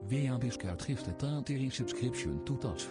Via discount gift at daily subscription to us.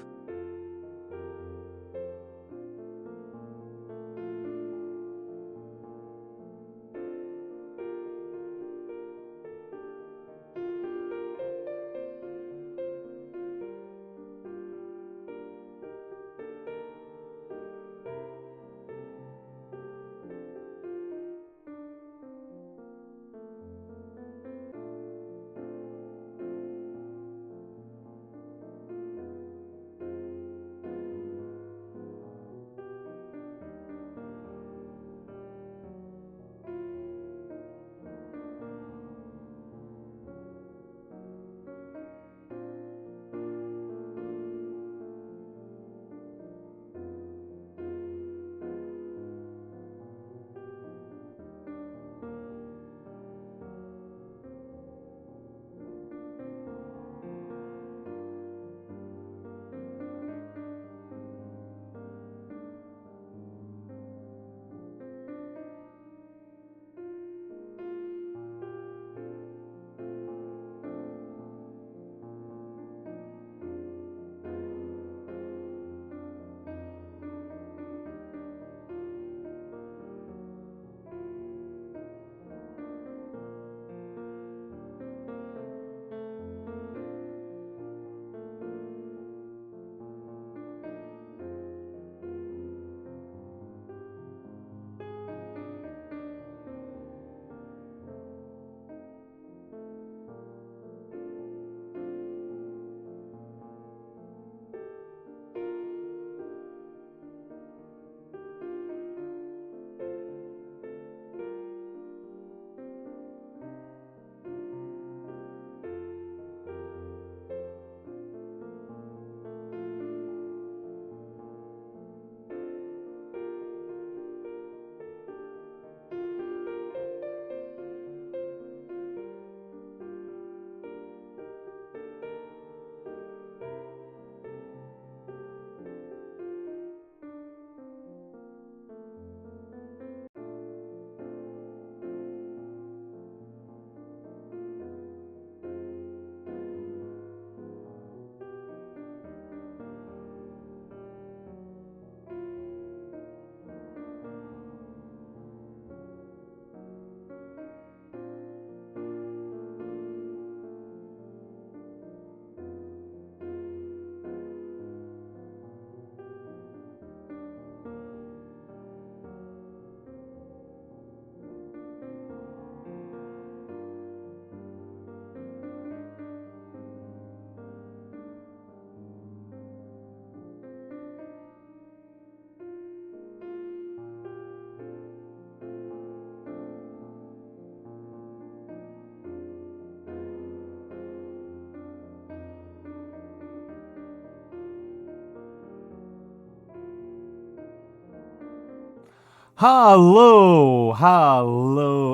Hello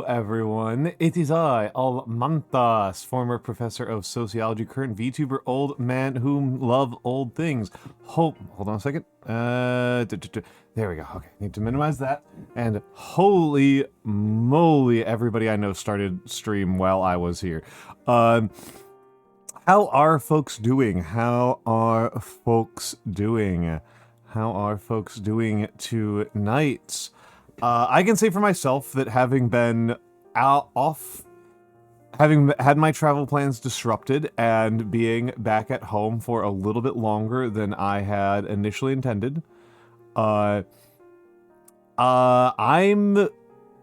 everyone. It is I, Almantas, former professor of sociology, current VTuber, old man whom love old things. Hold on a second. There we go. Okay, need to minimize that. And holy moly, everybody I know started stream while I was here. How are folks doing? How are folks doing tonight? I can say for myself that having been having had my travel plans disrupted and being back at home for a little bit longer than I had initially intended, I'm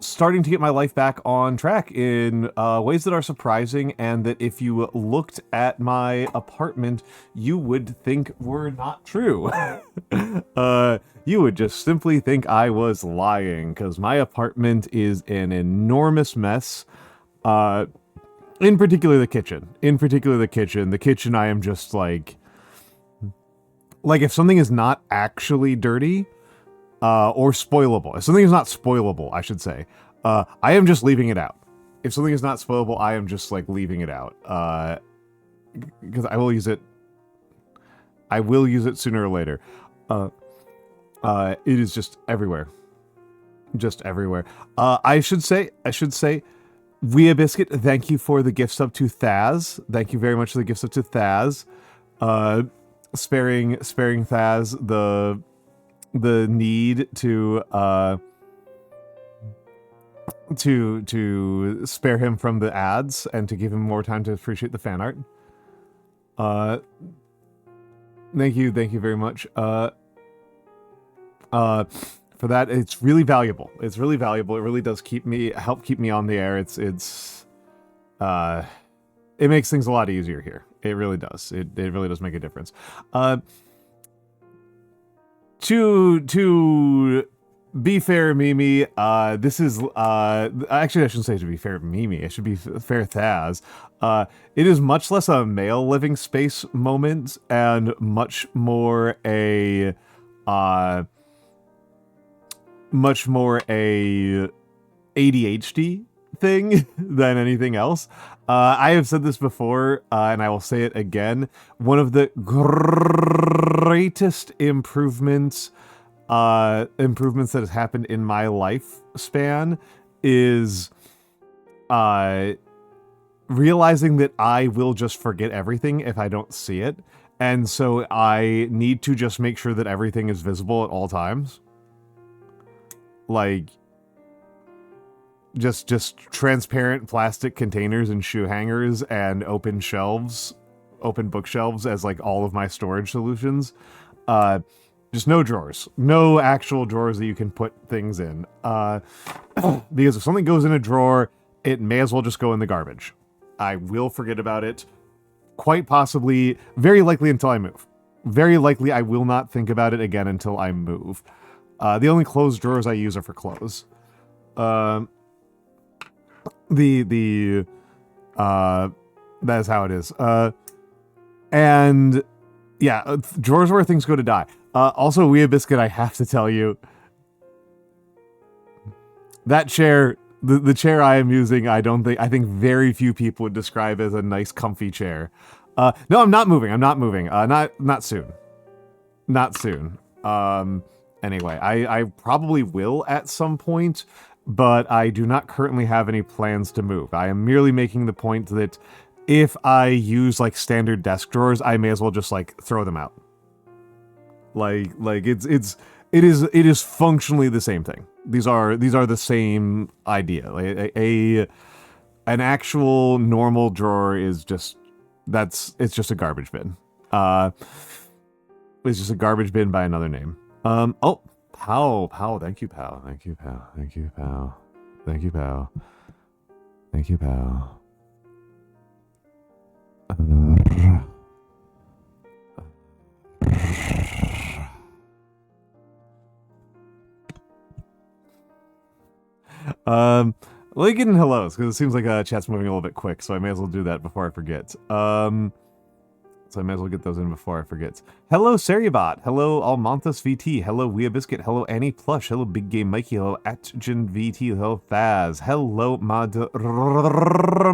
starting to get my life back on track in ways that are surprising, and that if you looked at my apartment, you would think were not true. You would just simply think I was lying, because my apartment is an enormous mess. In particular, the kitchen. The kitchen, I am just like if something is not actually dirty, or spoilable. If something is not spoilable, I should say, I am just leaving it out. If something is not spoilable, I am just leaving it out. Because I will use it sooner or later. It is just everywhere. I should say, Via Biscuit, thank you for the gift sub to Thaz. Thank you very much for the gift sub to Thaz. Sparing Thaz the need to spare him from the ads and to give him more time to appreciate the fan art. Thank you very much. For that, it's really valuable. It's really valuable. It really does help keep me on the air. It makes things a lot easier here. It really does. It really does make a difference. To be fair, Mimi, this is, actually I shouldn't say to be fair, Mimi, it should be fair, Thaz. It is much less a male living space moment and much more a ADHD thing than anything else. I have said this before, and I will say it again. One of the greatest improvements that has happened in my lifespan is realizing that I will just forget everything if I don't see it. And so I need to just make sure that everything is visible at all times. Like, just transparent plastic containers and shoe hangers and open bookshelves as like all of my storage solutions. Just no drawers. No actual drawers that you can put things in. Because if something goes in a drawer, it may as well just go in the garbage. I will forget about it. Quite possibly, very likely until I move. Very likely I will not think about it again until I move. The only closed drawers I use are for clothes. That is how it is. And yeah, drawers where things go to die. Also, Wee Biscuit, I have to tell you, that chair, the chair I am using, I think very few people would describe as a nice, comfy chair. No, I'm not moving. Not soon. Not soon. Anyway, I probably will at some point, but I do not currently have any plans to move. I am merely making the point that if I use like standard desk drawers, I may as well just like throw them out. Like it is functionally the same thing. These are the same idea. Like an actual normal drawer is just it's just a garbage bin. It's just a garbage bin by another name. Oh, Pow, thank you, Pow. Thank you, Pow. Thank you, Pow. Thank you, Pow. Thank you, Pow. Let me get in hellos, because it seems like chat's moving a little bit quick, so I may as well do that before I forget. So I may as well get those in before I forget. Hello, Seriabot. Hello, Almantas VT. Hello, Wea Biscuit. Hello, Annie Plush. Hello, Big Game Mikey. Hello, at.Gen VT. Hello, Faz. Hello,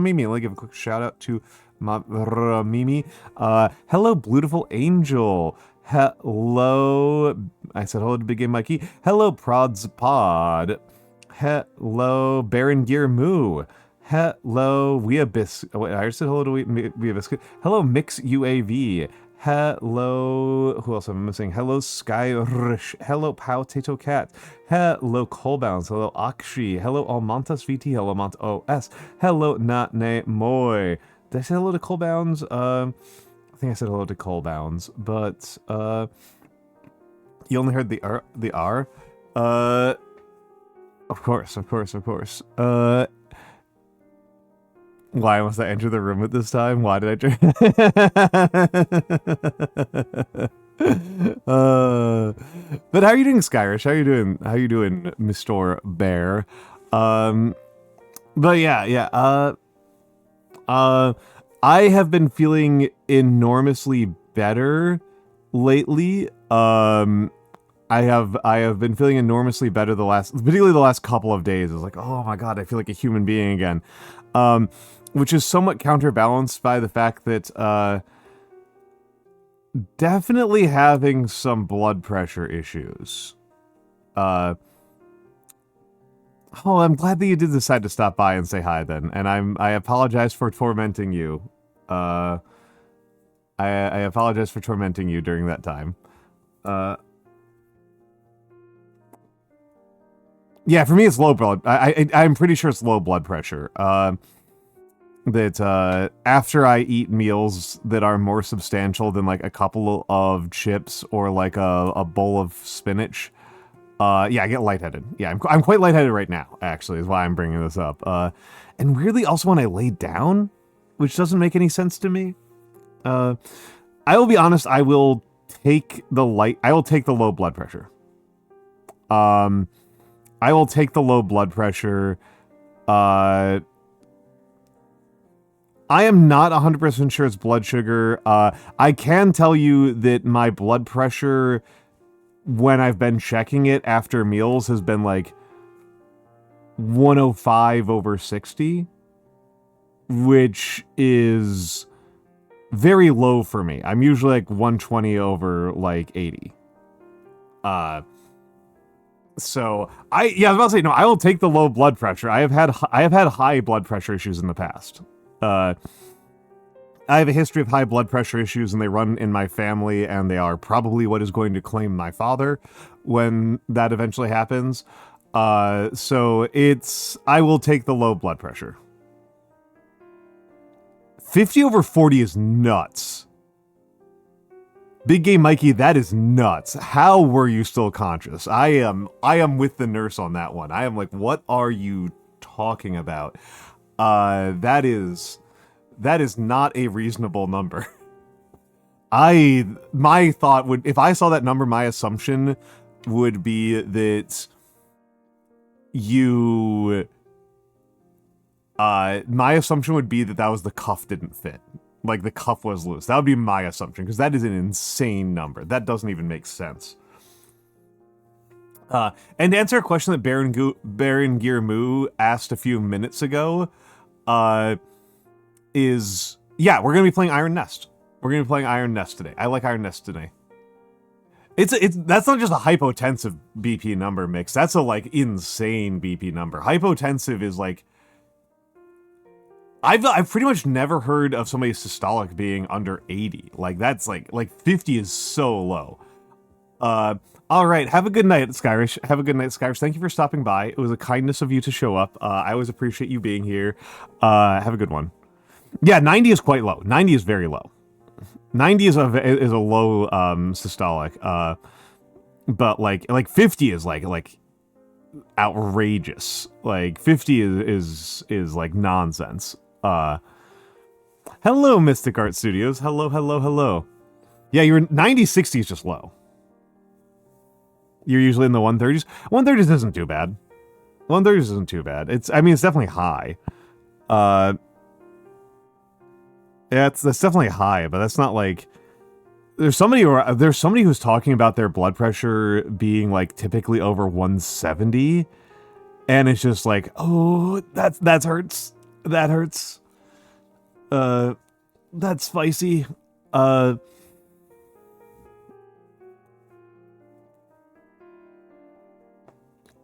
Mimi. Let me give a quick shout out to Mimi. Hello, Beautiful Angel. Hello. I said hello to Big Game Mikey. Hello, Prods Pod. Hello, Baron Gear Moo. Hello, Wea Biscuit. Oh, wait, I just said hello to Wea Biscuit. Hello, Mix UAV. Hello, who else am I missing? Hello, Skyrish. Hello, Potato Cat. Hello, Colbounce. Hello, Akshi. Hello, Almantas VT. Hello, Mont OS. Hello, Natne Moy. Did I say hello to Colbounce? I think I said hello to Colbounce, but you only heard the R. Of course. Why must I enter the room at this time? Why did I try? But how are you doing, Skyrish? How are you doing, Mr. Bear? But yeah. I have been feeling enormously better lately. I have been feeling enormously better particularly the last couple of days. It's like, oh my god, I feel like a human being again. Which is somewhat counterbalanced by the fact that definitely having some blood pressure issues. Oh, I'm glad that you did decide to stop by and say hi then, and I apologize for tormenting you. I apologize for tormenting you during that time. Yeah, for me it's low blood. I'm pretty sure it's low blood pressure. That after I eat meals that are more substantial than like a couple of chips or like a bowl of spinach, yeah, I get lightheaded. Yeah, I'm quite lightheaded right now. Actually, is why I'm bringing this up. And weirdly, also when I lay down, which doesn't make any sense to me. I will be honest. I will take the low blood pressure. I will take the low blood pressure. I am not 100% sure it's blood sugar. I can tell you that my blood pressure, when I've been checking it after meals, has been like 105/60, which is very low for me. I'm usually like 120/80. So I was about to say, no, I will take the low blood pressure. I have had high blood pressure issues in the past. I have a history of high blood pressure issues, and they run in my family, and they are probably what is going to claim my father when that eventually happens. So I will take the low blood pressure. 50/40 is nuts. Big Game Mikey, that is nuts. How were you still conscious? I am with the nurse on that one. I am like, what are you talking about? That is not a reasonable number. My thought would, if I saw that number, my assumption would be that my assumption would be that was the cuff didn't fit. Like, the cuff was loose. That would be my assumption, because that is an insane number. That doesn't even make sense. And to answer a question that Baron Gearmoo asked a few minutes ago, is, yeah, we're going to be playing Iron Nest. We're going to be playing Iron Nest today. I like Iron Nest today. That's not just a hypotensive BP number mix. That's a, like, insane BP number. Hypotensive is, like, I've pretty much never heard of somebody's systolic being under 80. Like, that's like 50 is so low. All right. Have a good night, Skyrish. Have a good night, Skyrish. Thank you for stopping by. It was a kindness of you to show up. I always appreciate you being here. Have a good one. Yeah, 90 is quite low. 90 is very low. 90 is a low systolic. But like 50 is like outrageous. Like 50 is like nonsense. Hello, Mystic Art Studios. Hello. Yeah, your 90/60 is just low. You're usually in the 130s. 130s isn't too bad. 130s isn't too bad. It's definitely high. Yeah, that's definitely high, but that's not like, there's somebody who's talking about their blood pressure being like typically over 170, and it's just like, oh, that hurts. That hurts. That's spicy.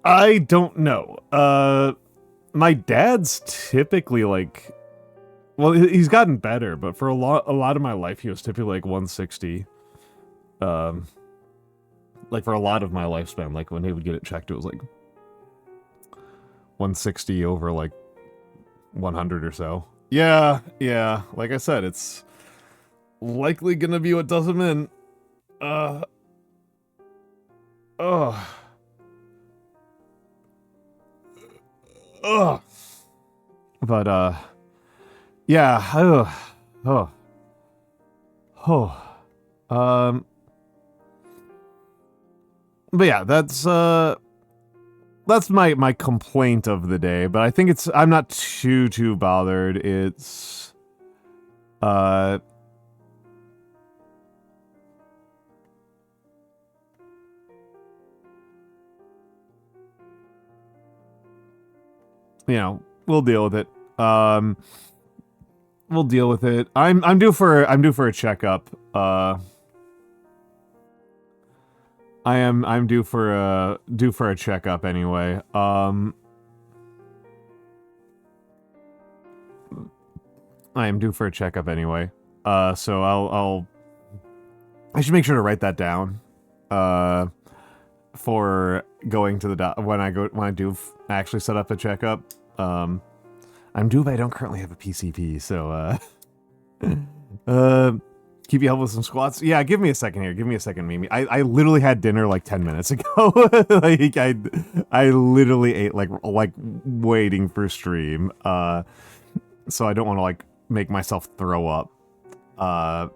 I don't know. My dad's typically like, well, he's gotten better, but for a lot of my life, he was typically like 160. Like for a lot of my lifespan, like when he would get it checked, it was like 160 over like 100 or so. Yeah. Like I said, it's likely gonna be what does him in. But yeah. But yeah, that's my complaint of the day, but I think I'm not too bothered. It's you know, we'll deal with it. We'll deal with it. I'm due for a checkup. I'm due for a checkup anyway. I am due for a checkup anyway. So I should make sure to write that down. For going to the when I do actually set up a checkup. I'm due, but I don't currently have a PCP, so keep you help with some squats. Yeah, give me a second here. Give me a second, Mimi. I literally had dinner like 10 minutes ago. Like I literally ate like waiting for stream. So I don't want to like make myself throw up. But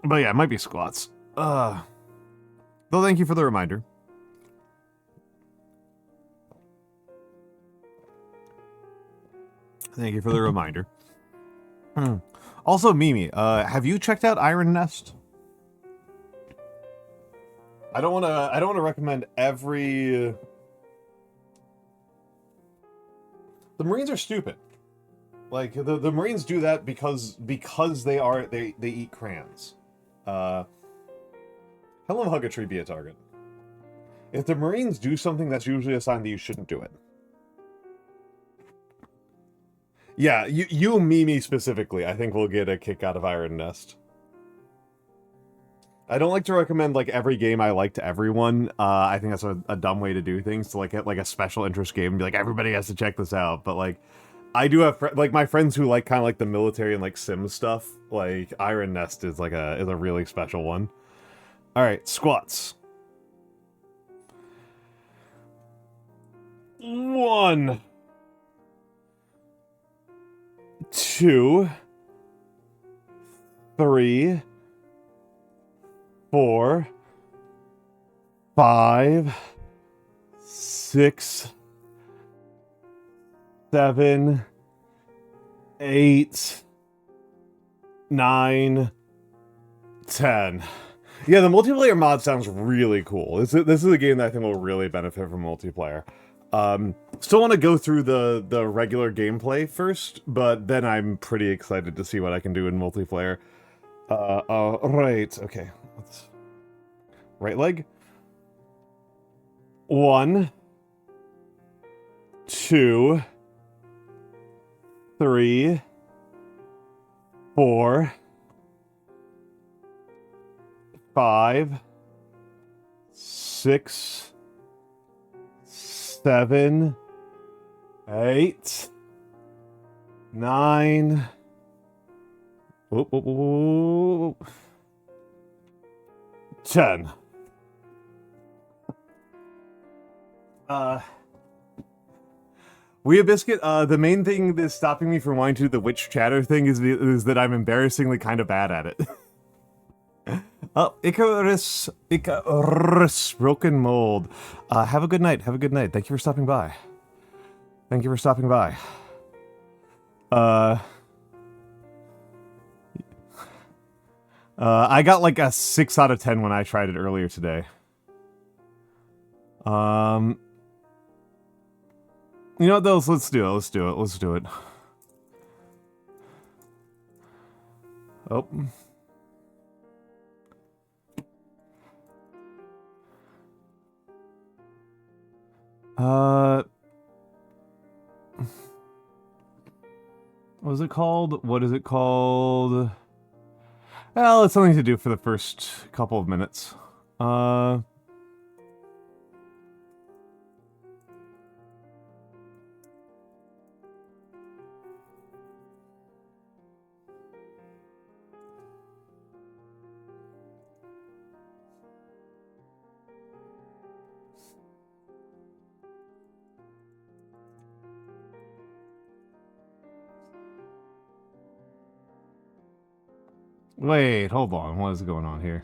yeah, it might be squats. Though thank you for the reminder. Thank you for the reminder. Also, Mimi, have you checked out Iron Nest? I don't want to recommend every. The Marines are stupid. Like the Marines do that because they eat crayons. Hello, hug a tree, be a target. If the Marines do something, that's usually a sign that you shouldn't do it. Yeah, you and Mimi specifically, I think will get a kick out of Iron Nest. I don't like to recommend like every game I like to everyone. I think that's a dumb way to do things, to like get like a special interest game and be like everybody has to check this out. But like, I do have like my friends who like kind of like the military and like sim stuff. Like Iron Nest is like is a really special one. All right, squats. 1, 2, 3, 4, 5, 6, 7, 8, 9, 10. Yeah, the multiplayer mod sounds really cool. This is a game that I think will really benefit from multiplayer. Still want to go through the regular gameplay first, but then I'm pretty excited to see what I can do in multiplayer. Right, okay. Right leg. 1, 2, 3, 4, 5, 6, 7, 8, 9. Whoop, whoop, whoop, 10. Weea Biscuit, the main thing that's stopping me from wanting to do the witch chatter thing is that I'm embarrassingly kind of bad at it. Oh, Icarus, Broken Mold. Have a good night, have a good night. Thank you for stopping by. Thank you for stopping by. I got like a 6 out of 10 when I tried it earlier today. You know what, though? Let's do it. Let's do it. Let's do it. Oh. What is it called? What is it called? Well, it's something to do for the first couple of minutes. Wait, hold on. What is going on here?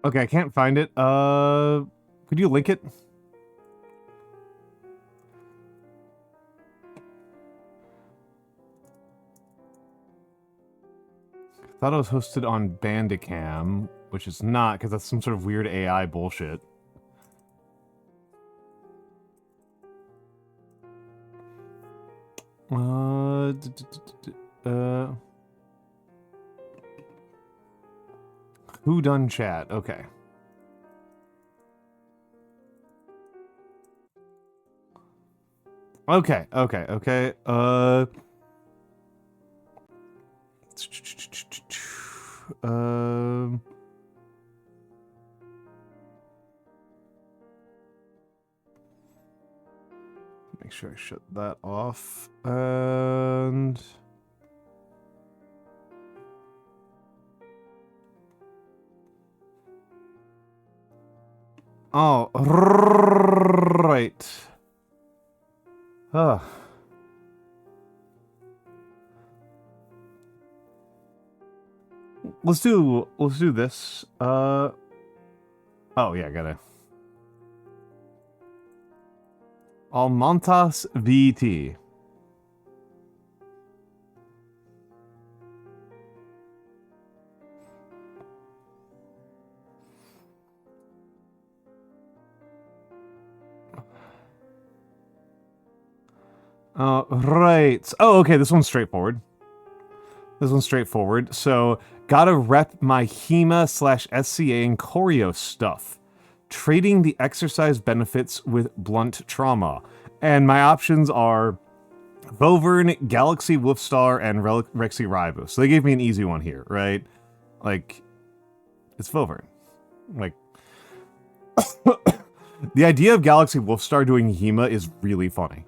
Okay, I can't find it. Could you link it? Thought it was hosted on Bandicam, which is not, because that's some sort of weird AI bullshit. Who done chat? Okay. Okay. Make sure I shut that off. And oh, right. Let's do this. Oh yeah, gotta. Almantas VT. Right. Oh, okay, this one's straightforward. So, gotta rep my HEMA/SCA and choreo stuff. Trading the exercise benefits with blunt trauma. And my options are Vovern, Galaxy Wolfstar, and Rexy Raibu. So they gave me an easy one here, right? Like, it's Vovern. Like, the idea of Galaxy Wolfstar doing HEMA is really funny.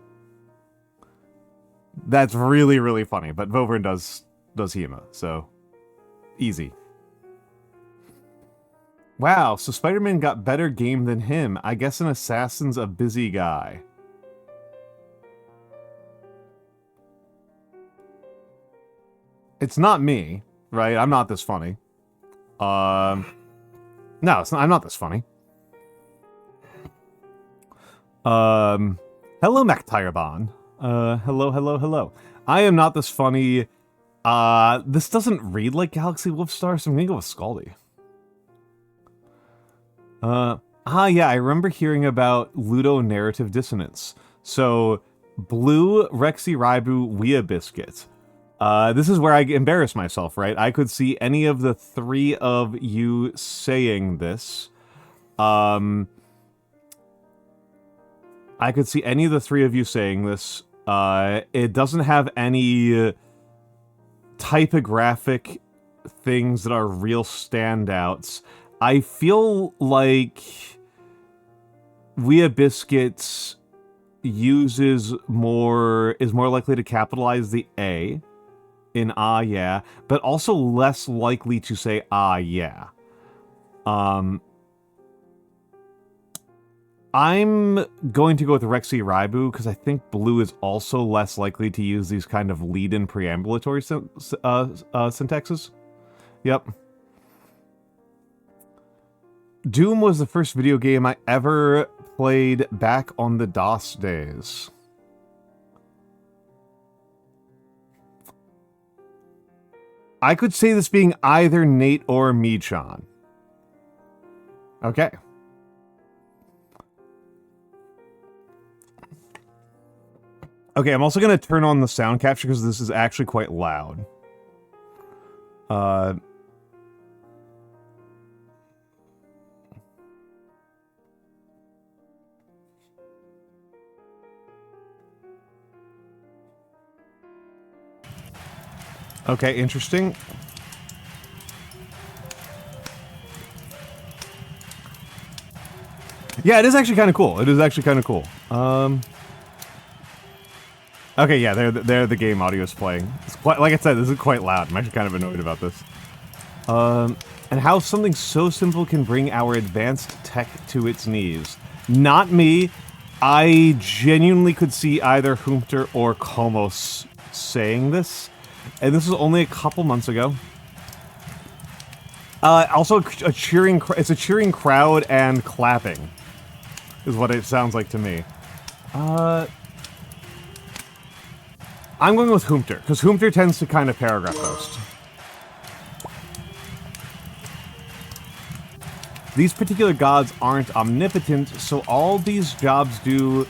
That's really, really funny, but Vovern does HEMA, so easy. Wow, so Spider-Man got better game than him. I guess an assassin's a busy guy. It's not me, right? I'm not this funny. No, it's not, I'm not this funny. Hello, MacTirebon. Hello. I am not this funny. This doesn't read like Galaxy Wolfstar, so I'm gonna go with Scaldy. Yeah, I remember hearing about Ludo narrative dissonance. So, Blue, Rexy Raibu, Wea Biscuit. This is where I embarrass myself, right? I could see any of the three of you saying this. I could see any of the three of you saying this. It doesn't have any typographic things that are real standouts. I feel like Wea Biscuits is more likely to capitalize the A in ah yeah, but also less likely to say ah yeah. I'm going to go with Rexy Raibu because I think Blue is also less likely to use these kind of lead-in preambulatory syntaxes. Yep. Doom was the first video game I ever played back on the DOS days. I could say this being either Nate or Michan. Okay. Okay, I'm also going to turn on the sound capture because this is actually quite loud. Okay, interesting. Yeah, it is actually kind of cool. Okay, yeah, there the game audio is playing. It's quite, like I said, this is quite loud. I'm actually kind of annoyed about this. And how something so simple can bring our advanced tech to its knees. Not me. I genuinely could see either Humpter or Komos saying this. And this was only a couple months ago. Also, a cheering crowd and clapping is what it sounds like to me. I'm going with Humpter, because Humpter tends to kind of paragraph post. these particular gods aren't omnipotent, so all these jobs do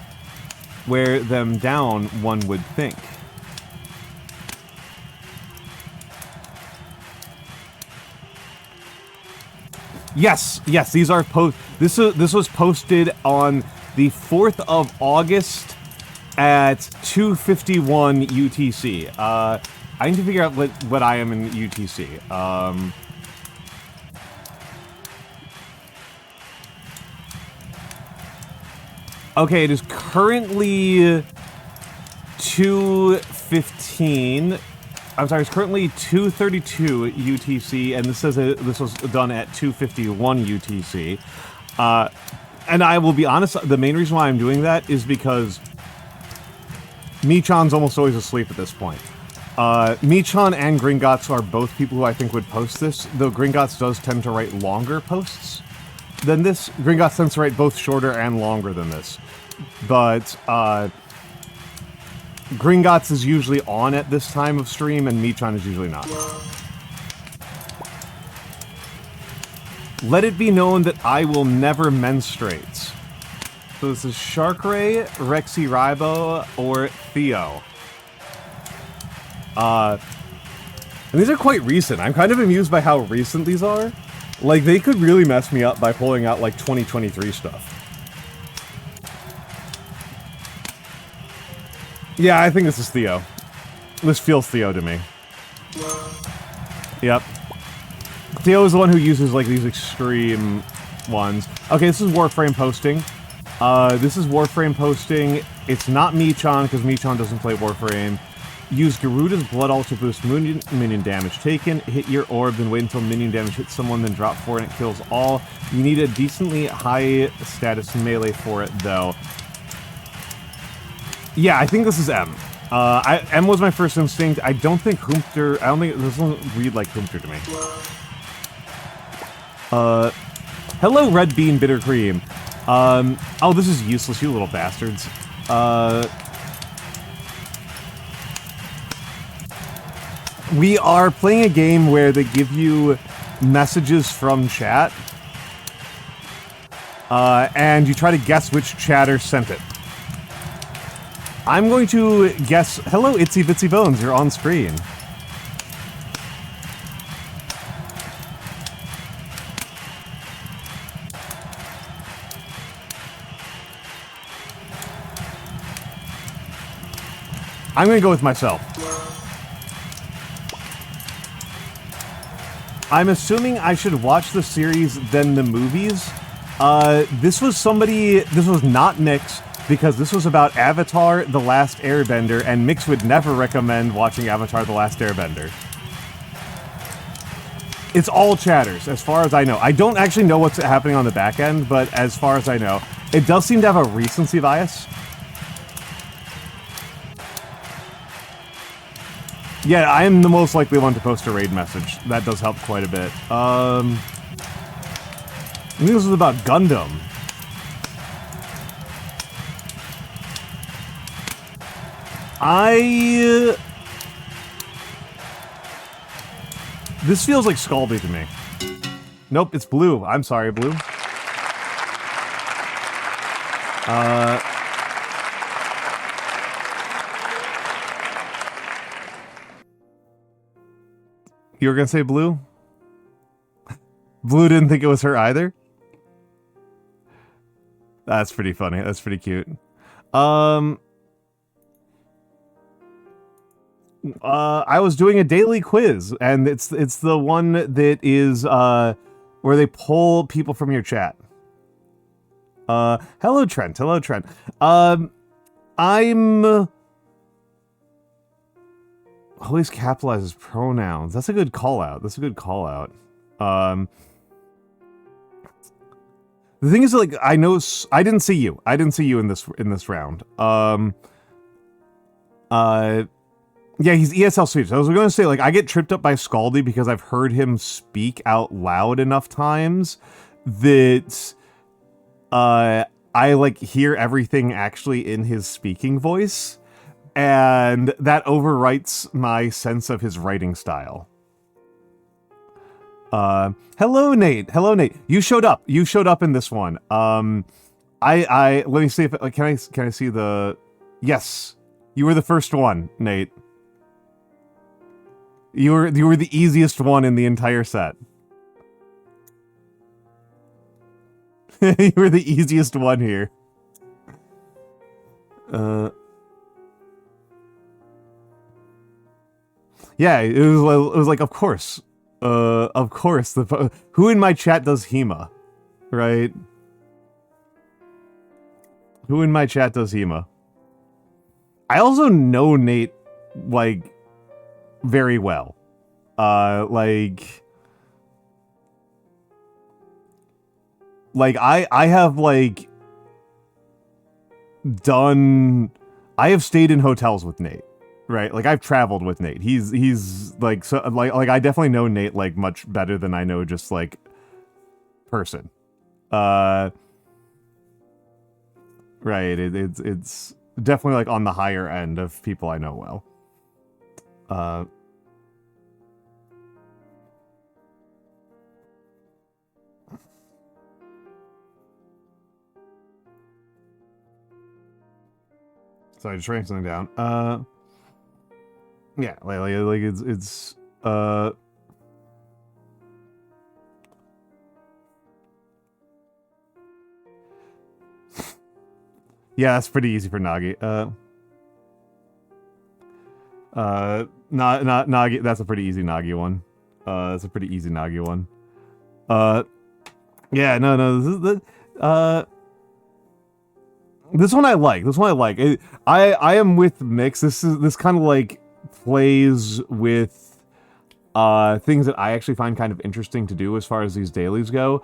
wear them down, one would think. Yes, these are this was posted on the 4th of August at 2:51 UTC. I need to figure out what I am in UTC. Okay, it is currently 2:15. I'm sorry, it's currently 2:32 UTC, and this says this was done at 2:51 UTC. And I will be honest, the main reason why I'm doing that is because Michan's almost always asleep at this point. Michan and Gringotts are both people who I think would post this, though Gringotts does tend to write longer posts than this. Gringotts tends to write both shorter and longer than this. But, Gringotts is usually on at this time of stream, and Michan is usually not. Let it be known that I will never menstruate. So this is Sharkray, Rexy Ribo, or Theo. And these are quite recent. I'm kind of amused by how recent these are. Like, they could really mess me up by pulling out, like, 2023 stuff. Yeah, I think this is Theo. This feels Theo to me. Yep. Theo is the one who uses, like, these extreme ones. Okay, this is Warframe posting. It's not Michan, because Michan doesn't play Warframe. Use Garuda's Blood All to boost minion damage taken. Hit your orb, then wait until minion damage hits someone, then drop 4 and it kills all. You need a decently high status melee for it, though. Yeah, I think this is M. M was my first instinct. I don't think Humpter... I don't think... This doesn't read like Humpter to me. Hello, Red Bean Bitter Cream. Oh, this is useless, you little bastards. We are playing a game where they give you messages from chat. And you try to guess which chatter sent it. I'm going to guess... Hello, Itsy Bitsy Bones, you're on screen. I'm going to go with myself. I'm assuming I should watch the series, then the movies. This was not Mix, because this was about Avatar: The Last Airbender, and Mix would never recommend watching Avatar: The Last Airbender. It's all chatters, as far as I know. I don't actually know what's happening on the back end, but as far as I know, it does seem to have a recency bias. Yeah, I am the most likely one to post a raid message. That does help quite a bit. I think this was about Gundam. This feels like Scaldy to me. Nope, it's Blue. I'm sorry, Blue. You were gonna say Blue? Blue didn't think it was her either? That's pretty funny. That's pretty cute. I was doing a daily quiz, and it's the one that is where they pull people from your chat. Hello Trent. Hello Trent. I'm always capitalizes pronouns. That's a good call out. That's a good call out. The thing is, like, I know I didn't see you. I didn't see you in this round. Yeah, he's ESL Swedish. I was going to say, like, I get tripped up by Scaldy because I've heard him speak out loud enough times that I, like, hear everything actually in his speaking voice, and that overwrites my sense of his writing style. Hello, Nate. Hello, Nate. You showed up. You showed up in this one. Let me see if can I see the. Yes, you were the first one, Nate. You were the easiest one in the entire set. You were the easiest one here. Yeah, it was like, of course. Of course. Who in my chat does HEMA? Right? Who in my chat does HEMA? I also know Nate, like, very well. Like I have, like, I have stayed in hotels with Nate, right? Like, I've traveled with Nate. He's like, so, like I definitely know Nate, like, much better than I know just, like, person. Right, it's definitely, like, on the higher end of people I know well. Sorry, just writing something down. Yeah, like it's yeah, that's pretty easy for Nagi. Not Nagi. That's a pretty easy Nagi one. That's a pretty easy Nagi one. Yeah, no. This one I like. This one I like. I am with Mix. This kind of like plays with things that I actually find kind of interesting to do as far as these dailies go.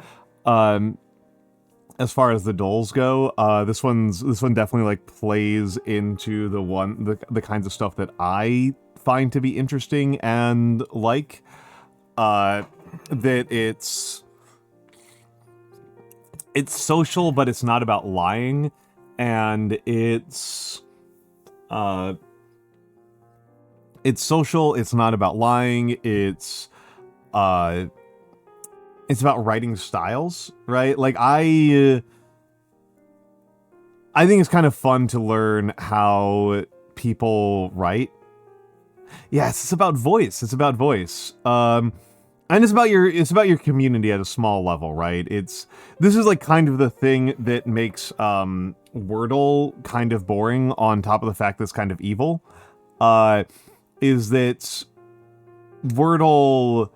As far as the doles go, this one definitely like plays into the kinds of stuff that I find to be interesting and like. That it's social, but it's not about lying. And it's social, it's not about lying, it's about writing styles, right? Like, I think it's kind of fun to learn how people write. Yes, it's about voice. It's about voice. And it's about your community at a small level, right? This is like kind of the thing that makes Wordle kind of boring, on top of the fact that it's kind of evil. Is that Wordle,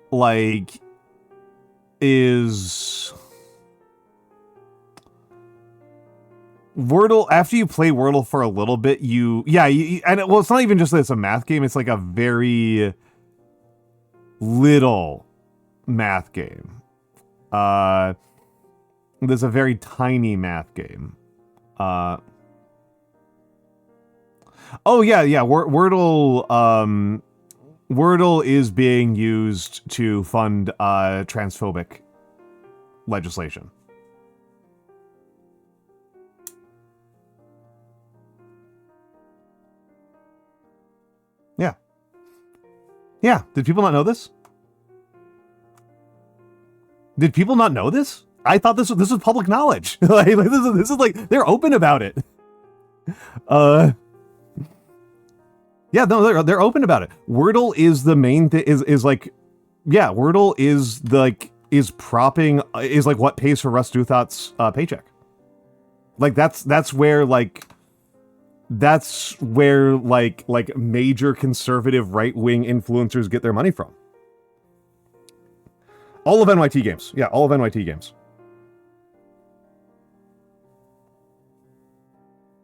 like, is Wordle, after you play Wordle for a little bit, well, it's not even just that it's a math game, it's like a very little math game. There's a very tiny math game. Wordle is being used to fund transphobic legislation. Yeah. Yeah, did people not know this? Did people not know this? I thought this was public knowledge. Like this is like, they're open about it. Yeah, no, they're open about it. Wordle is the main thing. Is like, yeah, Wordle is propping is like what pays for Russ Duthout's paycheck. Like that's where major conservative right-wing influencers get their money from. All of NYT games. Yeah, all of NYT games.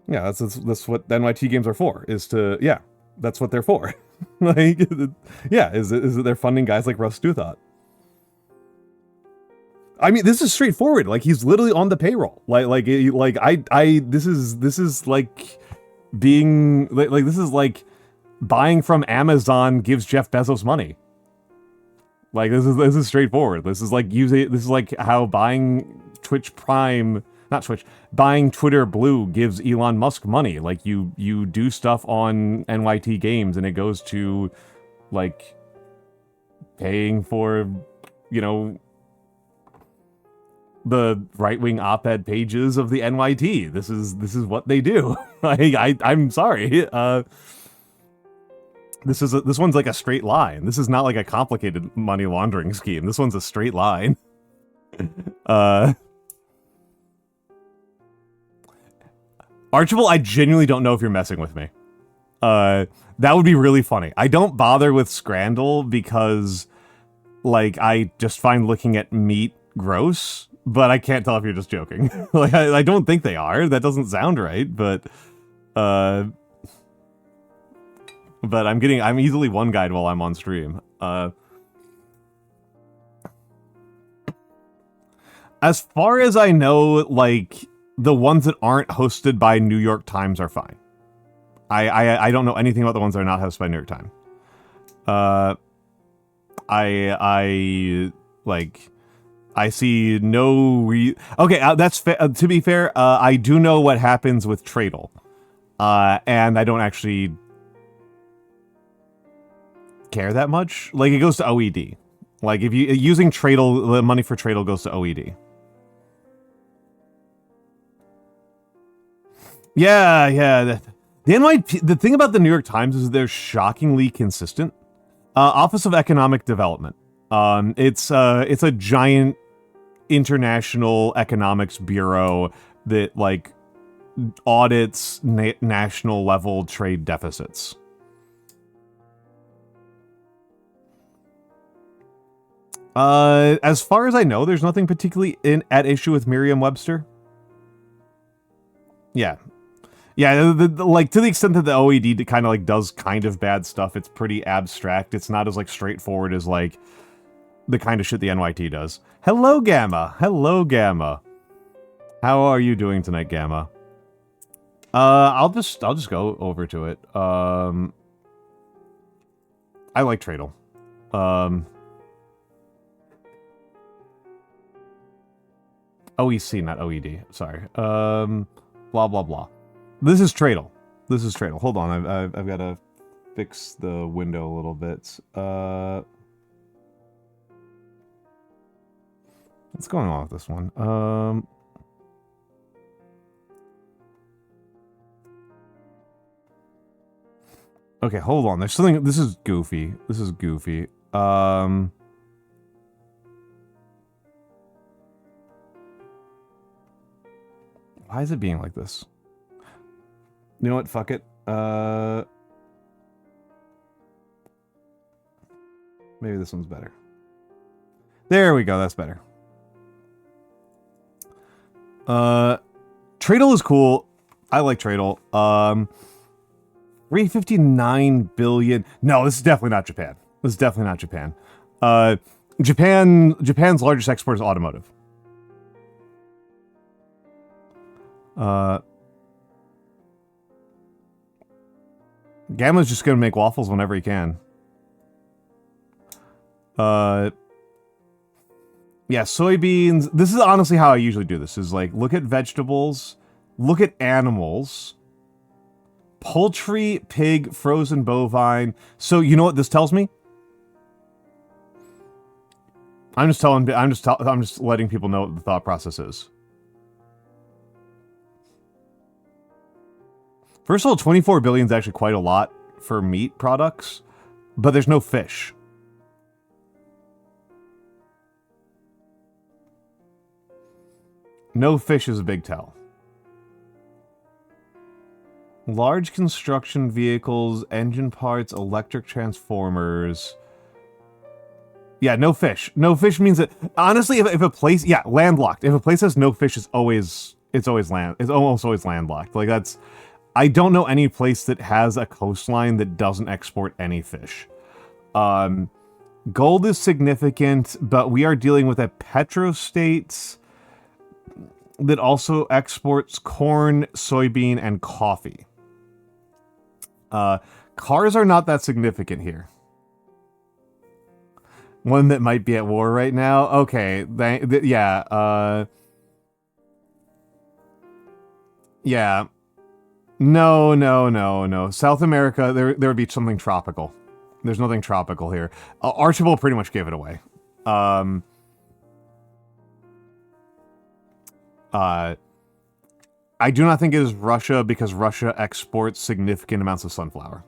Yeah, that's what NYT games are for, is to, yeah, that's what they're for. Like, yeah, is that they're funding guys like Russ Duthout. I mean, this is straightforward. Like, he's literally on the payroll. This is like being, like, this is like buying from Amazon gives Jeff Bezos money. Like, this is straightforward. This is like how buying buying Twitter Blue gives Elon Musk money. Like, you do stuff on NYT games and it goes to, like, paying for, you know, the right-wing op-ed pages of the NYT. This is what they do. I'm sorry. This one's like a straight line. This is not like a complicated money laundering scheme. This one's a straight line. Archibald, I genuinely don't know if you're messing with me. That would be really funny. I don't bother with Scrandle because, like, I just find looking at meat gross, but I can't tell if you're just joking. Like, I don't think they are. That doesn't sound right, but I'm easily one guide while I'm on stream. As far as I know, like, the ones that aren't hosted by New York Times are fine. I don't know anything about the ones that are not hosted by New York Times. I see no okay, that's to be fair, I do know what happens with Tradle. And I don't actually care that much. Like, it goes to OED. Like, if you using Tradle, the money for Tradle goes to OED. Yeah. The NYT, the thing about the New York Times is they're shockingly consistent. Office of Economic Development. It's a giant international economics bureau that, like, audits national level trade deficits. As far as I know, there's nothing particularly at issue with Merriam-Webster. Yeah. Yeah, like, to the extent that the OED kind of, like, does kind of bad stuff, it's pretty abstract. It's not as, like, straightforward as, like, the kind of shit the NYT does. Hello, Gamma. Hello, Gamma. How are you doing tonight, Gamma? I'll just go over to it. I like Tradle. OEC, not OED. Sorry. Blah, blah, blah. This is Tradle. This is Tradle. Hold on, I've got to fix the window a little bit. What's going on with this one? Okay, hold on. There's something. This is goofy. This is goofy. Why is it being like this? You know what? Fuck it. Maybe this one's better. There we go. That's better. Tradle is cool. I like Tradle. 359 billion. No, this is definitely not Japan. This is definitely not Japan. Japan's largest export is automotive. Gamma's just gonna make waffles whenever he can. Yeah, soybeans. This is honestly how I usually do this. Is like, look at vegetables, look at animals, poultry, pig, frozen bovine. So you know what this tells me? I'm just letting people know what the thought process is. First of all, 24 billion is actually quite a lot for meat products, but there's no fish. No fish is a big tell. Large construction vehicles, engine parts, electric transformers. Yeah, no fish. No fish means that, honestly, if a place, yeah, landlocked. If a place has no fish, it's almost always landlocked. Like, that's, I don't know any place that has a coastline that doesn't export any fish. Gold is significant, but we are dealing with a petrostate that also exports corn, soybean, and coffee. Cars are not that significant here. One that might be at war right now? Okay, yeah, yeah. No. South America, there would be something tropical. There's nothing tropical here. Archibald pretty much gave it away. I do not think it is Russia because Russia exports significant amounts of sunflower.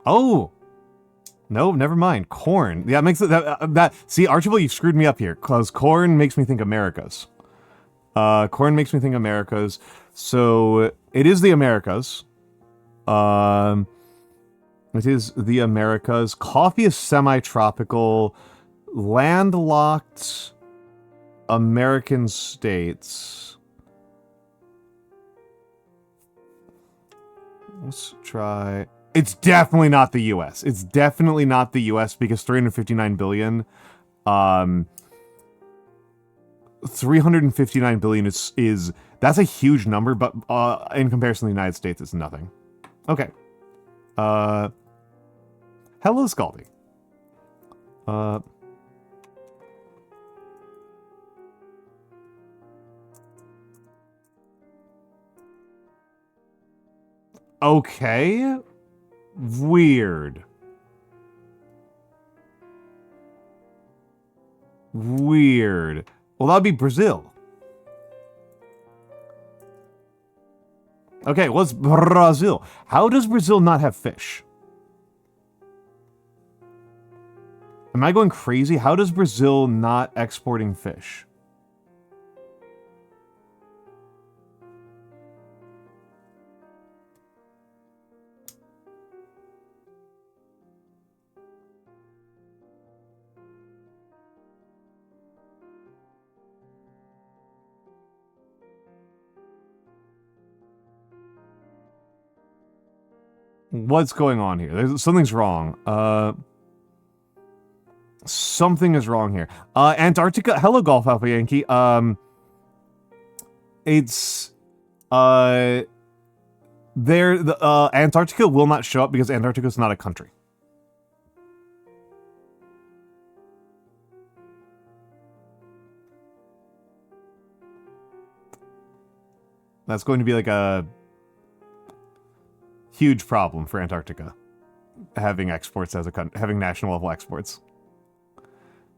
Oh! No, never mind. Corn. Yeah, it makes it that. See, Archibald, you screwed me up here because corn makes me think Americas. Corn makes me think Americas. So it is the Americas. It is the Americas. Coffee is semi-tropical. Landlocked American states. Let's try. It's definitely not the U.S. It's definitely not the U.S. because 359 billion. 359 billion is that's a huge number, but in comparison to the United States, it's nothing. Okay. Hello, Scaldy. Okay. Weird. Weird. Well, that'd be Brazil. Okay, what's Brazil? How does Brazil not have fish? Am I going crazy? How does Brazil not exporting fish? What's going on here? Something's wrong. Something is wrong here. Antarctica. Hello, Golf Alpha Yankee. It's Antarctica will not show up because Antarctica is not a country. That's going to be like a huge problem for Antarctica, having exports as a country, having national level exports.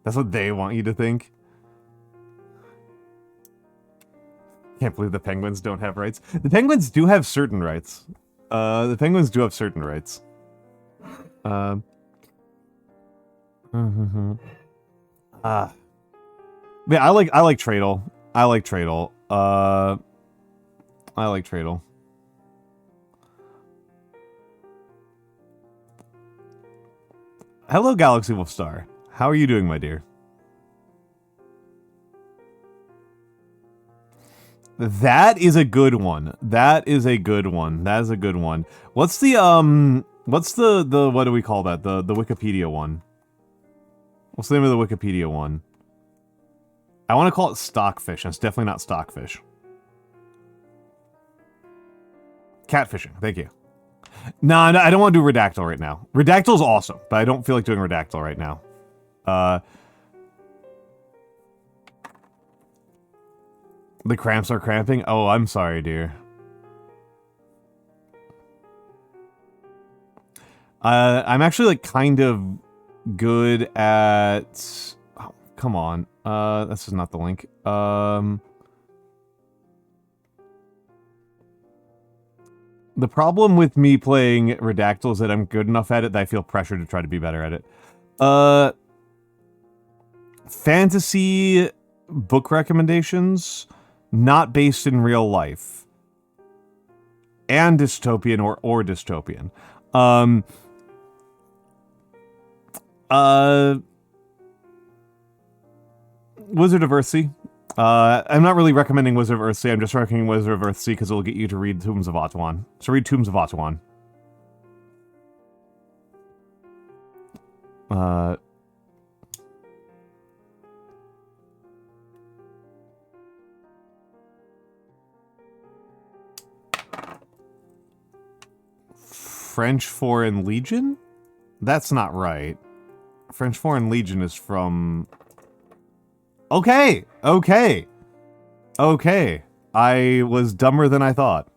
That's what they want you to think. Can't believe the penguins don't have rights. The penguins do have certain rights. The penguins do have certain rights. Yeah, I like Tradle. I like Tradle. I like Tradle. Hello, Galaxy Wolfstar. How are you doing, my dear? That is a good one. That is a good one. That is a good one. What's the what do we call that? The Wikipedia one. What's the name of the Wikipedia one? I want to call it stockfish, and it's definitely not stockfish. Catfishing. Thank you. No, I don't want to do Redactyl right now. Redactyl's awesome, but I don't feel like doing Redactyl right now. The cramps are cramping? Oh, I'm sorry, dear. I'm actually, like, kind of good at... Oh, come on. This is not the link. The problem with me playing Redactyl is that I'm good enough at it that I feel pressure to try to be better at it. Fantasy book recommendations, not based in real life. And dystopian or dystopian. Wizard of Earthsea. I'm not really recommending Wizard of Earthsea, I'm just recommending Wizard of Earthsea because it'll get you to read Tombs of Atuan. So read Tombs of Atuan. French Foreign Legion? That's not right. French Foreign Legion is from... Okay! Okay! Okay. I was dumber than I thought.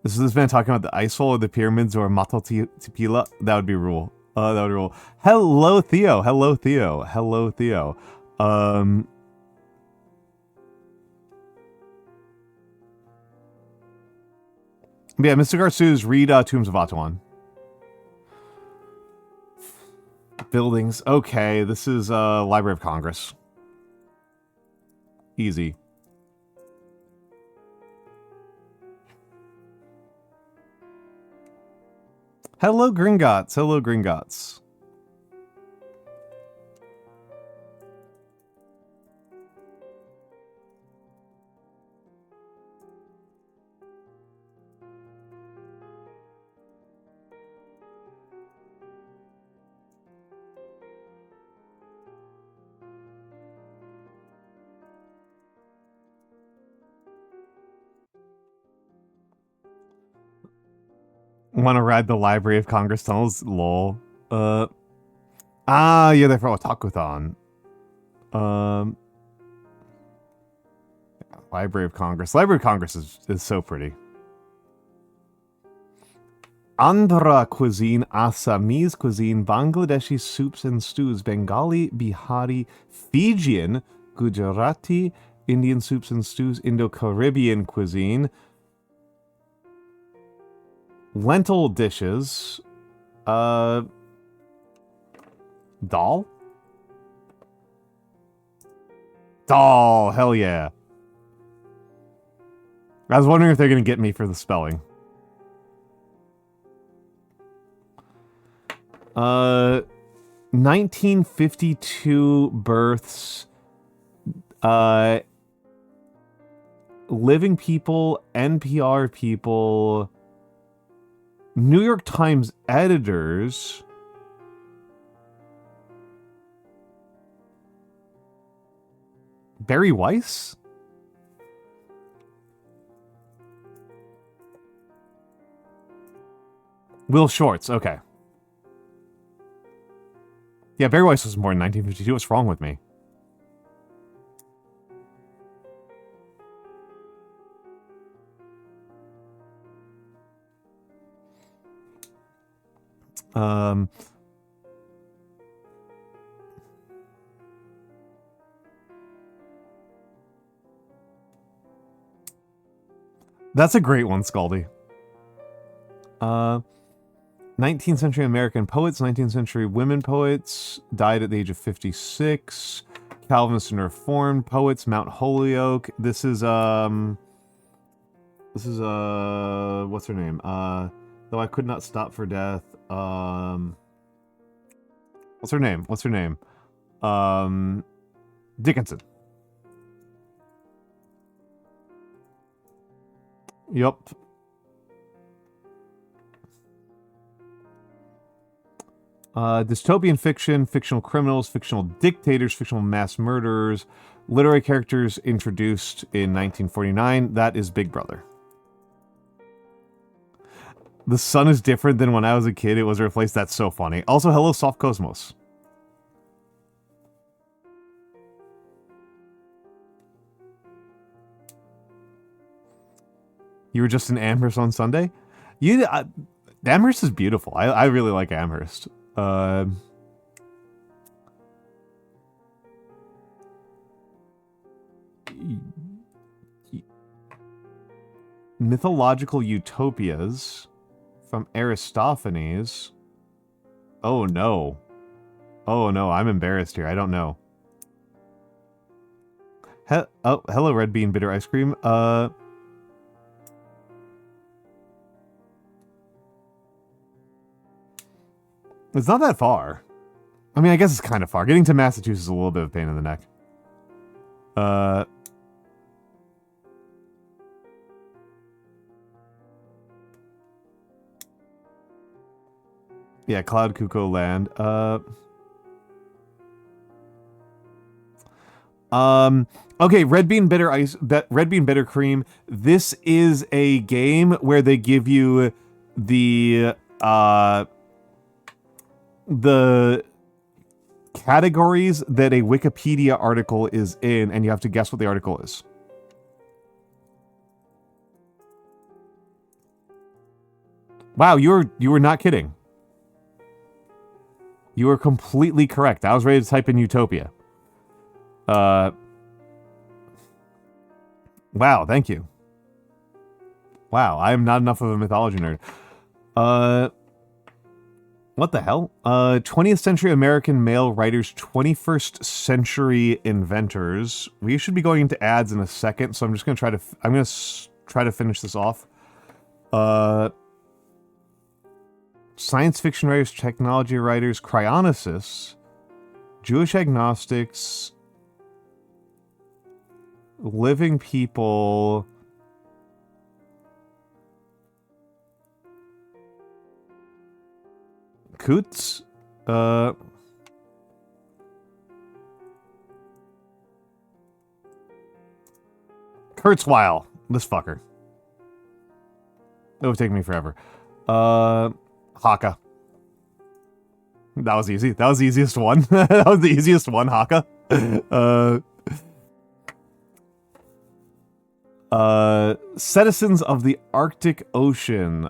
This is this man talking about the ice hole or the pyramids or Matotipila. That would be rule. That would rule. Hello, Theo. Hello, Theo. Hello, Theo. Yeah, Mr. Garsus, read Tombs of Atuan. Buildings. Okay, this is Library of Congress. Easy. Hello, Gringotts. Hello, Gringotts. Want to ride the Library of Congress tunnels? Lol. Yeah, they're for Otakuthon. Library of Congress. Library of Congress is so pretty. Andhra cuisine, Assamese cuisine, Bangladeshi soups and stews, Bengali, Bihari, Fijian, Gujarati, Indian soups and stews, Indo-Caribbean cuisine, lentil dishes, dal? Dal, hell yeah. I was wondering if they're going to get me for the spelling. 1952 births, living people, NPR people, New York Times editors, Barry Weiss? Will Shorts, okay. Yeah, Barry Weiss was born in 1952. What's wrong with me? That's a great one, Scaldy. 19th century American poets, 19th century women poets, died at the age of 56. Calvinist and Reformed poets, Mount Holyoke. This is what's her name? Though I could not stop for death. What's her name? What's her name? Dickinson. Yup. Dystopian fiction, fictional criminals, fictional dictators, fictional mass murderers, literary characters introduced in 1949. That is Big Brother. The sun is different than when I was a kid. It was replaced. That's so funny. Also, hello, Soft Cosmos. You were just in Amherst on Sunday? Amherst is beautiful. I really like Amherst. Mythological utopias from Aristophanes. Oh no. Oh no, I'm embarrassed here. I don't know. Hello, Red Bean Bitter Ice Cream. It's not that far. I mean, I guess it's kind of far. Getting to Massachusetts is a little bit of a pain in the neck. Yeah, Cloud Cuckoo Land. Okay, Red Bean Bitter Cream. This is a game where they give you the categories that a Wikipedia article is in, and you have to guess what the article is. Wow, you were not kidding. You were completely correct. I was ready to type in Utopia. Wow, thank you. Wow, I am not enough of a mythology nerd. What the hell? 20th century American male writers, 21st century inventors. We should be going into ads in a second, so I'm just gonna try to. I'm gonna try to finish this off. Science fiction writers, technology writers, cryonicists, Jewish agnostics, living people. Coots? Kurzweil. This fucker. It would take me forever. Haka. That was easy. That was the easiest one. That was the easiest one, Haka. Citizens of the Arctic Ocean.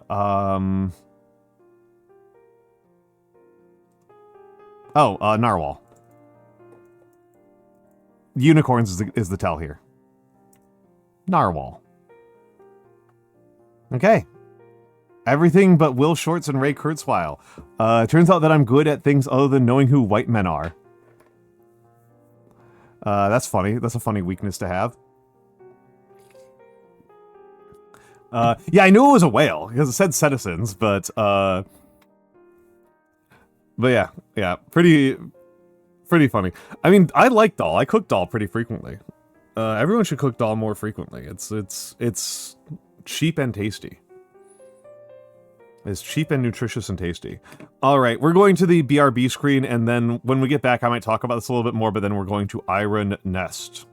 Narwhal. Unicorns is the tell here. Narwhal. Okay. Everything but Will Shortz and Ray Kurzweil. Turns out that I'm good at things other than knowing who white men are. That's funny. That's a funny weakness to have. Yeah, I knew it was a whale because it said citizens, but yeah, pretty funny. I mean, I like dal. I cook dal pretty frequently. Everyone should cook dal more frequently. It's cheap and tasty. It's cheap and nutritious and tasty. All right, we're going to the BRB screen, and then when we get back, I might talk about this a little bit more, but then we're going to Iron Nest.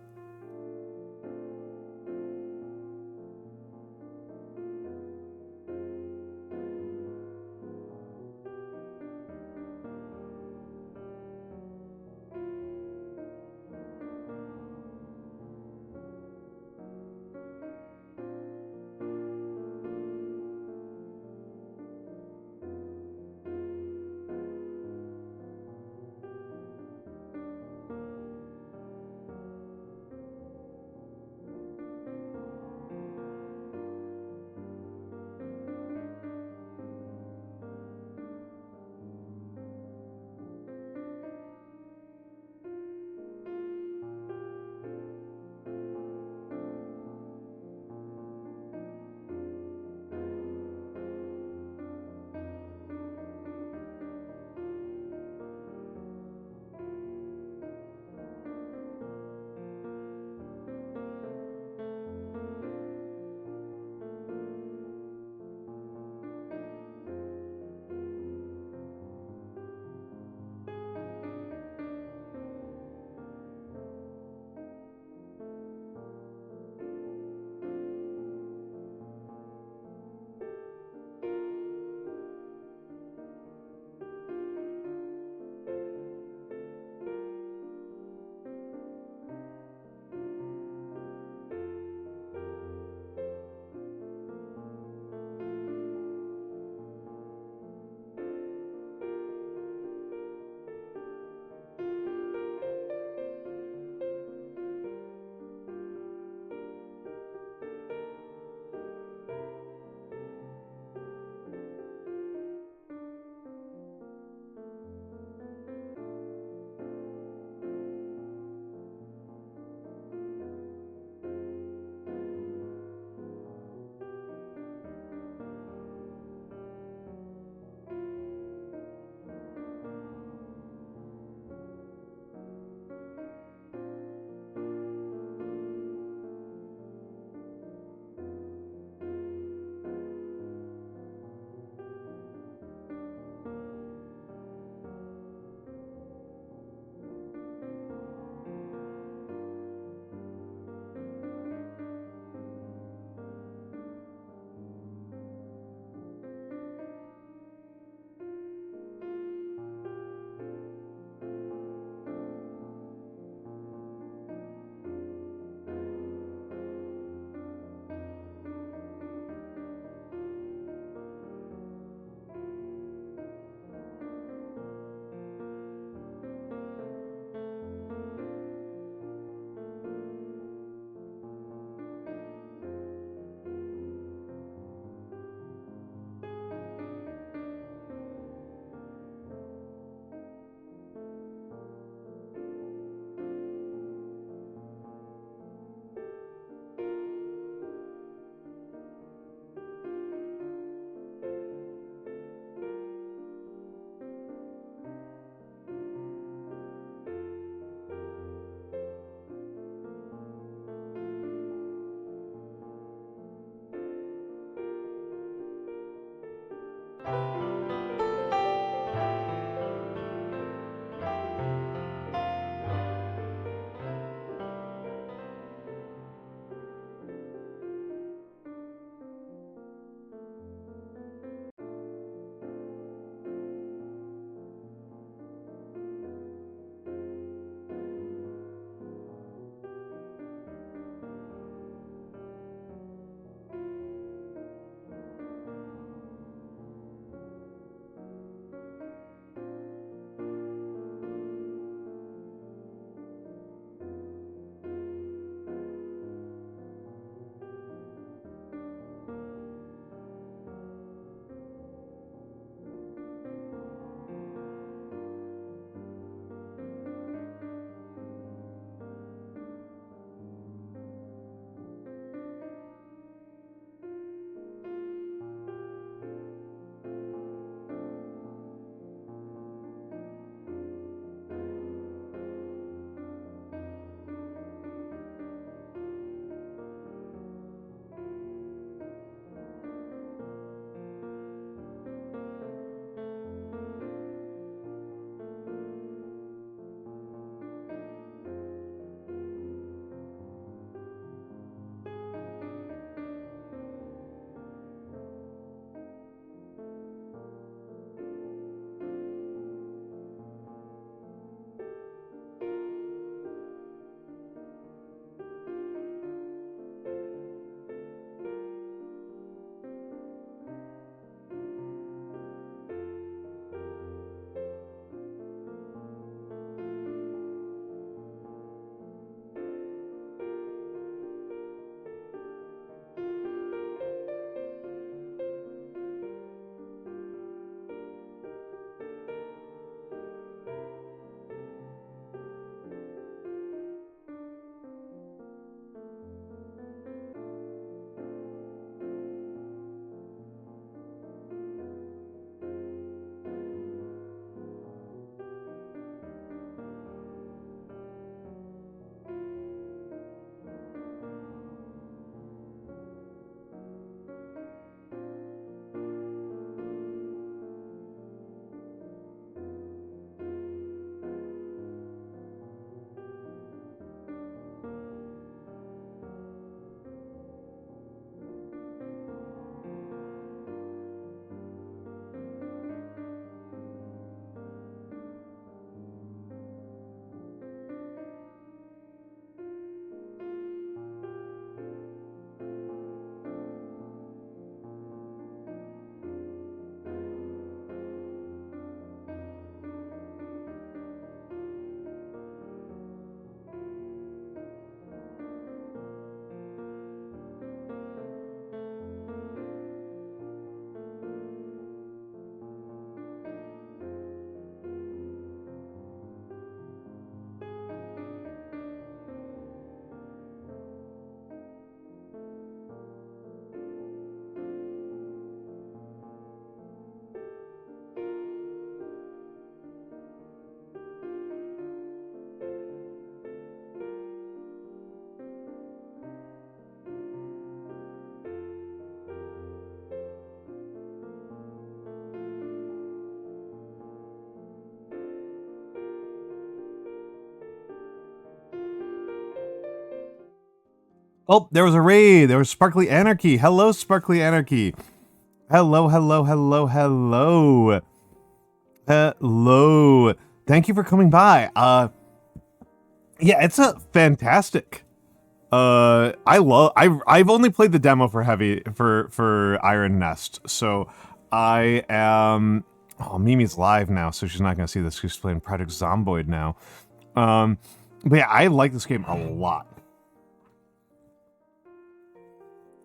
Oh, there was a raid. There was Sparkly Anarchy. Hello, Sparkly Anarchy. Hello, hello, hello, hello. Hello. Thank you for coming by. Yeah, it's a fantastic. I've only played the demo for Iron Nest, so I am. Oh, Mimi's live now, so she's not gonna see this. She's playing Project Zomboid now. But yeah, I like this game a lot.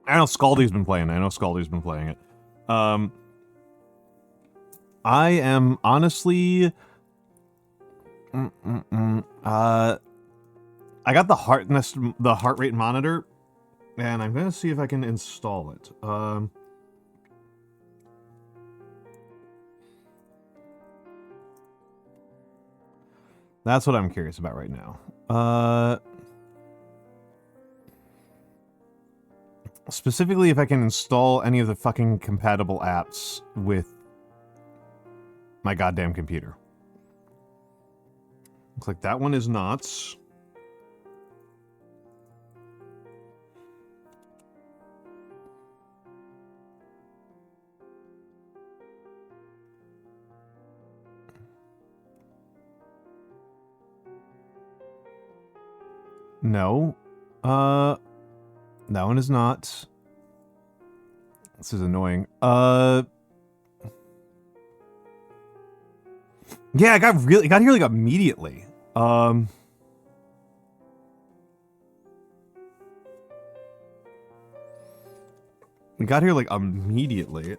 I know Scaldy's been playing it. I am honestly. I got the heart rate monitor, and I'm gonna see if I can install it. That's what I'm curious about right now. Specifically, if I can install any of the fucking compatible apps with my goddamn computer. Looks like that one is not. No. That one is not. This is annoying. Yeah, I got here like immediately. I got here like immediately.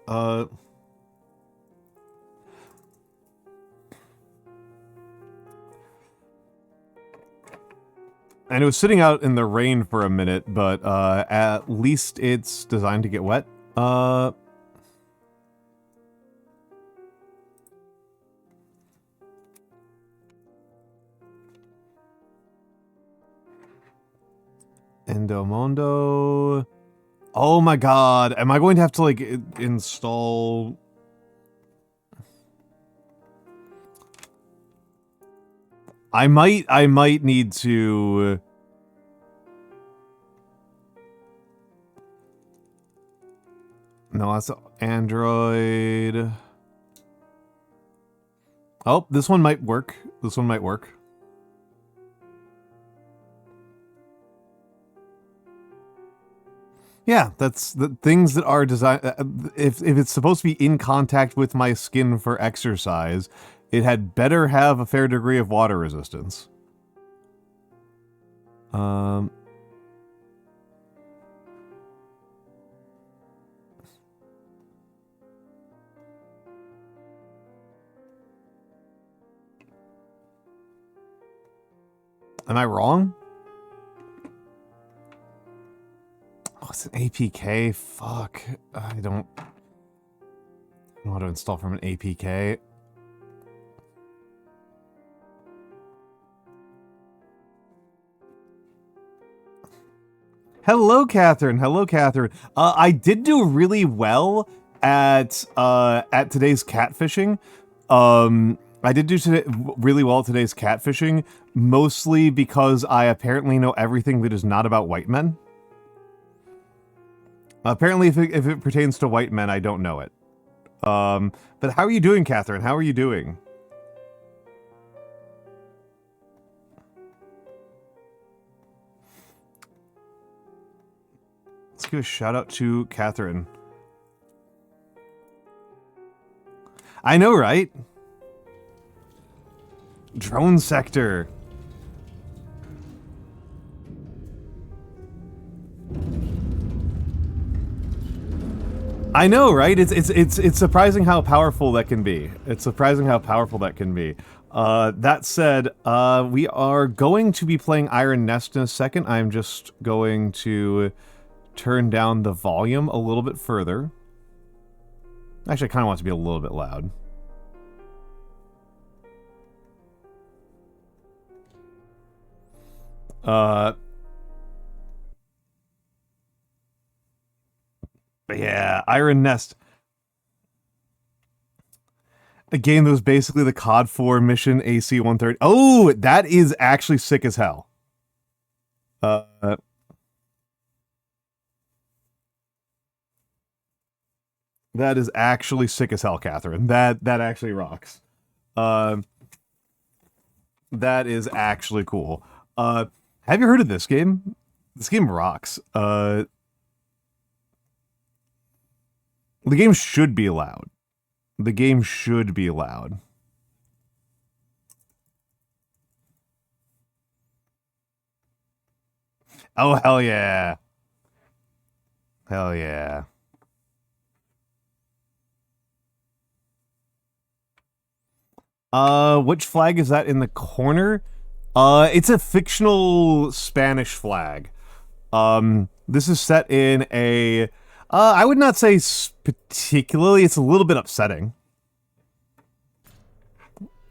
And it was sitting out in the rain for a minute, but at least it's designed to get wet. Endomondo. Oh my god, am I going to have to like install? I might need to. No, that's Android. Oh, this one might work. This one might work. Yeah, that's the things that are designed. If it's supposed to be in contact with my skin for exercise, it had better have a fair degree of water resistance. Am I wrong? Oh, it's an APK. Fuck. I don't know how to install from an APK. Hello, Catherine. Hello, Catherine. I did do really well at today's catfishing. I did do really well at today's catfishing, mostly because I apparently know everything that is not about white men. Apparently, if it pertains to white men, I don't know it. But how are you doing, Catherine? How are you doing? Let's give a shout out to Catherine. I know, right? Drone sector. I know, right? It's surprising how powerful that can be. It's surprising how powerful that can be. That said, we are going to be playing Iron Nest in a second. I'm just going to turn down the volume a little bit further. Actually, I kind of want it to be a little bit loud. But yeah, Iron Nest. A game that was basically the COD 4 mission AC-130. Oh, that is actually sick as hell. That is actually sick as hell, Catherine. That actually rocks. That is actually cool. Have you heard of this game? This game rocks. The game should be allowed. The game should be allowed. Oh, hell yeah. Hell yeah. Which flag is that in the corner? It's a fictional Spanish flag. This is set in a... I would not say particularly, it's a little bit upsetting.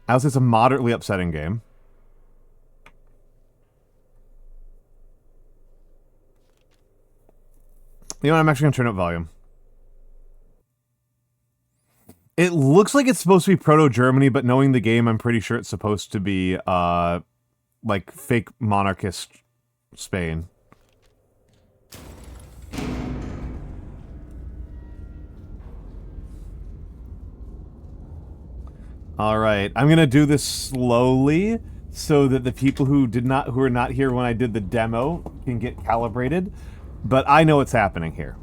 I would say it's a moderately upsetting game. You know what, I'm actually gonna turn up volume. It looks like it's supposed to be Proto-Germany, but knowing the game, I'm pretty sure it's supposed to be, like, fake monarchist Spain. Alright, I'm gonna do this slowly, so that the people who are not here when I did the demo can get calibrated, but I know what's happening here.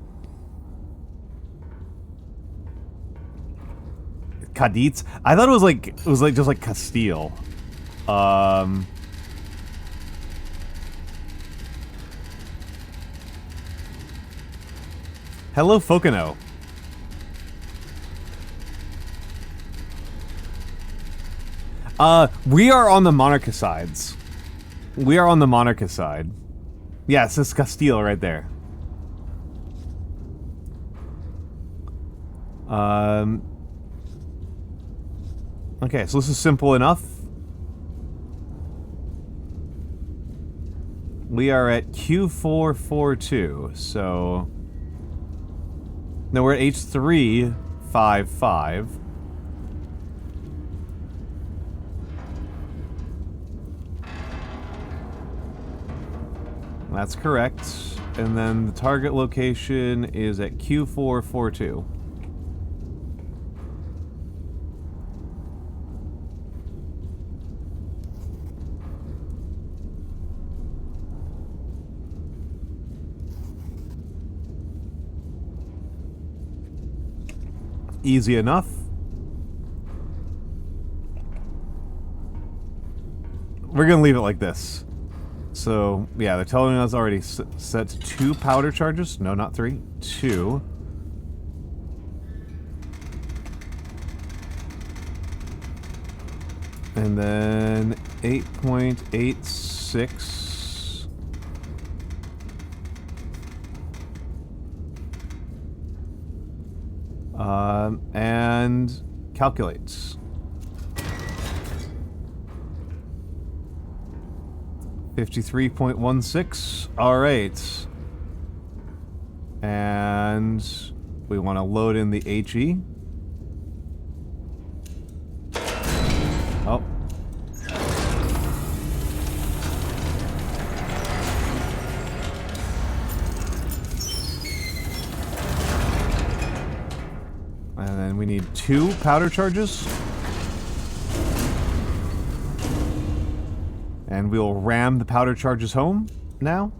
Cadiz? I thought it was just like Castile. Hello, Fokino. We are on the monarchist sides. We are on the monarchist side. Yeah, it says Castile right there. Okay, so this is simple enough. We are at Q442, so... No, we're at H355. That's correct. And then the target location is at Q442. Easy enough. We're gonna leave it like this. So, yeah, they're telling us already set 2 powder charges. No, not 3. 2. And then 8.86. And calculates. 53.16. All right. And we want to load in the HE. Oh. And then we need 2 powder charges. And we'll ram the powder charges home now.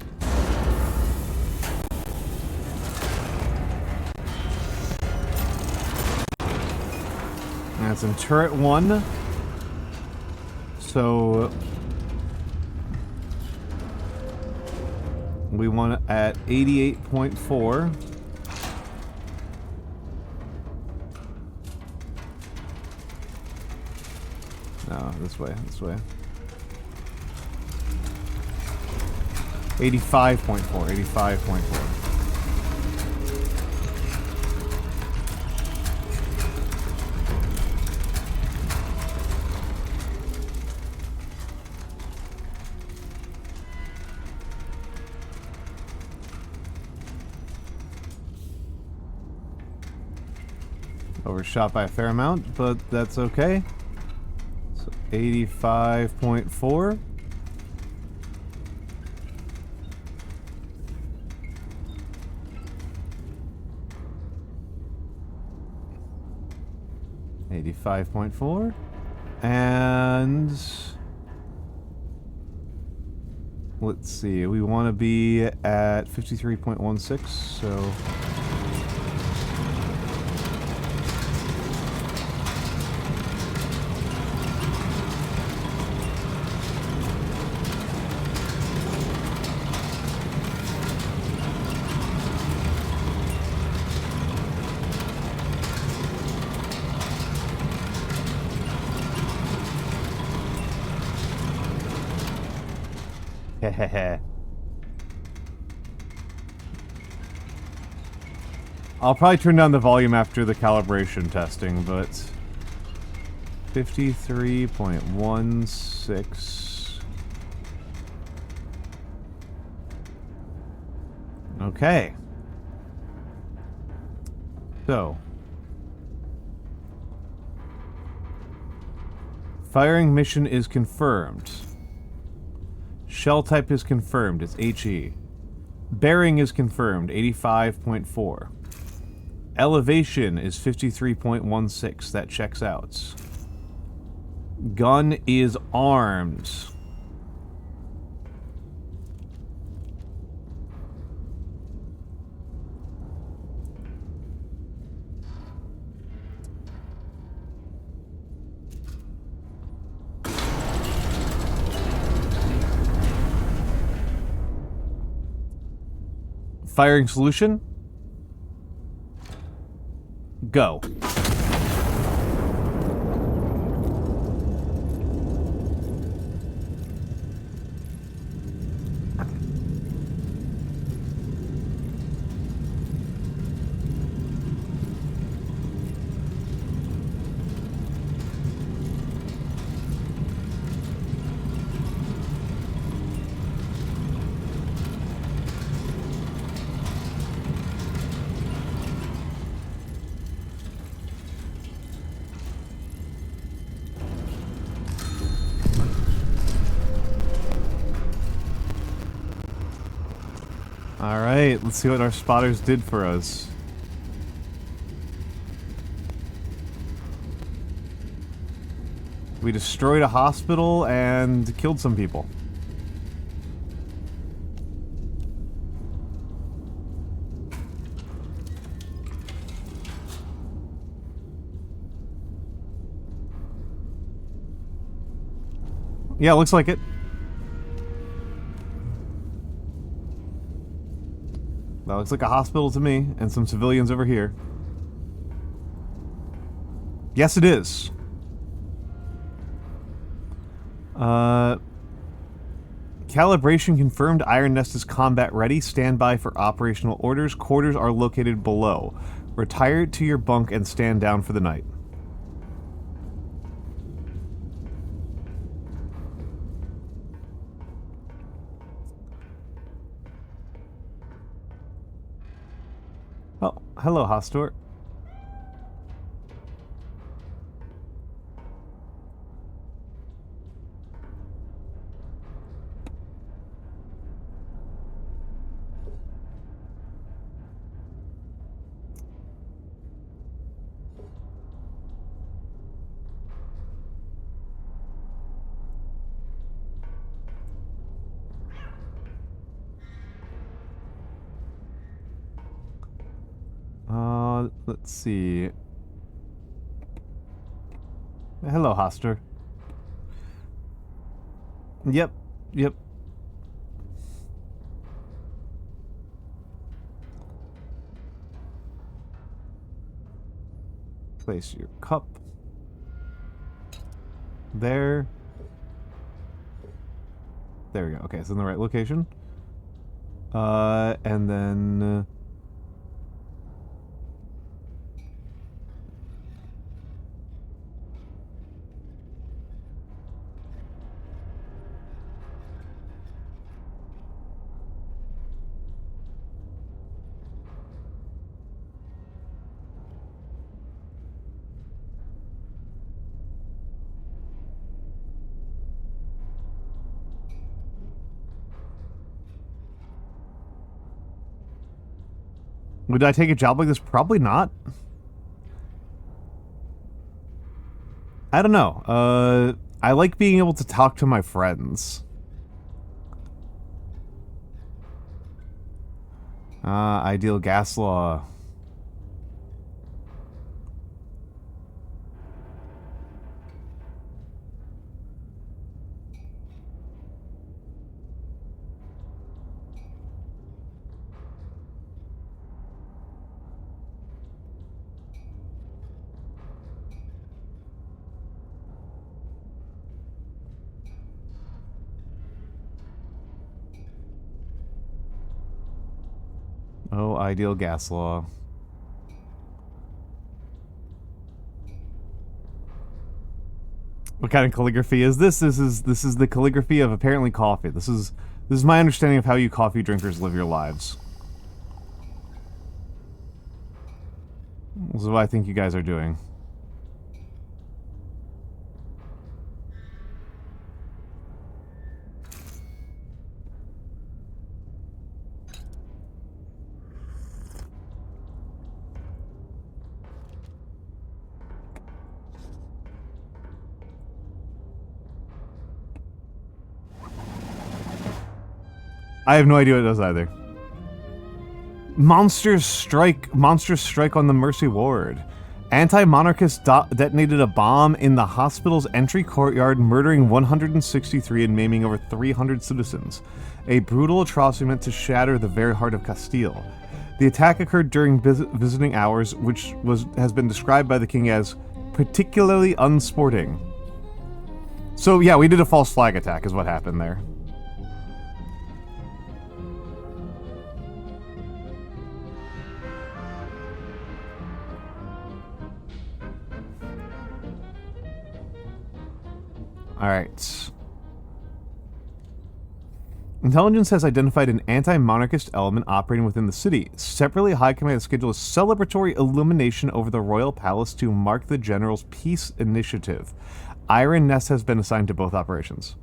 That's in turret 1. So we want it at 88.4. No, this way, this way. 85.4, 85.4. Overshot by a fair amount, but that's okay. So 85.4. 85.4. And let's see, we want to be at 53.16, so hehehe. I'll probably turn down the volume after the calibration testing, but 53.16. Okay. So, firing mission is confirmed. Shell type is confirmed, it's HE. Bearing is confirmed, 85.4. Elevation is 53.16, that checks out. Gun is armed. Firing solution. Go. Alright, let's see what our spotters did for us. We destroyed a hospital and killed some people. Yeah, looks like it. That looks like a hospital to me, and some civilians over here. Yes, it is. Calibration confirmed. Iron Nest is combat ready. Stand by for operational orders. Quarters are located below. Retire to your bunk and stand down for the night. Oh, hello, Hostor. Let's see. Hello, Hoster. Yep. Place your cup. There. There we go. Okay, it's in the right location. And then... Would I take a job like this? Probably not. I don't know. I like being able to talk to my friends. Ideal gas law. Oh, ideal gas law. What kind of calligraphy is this? This is the calligraphy of apparently coffee. This is my understanding of how you coffee drinkers live your lives. This is what I think you guys are doing. I have no idea what it does either. Monstrous strike on the Mercy Ward. Anti-monarchists detonated a bomb in the hospital's entry courtyard, murdering 163 and maiming over 300 citizens. A brutal atrocity meant to shatter the very heart of Castile. The attack occurred during visiting hours, which has been described by the king as particularly unsporting. So yeah, we did a false flag attack is what happened there. Alright. Intelligence has identified an anti-monarchist element operating within the city. Separately, High Command has scheduled a celebratory illumination over the royal palace to mark the general's peace initiative. Iron Nest has been assigned to both operations.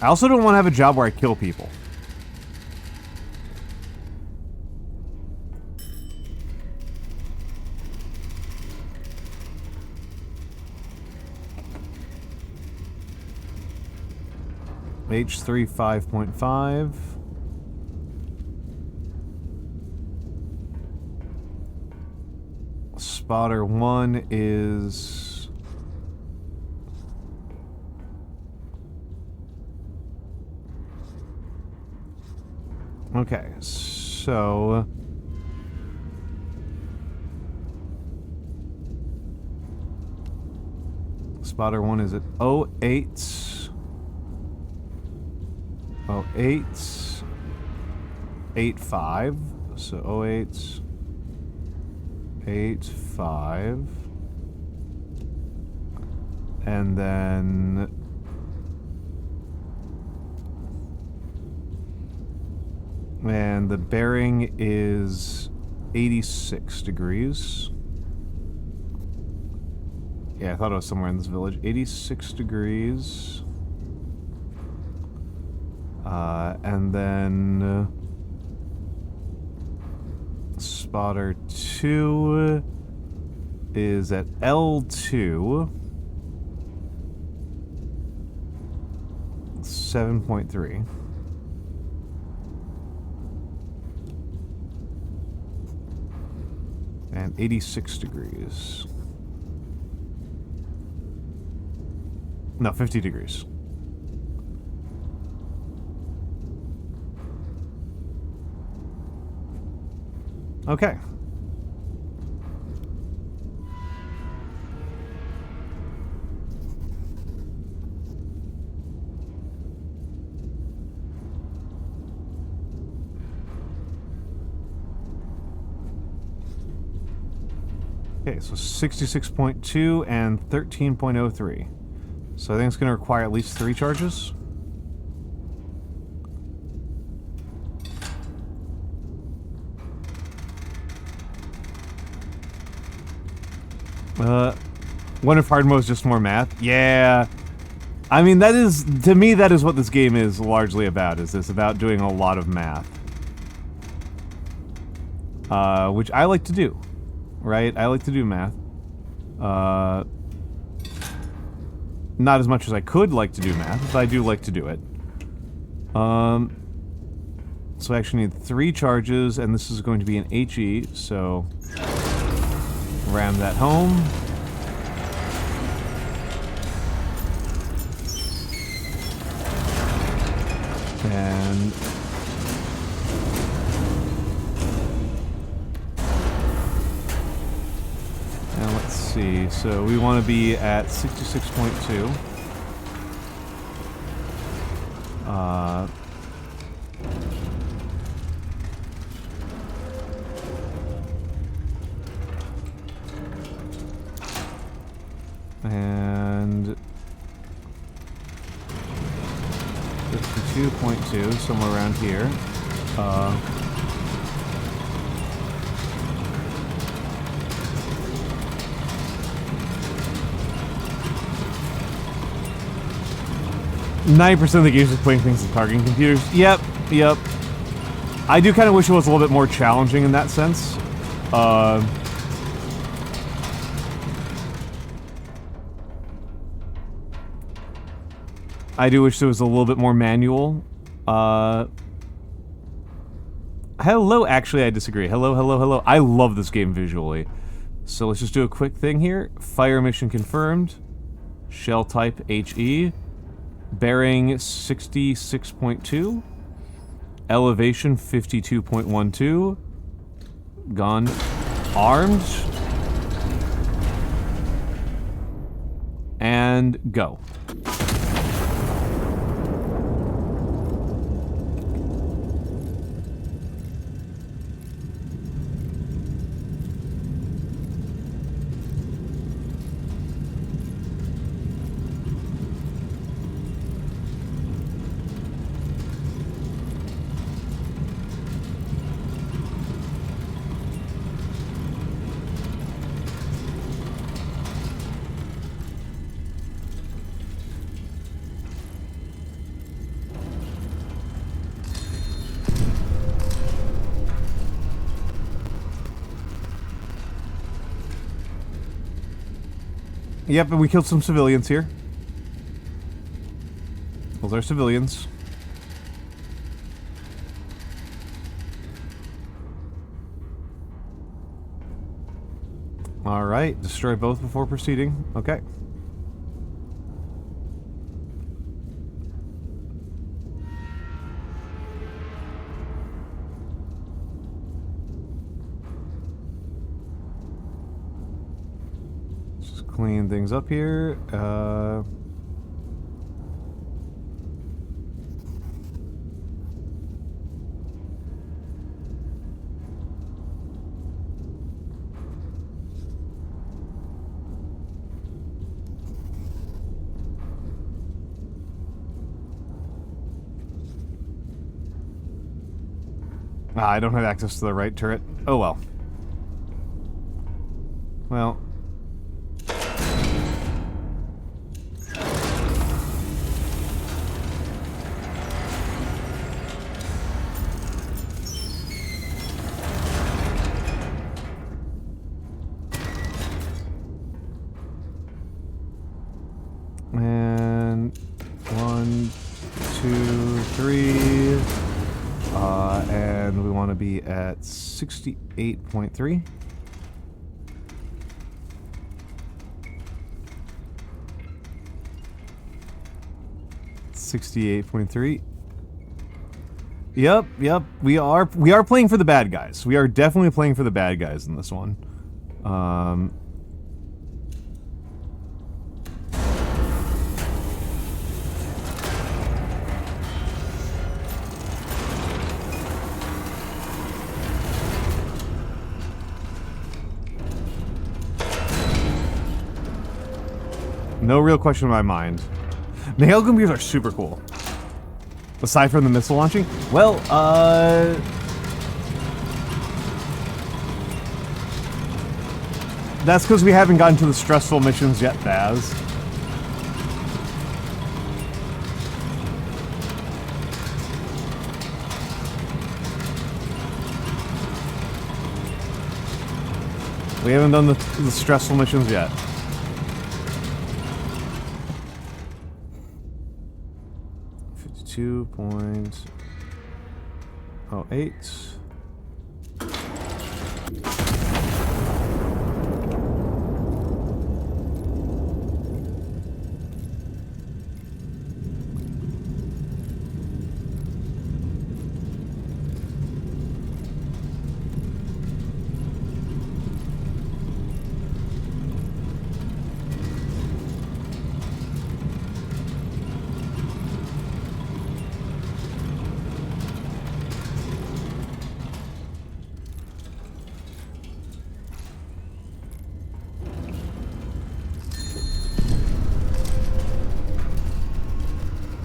I also don't want to have a job where I kill people. H3 5.5. Spotter 1 is... Okay, so... Spotter 1 is at 08... 08... 85. So 08... 85... And then... And the bearing is 86 degrees. Yeah, I thought it was somewhere in this village. 86 degrees. And then... Spotter 2 is at L2. 7.3. And 86 degrees. No, 50 degrees. Okay. Okay, so 66.2 and 13.03. So I think it's going to require at least 3 charges. What if hard mode is just more math? Yeah. I mean, that is, to me, that is what this game is largely about, is this about doing a lot of math. Which I like to do, right? I like to do math. Not as much as I could like to do math, but I do like to do it. So I actually need 3 charges, and this is going to be an HE, so ram that home. And let's see, so we want to be at 66.2. And 52.2, somewhere around here. 90% of the games just playing things with targeting computers. Yep. I do kind of wish it was a little bit more challenging in that sense. I do wish there was a little bit more manual. Hello, actually, I disagree. Hello. I love this game visually. So let's just do a quick thing here. Fire mission confirmed. Shell type HE. Bearing 66.2. Elevation 52.12. Gun armed. And go. Yep, and we killed some civilians here. Those are civilians. Alright, destroy both before proceeding. Okay. Clean things up here. I don't have access to the right turret. Oh well. Well. And 1, 2, 3. And we want to be at 68.3. Yep. We are playing for the bad guys. We are definitely playing for the bad guys in this one. No real question in my mind. The hail computers are super cool. Aside from the missile launching, well, That's because we haven't gotten to the stressful missions yet, Baz. We haven't done the stressful missions yet. $52.08.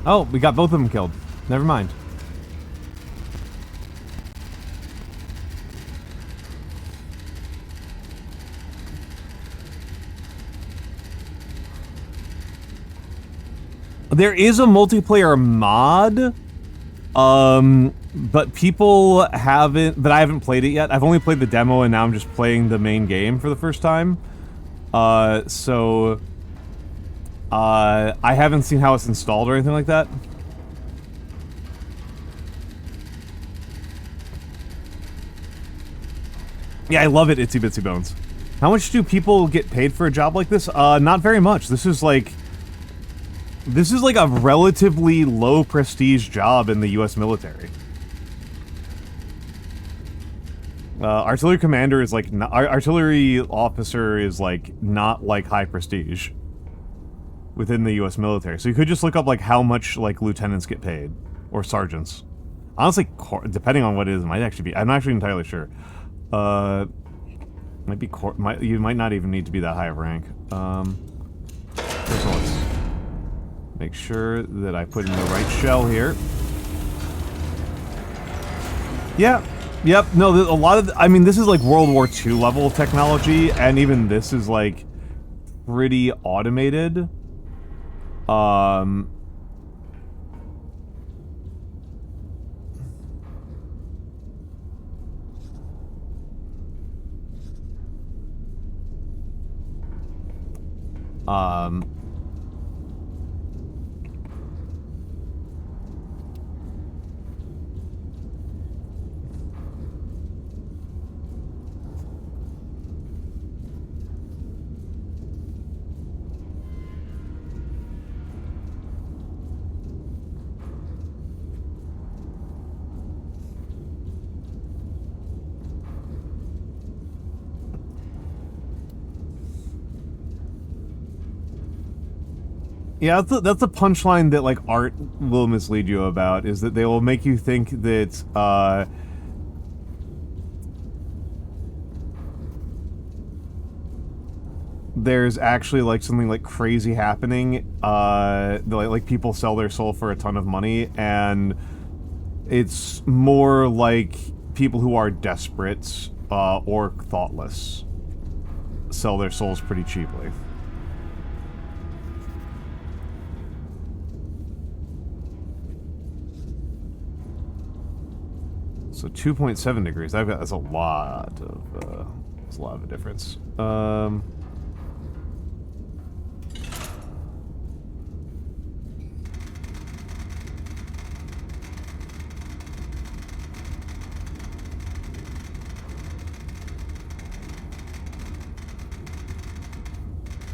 Oh, we got both of them killed. Never mind. There is a multiplayer mod, but people haven't, but I haven't played it yet. I've only played the demo and now I'm just playing the main game for the first time. I haven't seen how it's installed or anything like that. Yeah, I love it, Itsy Bitsy Bones. How much do people get paid for a job like this? Not very much. This is like a relatively low prestige job in the US military. Artillery commander is like, artillery officer is like, not like high prestige within the US military. So you could just look up like how much like lieutenants get paid, or sergeants. Honestly, depending on what it is, it might actually be, I'm not actually entirely sure. Might be you might not even need to be that high of rank. So let's make sure that I put in the right shell here. Yeah. Yep. No, a lot of, I mean, this is like World War II level technology, and even this is like pretty automated. Yeah, that's a punchline that, like, art will mislead you about, is that they will make you think that, there's actually, like, something, like, crazy happening, like, people sell their soul for a ton of money, and it's more like people who are desperate, or thoughtless sell their souls pretty cheaply. So 2.7 degrees. That's a lot of a difference.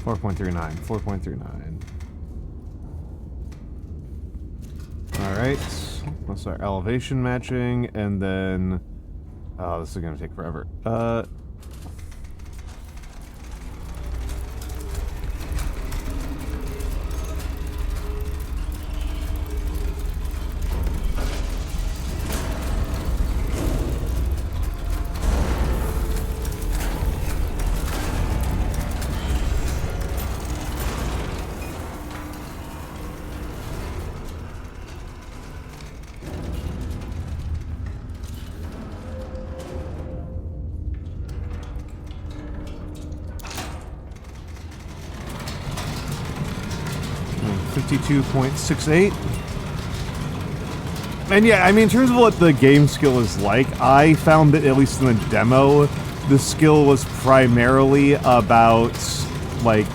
4.39. 4.39. Alright. Let's start elevation matching, and then... Oh, this is gonna take forever. 52.68. And yeah, I mean, in terms of what the game skill is like, I found that, at least in the demo, the skill was primarily about, like,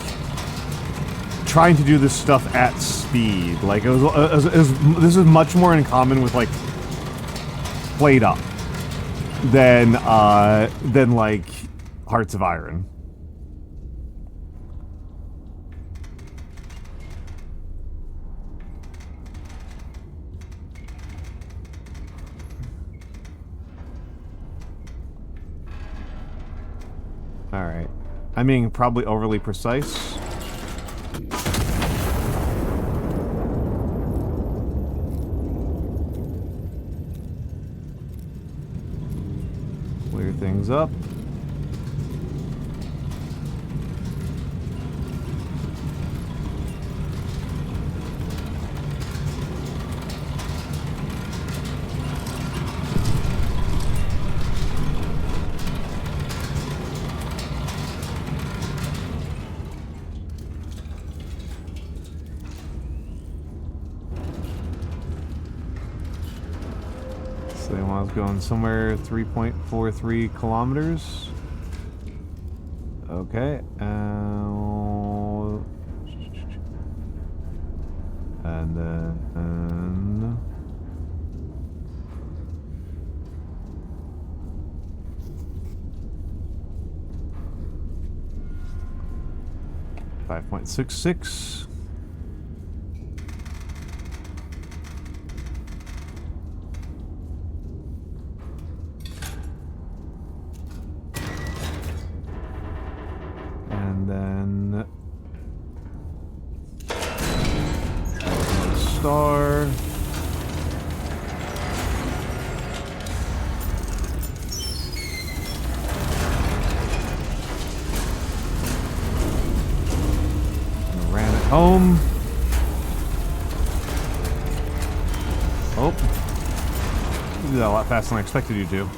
trying to do this stuff at speed. Like, this is much more in common with, like, Played Up than like, Hearts of Iron. Alright. I'm being probably overly precise. Clear things up. So they want us going somewhere 3.43 kilometers. Okay. And then... 5.66. And then star. Ran it home. Oh. You did that a lot faster than I expected you to.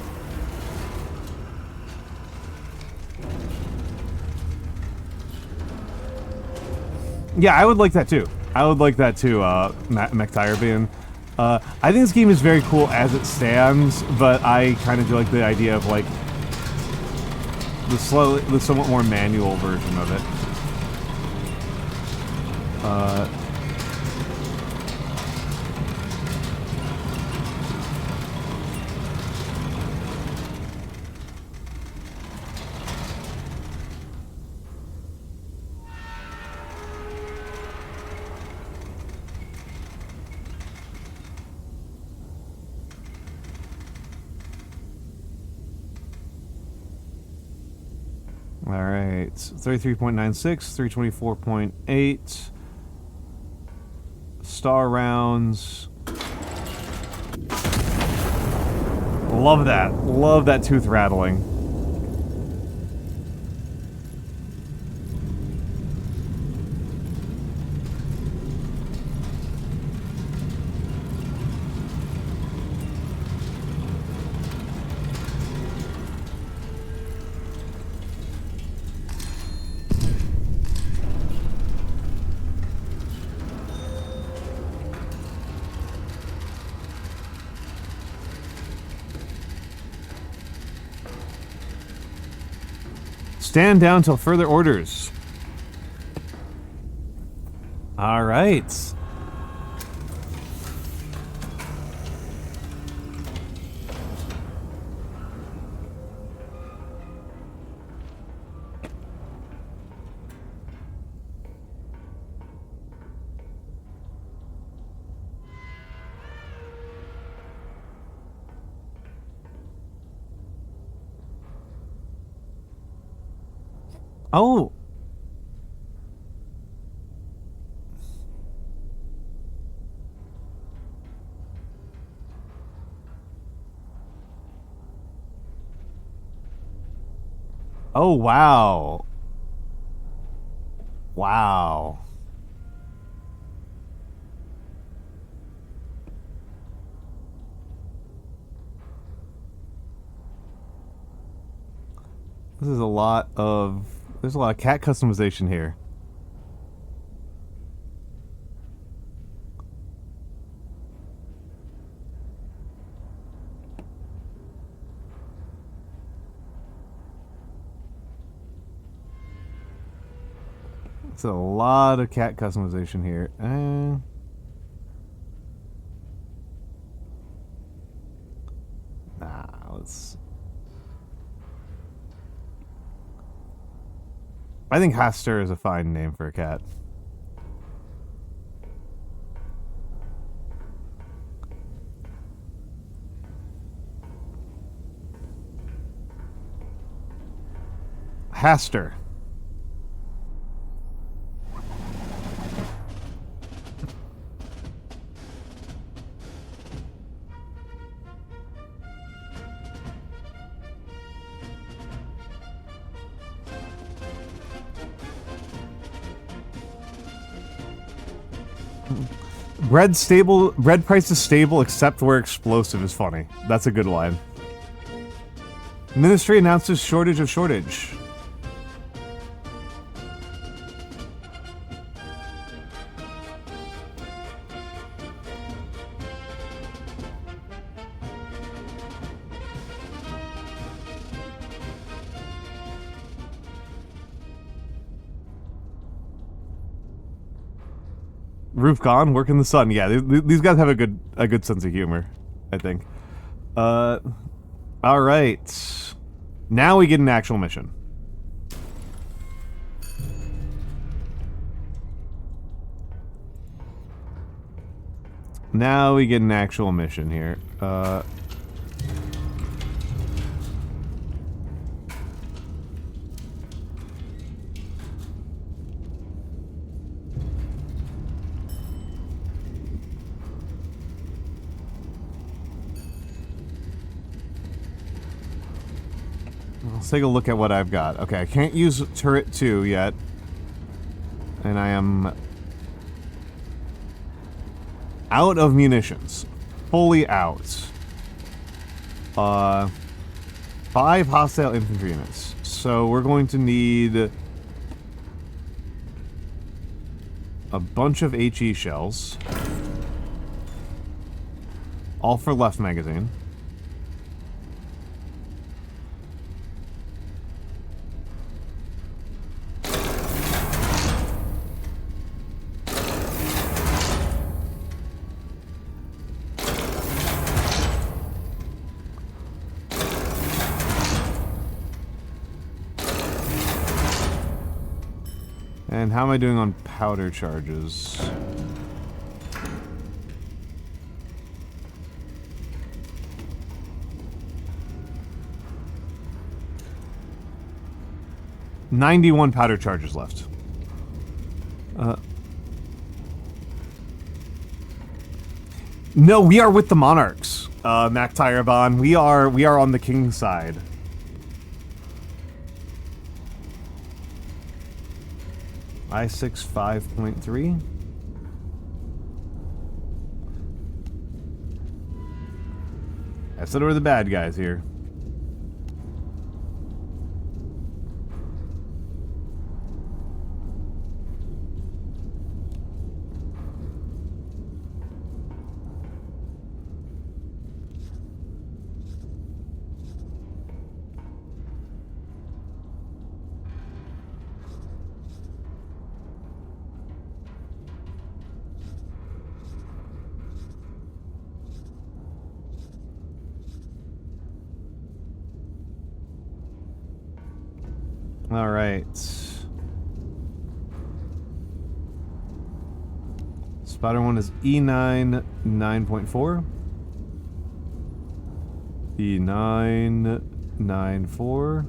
Yeah, I would like that too. I would like that too, McTirebean. I think this game is very cool as it stands, but I kind of do like the idea of like the somewhat more manual version of it. Alright, 33.96, 324.8. Star rounds. Love that. Love that tooth rattling. Stand down till further orders. All right. Oh. Oh, wow. Wow. There's a lot of cat customization here. It's a lot of cat customization here. Nah, let's... I think Haster is a fine name for a cat. Haster. Bread price is stable except where explosive is funny. That's a good line. Ministry announces shortage of shortage. Roof gone, work in the sun. Yeah, these guys have a good sense of humor, I think. All right. Now we get an actual mission. Now we get an actual mission here. Let's take a look at what I've got. Okay, I can't use turret 2 yet. And I am out of munitions. Fully out. 5 hostile infantry units. So we're going to need a bunch of HE shells. All for left magazine. And how am I doing on powder charges? $91 powder charges left. No, we are with the Monarchs, Mac Tyrabon. We are on the King's side. I6 5.3. I said we're the bad guys here. All right. Spotter 1 is E9 9.4. E9 9.4.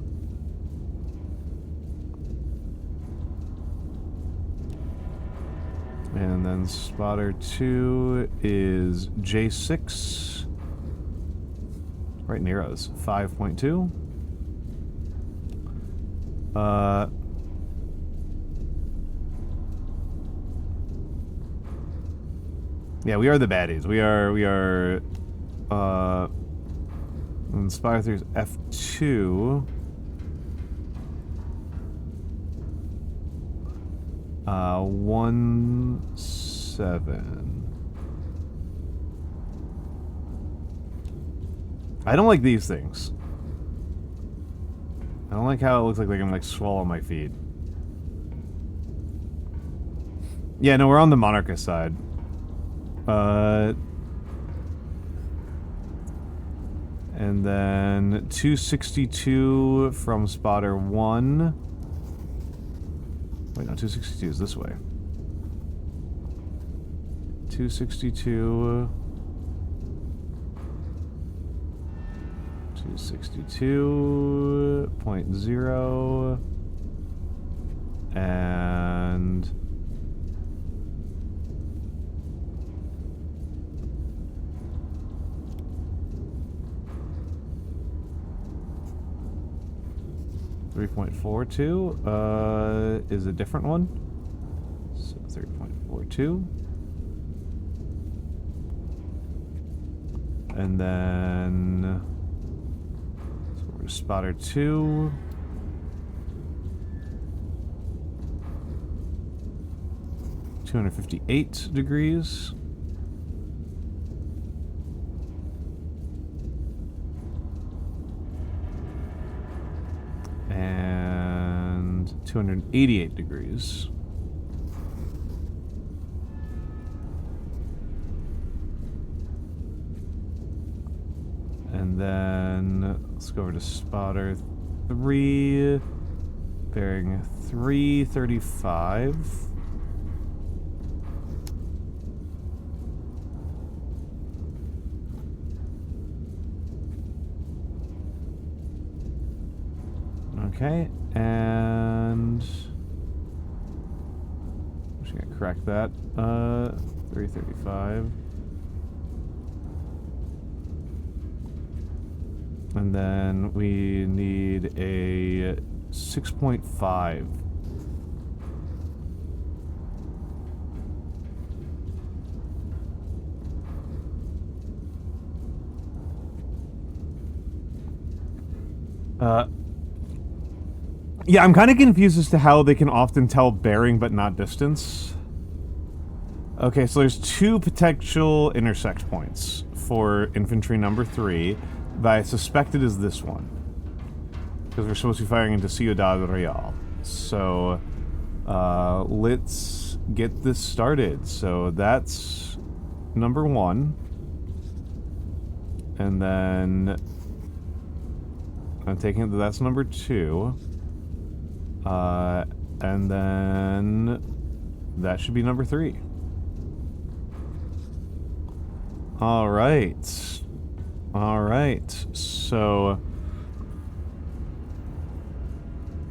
And then spotter 2 is J6. Right near us. 5.2. Yeah, we are the baddies. We are, and Spire 3 is F2. 1-7. I don't like these things. I don't like how it looks like they can, like, swallow my feed. Yeah, no, we're on the monarchist side. And then 262 from spotter 1. Wait, no, 262 is this way. 262... 262.0 and 3.42 is a different one. So 3.42. And then so we're spotter 2. $258. And 288 degrees. And then let's go over to spotter 3, bearing 335. Okay, and I'm just gonna correct that. 335. And then we need a 6.5. Yeah, I'm kind of confused as to how they can often tell bearing but not distance. Okay, so there's 2 potential intersect points for infantry number 3, but I suspect it is this one. Because we're supposed to be firing into Ciudad Real. So, let's get this started. So that's number 1. And then I'm taking it that that's number 2. And then that should be number 3. Alright. Alright. So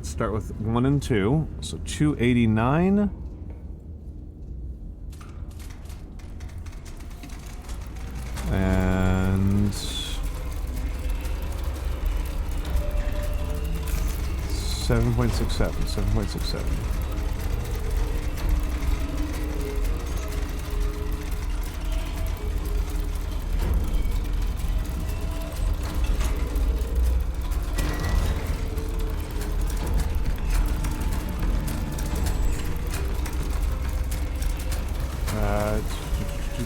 start with 1 and 2. So 289. And 7.67. 7.67.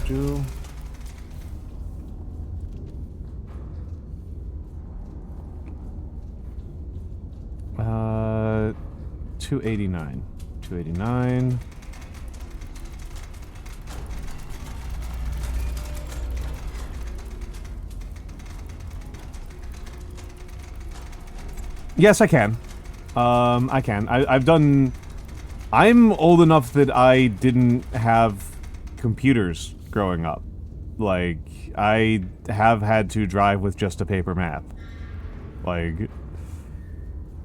Do 289. 289. Yes, I can. I can. I've done... I'm old enough that I didn't have computers growing up. Like, I have had to drive with just a paper map. Like...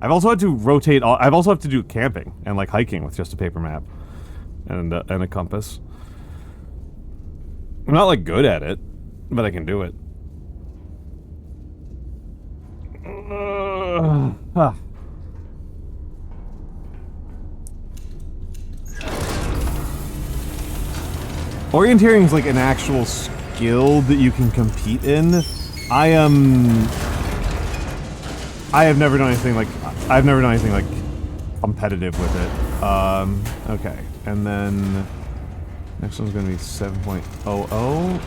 I've also had to rotate... I've also had to do camping and, like, hiking with just a paper map. And a compass. I'm not, like, good at it, but I can do it. Orienteering is like an actual skill that you can compete in. I have never done anything like competitive with it. Okay, and then next one's gonna be 7.00.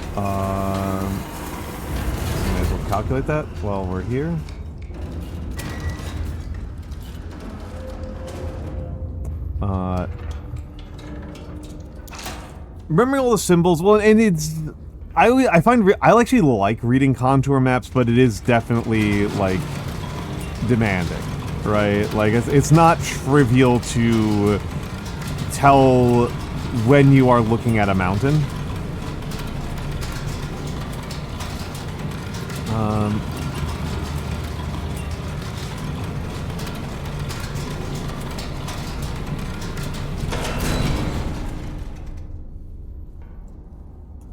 Might as well calculate that while we're here. remembering all the symbols. Well, and it's I find I actually like reading contour maps, but it is definitely like demanding, right? Like it's not trivial to tell when you are looking at a mountain.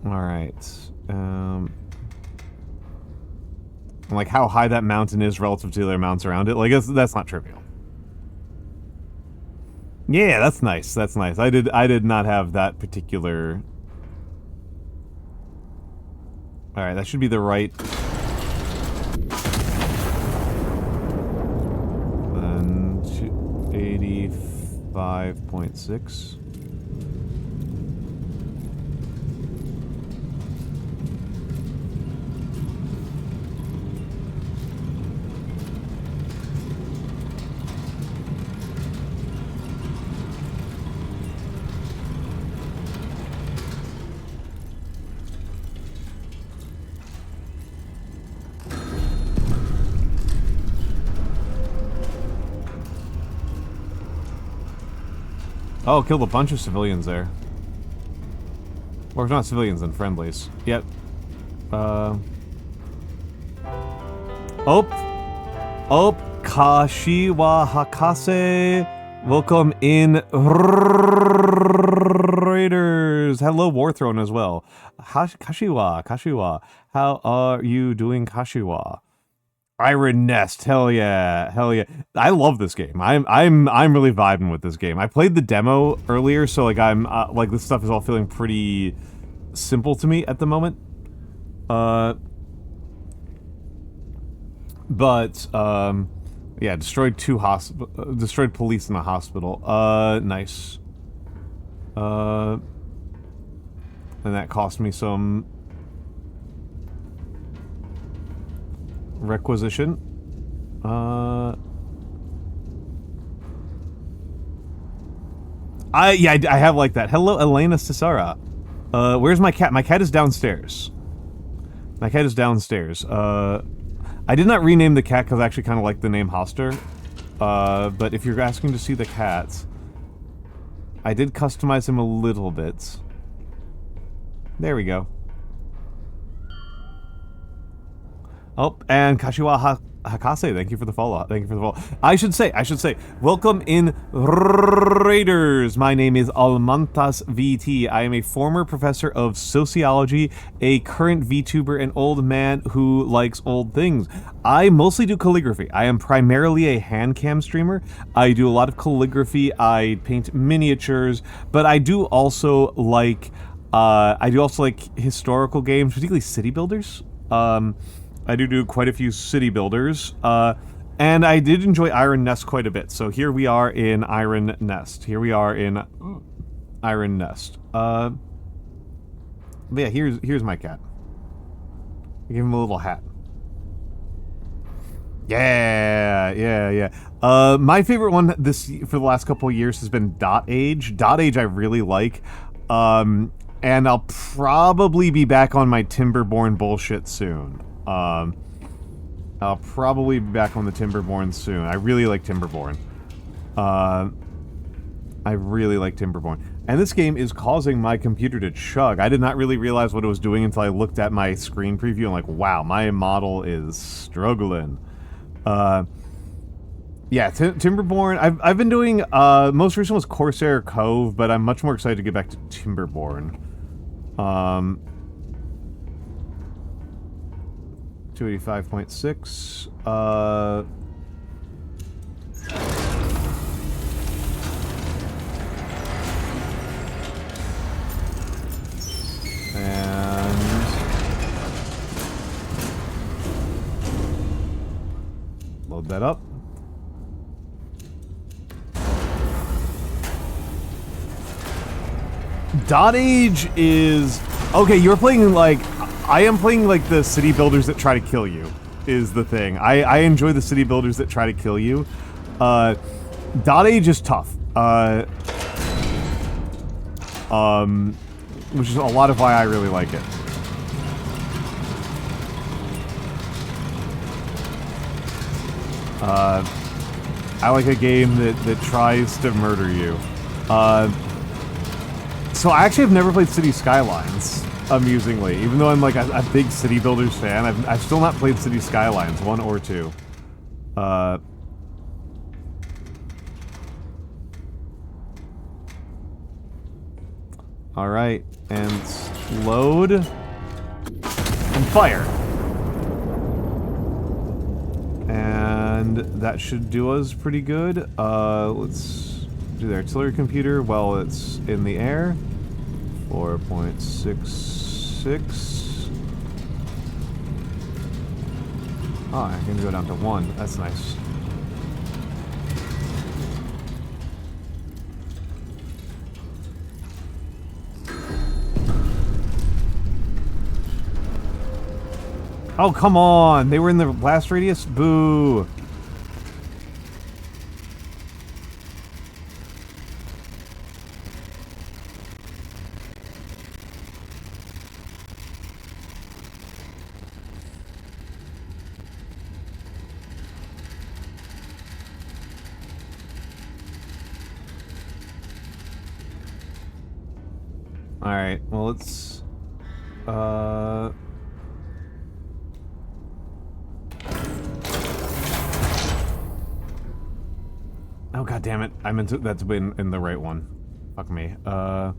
All right. Like how high that mountain is relative to the other mountains around it. Like that's not trivial. Yeah, that's nice. That's nice. I did not have that particular. All right, that should be the right. And 85.6. Oh, killed a bunch of civilians there. Or not civilians, and friendlies. Yep. Oh, Kashiwa Hakase. Welcome in, Raiders. Hello, Warthrone as well. Kashiwa. How are you doing, Kashiwa? Iron Nest, hell yeah. I love this game. I'm really vibing with this game. I played the demo earlier, so like I'm like this stuff is all feeling pretty simple to me at the moment. Yeah, destroyed destroyed police in a hospital. Nice. And that cost me some requisition. I have like that. Hello, Elena Cesara. Where's my cat? My cat is downstairs. I did not rename the cat because I actually kind of like the name Hoster. But if you're asking to see the cat, I did customize him a little bit. There we go. Oh, and Kashiwa Hakase, thank you for the follow. I should say, welcome in, Raiders. My name is Almantas VT. I am a former professor of sociology, a current VTuber, and old man who likes old things. I mostly do calligraphy. I am primarily a hand cam streamer. I do a lot of calligraphy. I paint miniatures, but I do also like historical games, particularly city builders. I do quite a few city builders, and I did enjoy Iron Nest quite a bit. So here we are in Iron Nest. But yeah, here's my cat. I give him a little hat. Yeah. My favorite one for the last couple of years has been .Age. .Age I really like, and I'll probably be back on my Timberborn bullshit soon. I'll probably be back on the Timberborn soon. I really like Timberborn. And this game is causing my computer to chug. I did not really realize what it was doing until I looked at my screen preview and like, wow, my model is struggling. Yeah, Timberborn. I've been doing, most recent was Corsair Cove, but I'm much more excited to get back to Timberborn. 285.6. And load that up. .Age is okay. You're playing like. I am playing like the city builders that try to kill you, is the thing. I enjoy the city builders that try to kill you. .Age is tough. which is a lot of why I really like it. I like a game that tries to murder you. So I actually have never played City Skylines, amusingly. Even though I'm like a big City Builders fan, I've still not played City Skylines, 1 or 2. Alright, and load, and fire. And that should do us pretty good. Let's do the artillery computer while it's in the air. 4.66. Oh, I can go down to 1. That's nice. Oh, come on! They were in the blast radius? Boo! Alright, well, let's... Oh, god damn it. I meant that to be in the right one. Fuck me. And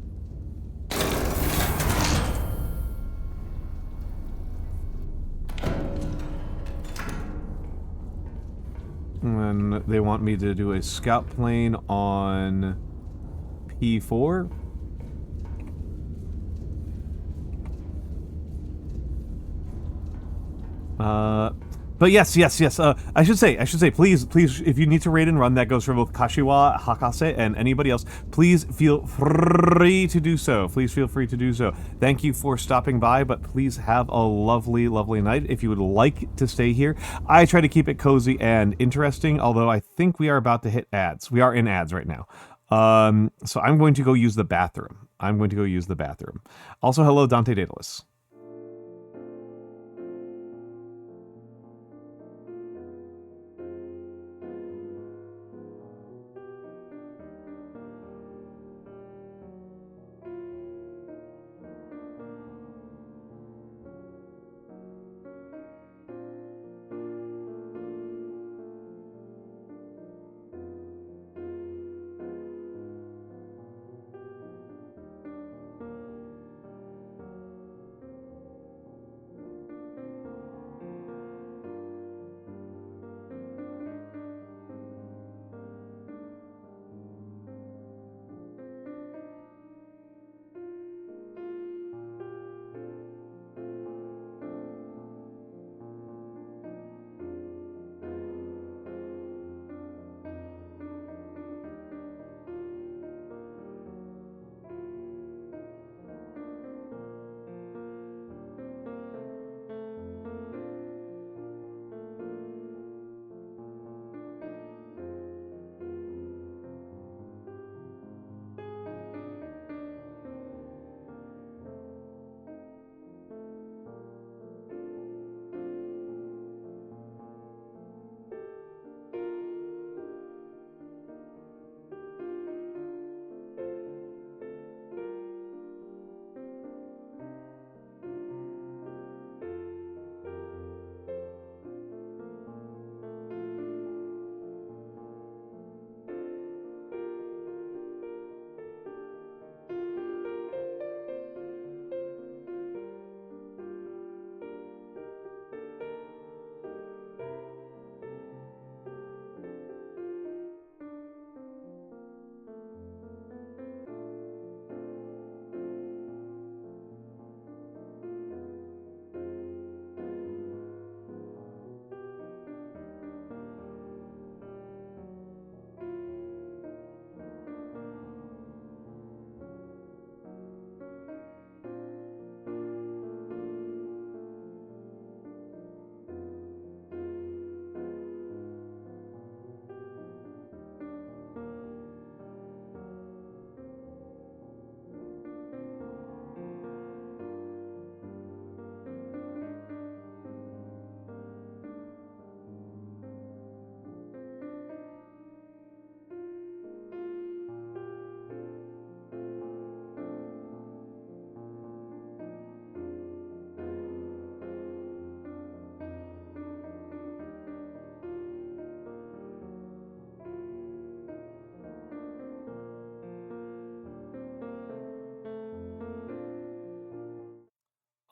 then they want me to do a scout plane on P4. But yes. I should say, please, if you need to raid and run, that goes for both Kashiwa, Hakase, and anybody else. Please feel free to do so. Please feel free to do so. Thank you for stopping by, but please have a lovely, lovely night. If you would like to stay here, I try to keep it cozy and interesting, although I think we are about to hit ads. We are in ads right now. So I'm going to go use the bathroom. Also, hello, Dante Daedalus.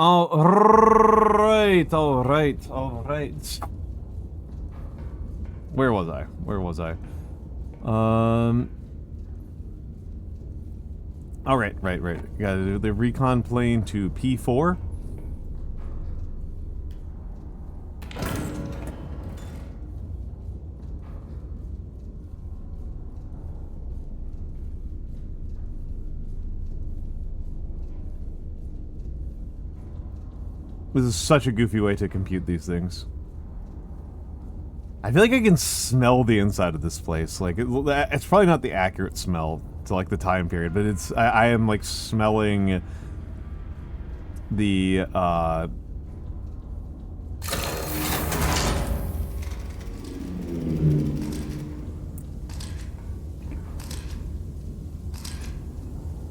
Alright, alright, alright. Where was I? Where was I? Alright, right. Gotta do the recon plane to P4. This is such a goofy way to compute these things. I feel like I can smell the inside of this place. Like, it's probably not the accurate smell to, like, the time period, but it's... I am, like, smelling the,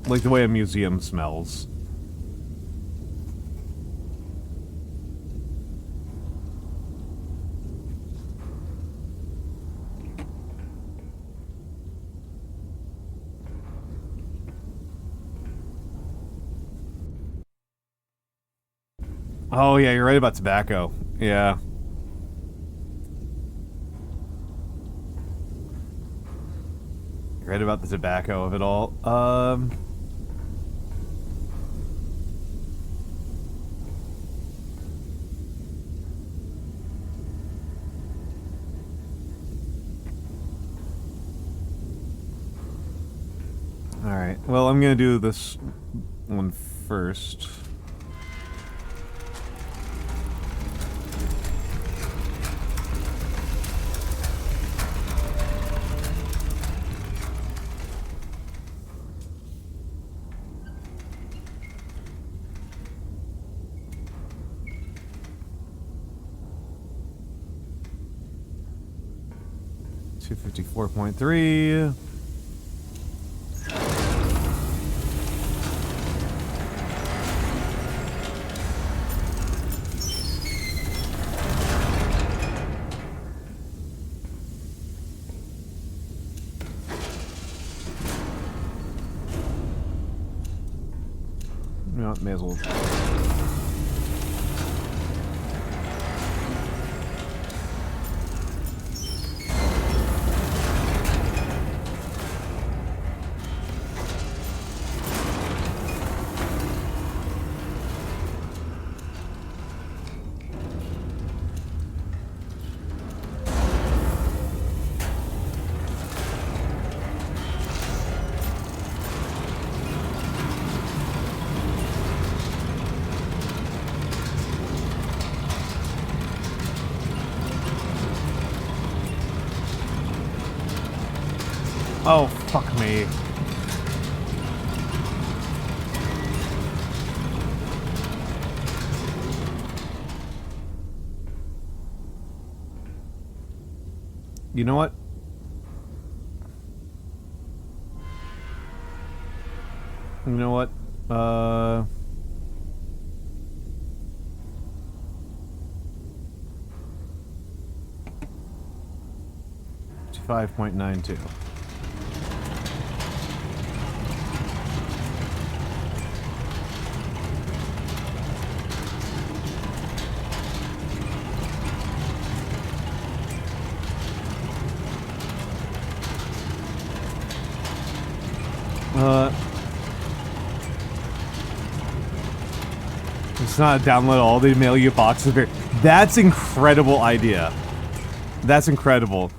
like, the way a museum smells. Oh, yeah, you're right about tobacco. Yeah. You're right about the tobacco of it all. Alright, well, I'm gonna do this one first. $254.3. No, may as well. Oh, fuck me. You know what? You know what? 5.92. It's not download all, they mail you a box of beer. That's incredible idea. That's incredible.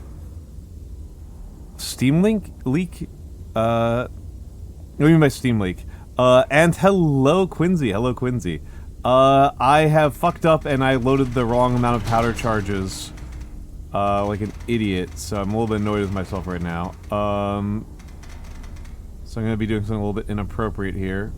Steam leak? What do you mean by Steam leak? And hello Quincy, I have fucked up and I loaded the wrong amount of powder charges, like an idiot, so I'm a little bit annoyed with myself right now. So I'm gonna be doing something a little bit inappropriate here.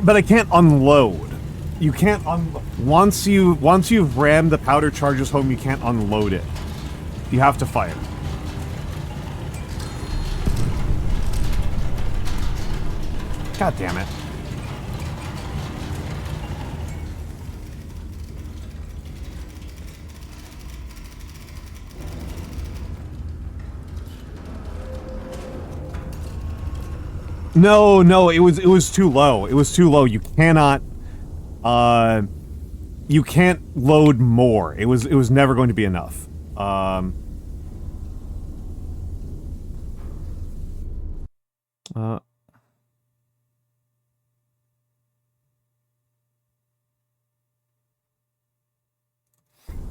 But I can't unload. You can't once you've rammed the powder charges home, you can't unload it. You have to fire. God damn it. No, it was too low. It was too low. You cannot, you can't load more. It was never going to be enough.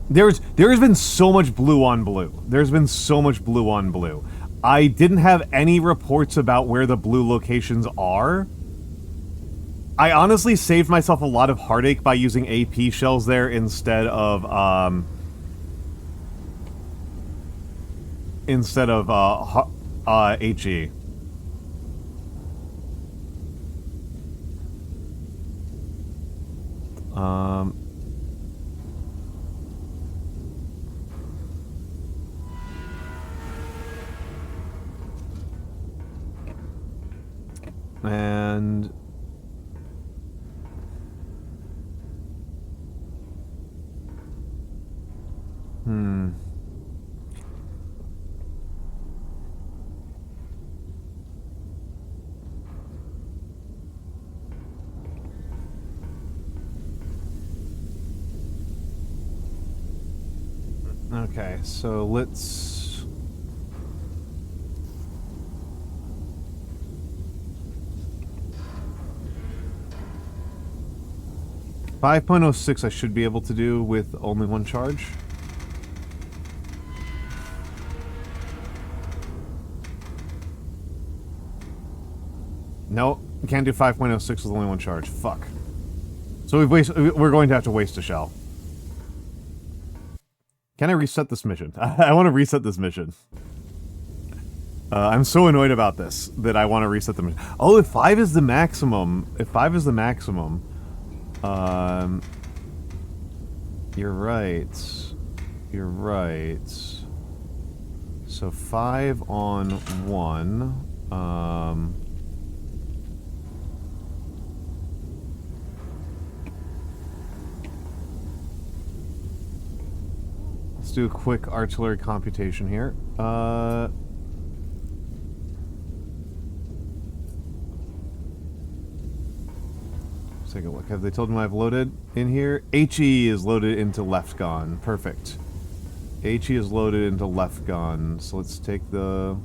There has been so much blue on blue. There's been so much blue on blue. I didn't have any reports about where the blue locations are. I honestly saved myself a lot of heartache by using AP shells there instead of HE. And 5.06 I should be able to do with only one charge. No, can't do 5.06 with only one charge. Fuck. So we're going to have to waste a shell. Can I reset this mission? I want to reset this mission. I'm so annoyed about this that I want to reset the mission. Oh, if 5 is the maximum, you're right. You're right. So 5 on 1. Let's do a quick artillery computation here. Let's take a look. Have they told me I've loaded in here? HE is loaded into left gun. Perfect. HE is loaded into left gun. So let's take the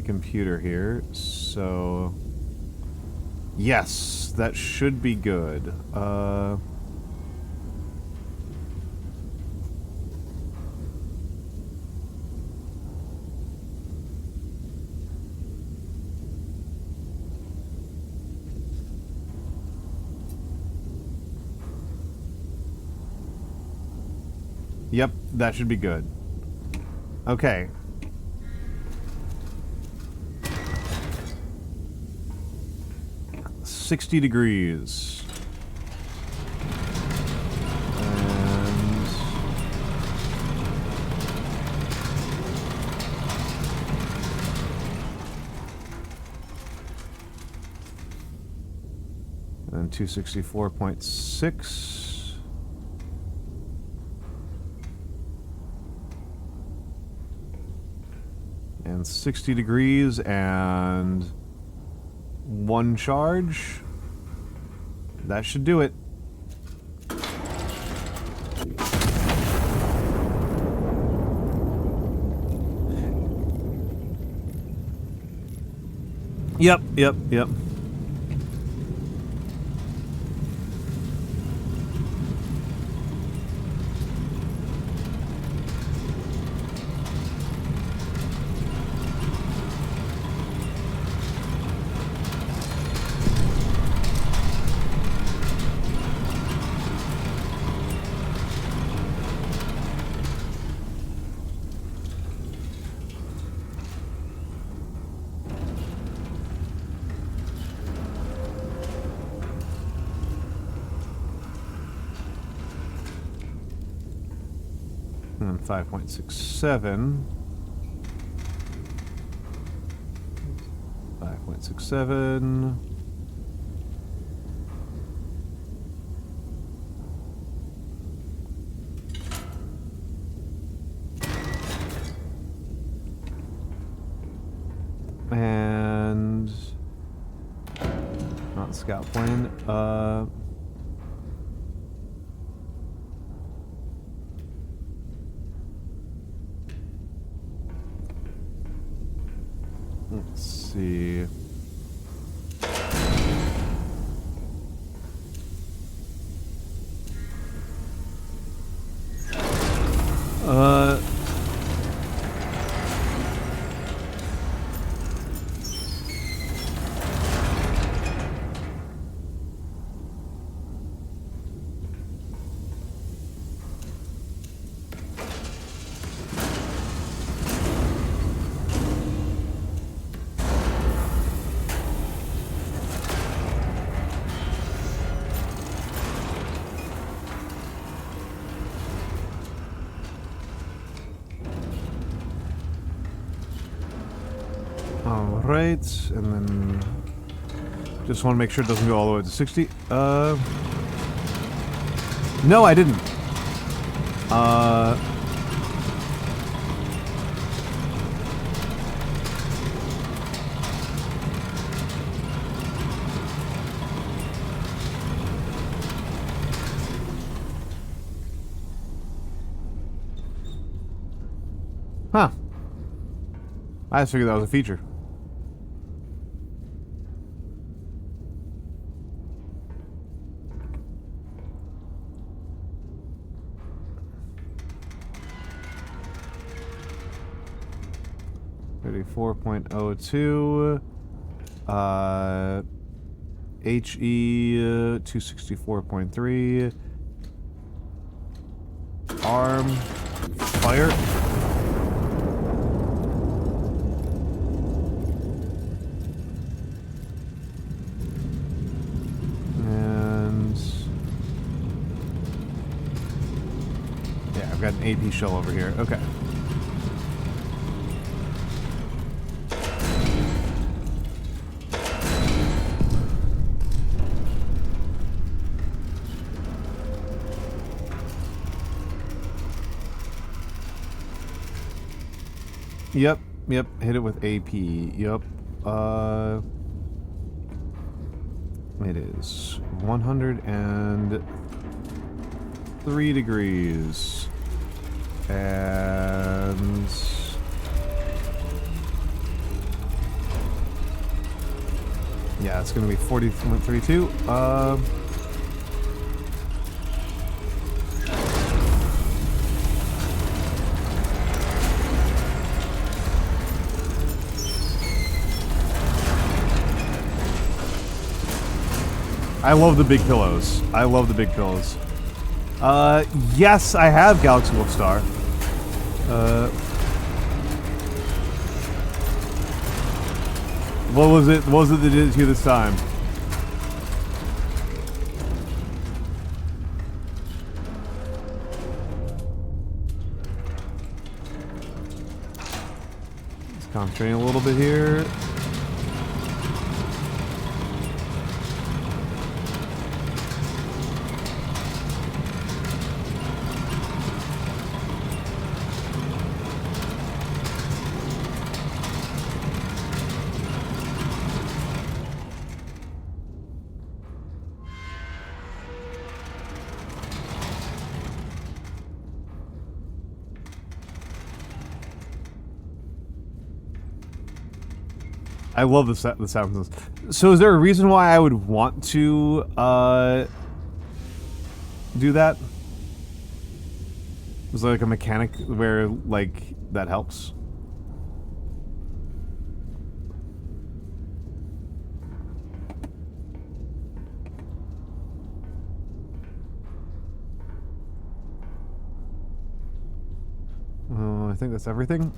computer here. So yes, that should be good. Yep, that should be good. Okay. $60 degrees. And 264.6. And 60 degrees and 1 charge. That should do it. Yep. 5.67. 5.67. And not scout plane. Let's see. Alright, and then just want to make sure it doesn't go all the way to 60. No, I didn't. Huh. I just figured that was a feature. .02, HE 264.3, arm, fire. And yeah, I've got an AP shell over here. Okay. Yep, hit it with AP. Yep. It is 103 degrees. And yeah, it's gonna be 40.32. I love the big pillows. I love the big pillows. Yes, I have Galaxy Wolf Star. What was it? What was it that did it to you this time? Just concentrating a little bit here. I love the sounds. So is there a reason why I would want to do that? Is there like a mechanic where like that helps? I think that's everything.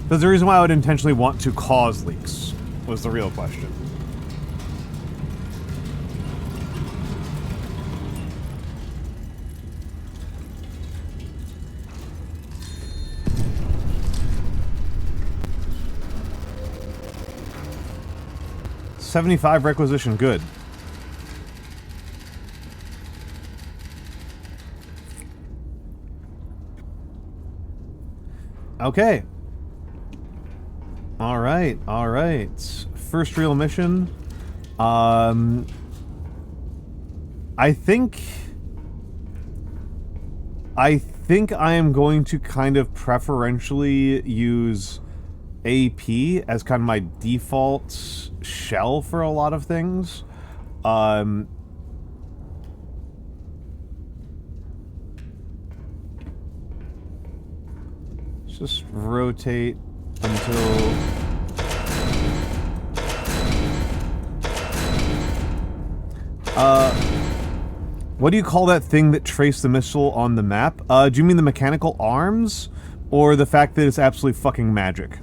There's a reason why I would intentionally want to cause leaks. was the real question. $75 requisition, good. Okay. Alright, alright. First real mission. I think I am going to kind of preferentially use AP as kind of my default shell for a lot of things. Let's just rotate until... what do you call that thing that traced the missile on the map? Do you mean the mechanical arms? Or the fact that it's absolutely fucking magic?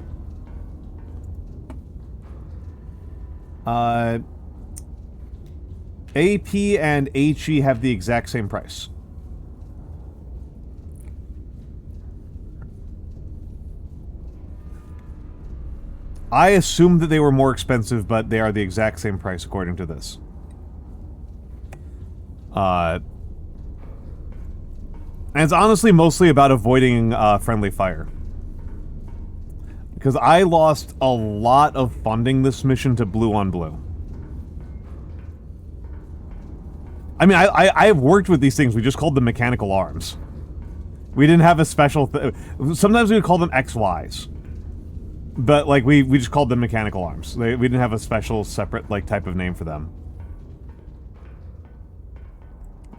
AP and HE have the exact same price. I assumed that they were more expensive, but they are the exact same price according to this. And it's honestly mostly about avoiding friendly fire. Because I lost a lot of funding this mission to blue on blue. I mean, I've worked with these things, we just called them mechanical arms. We didn't have a special... Sometimes we would call them XYs. But, like, we just called them mechanical arms. We didn't have a special, separate, like, type of name for them.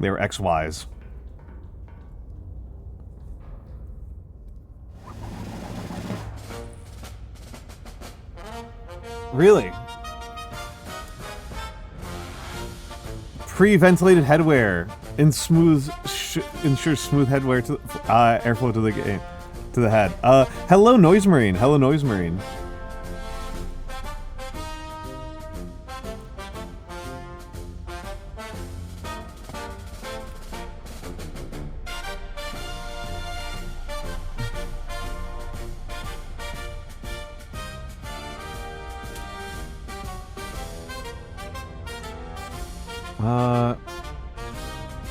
They were XYs. Really? Pre-ventilated headwear ensures smooth headwear to airflow to the game, to the head. Hello, Noise Marine. Hello, Noise Marine.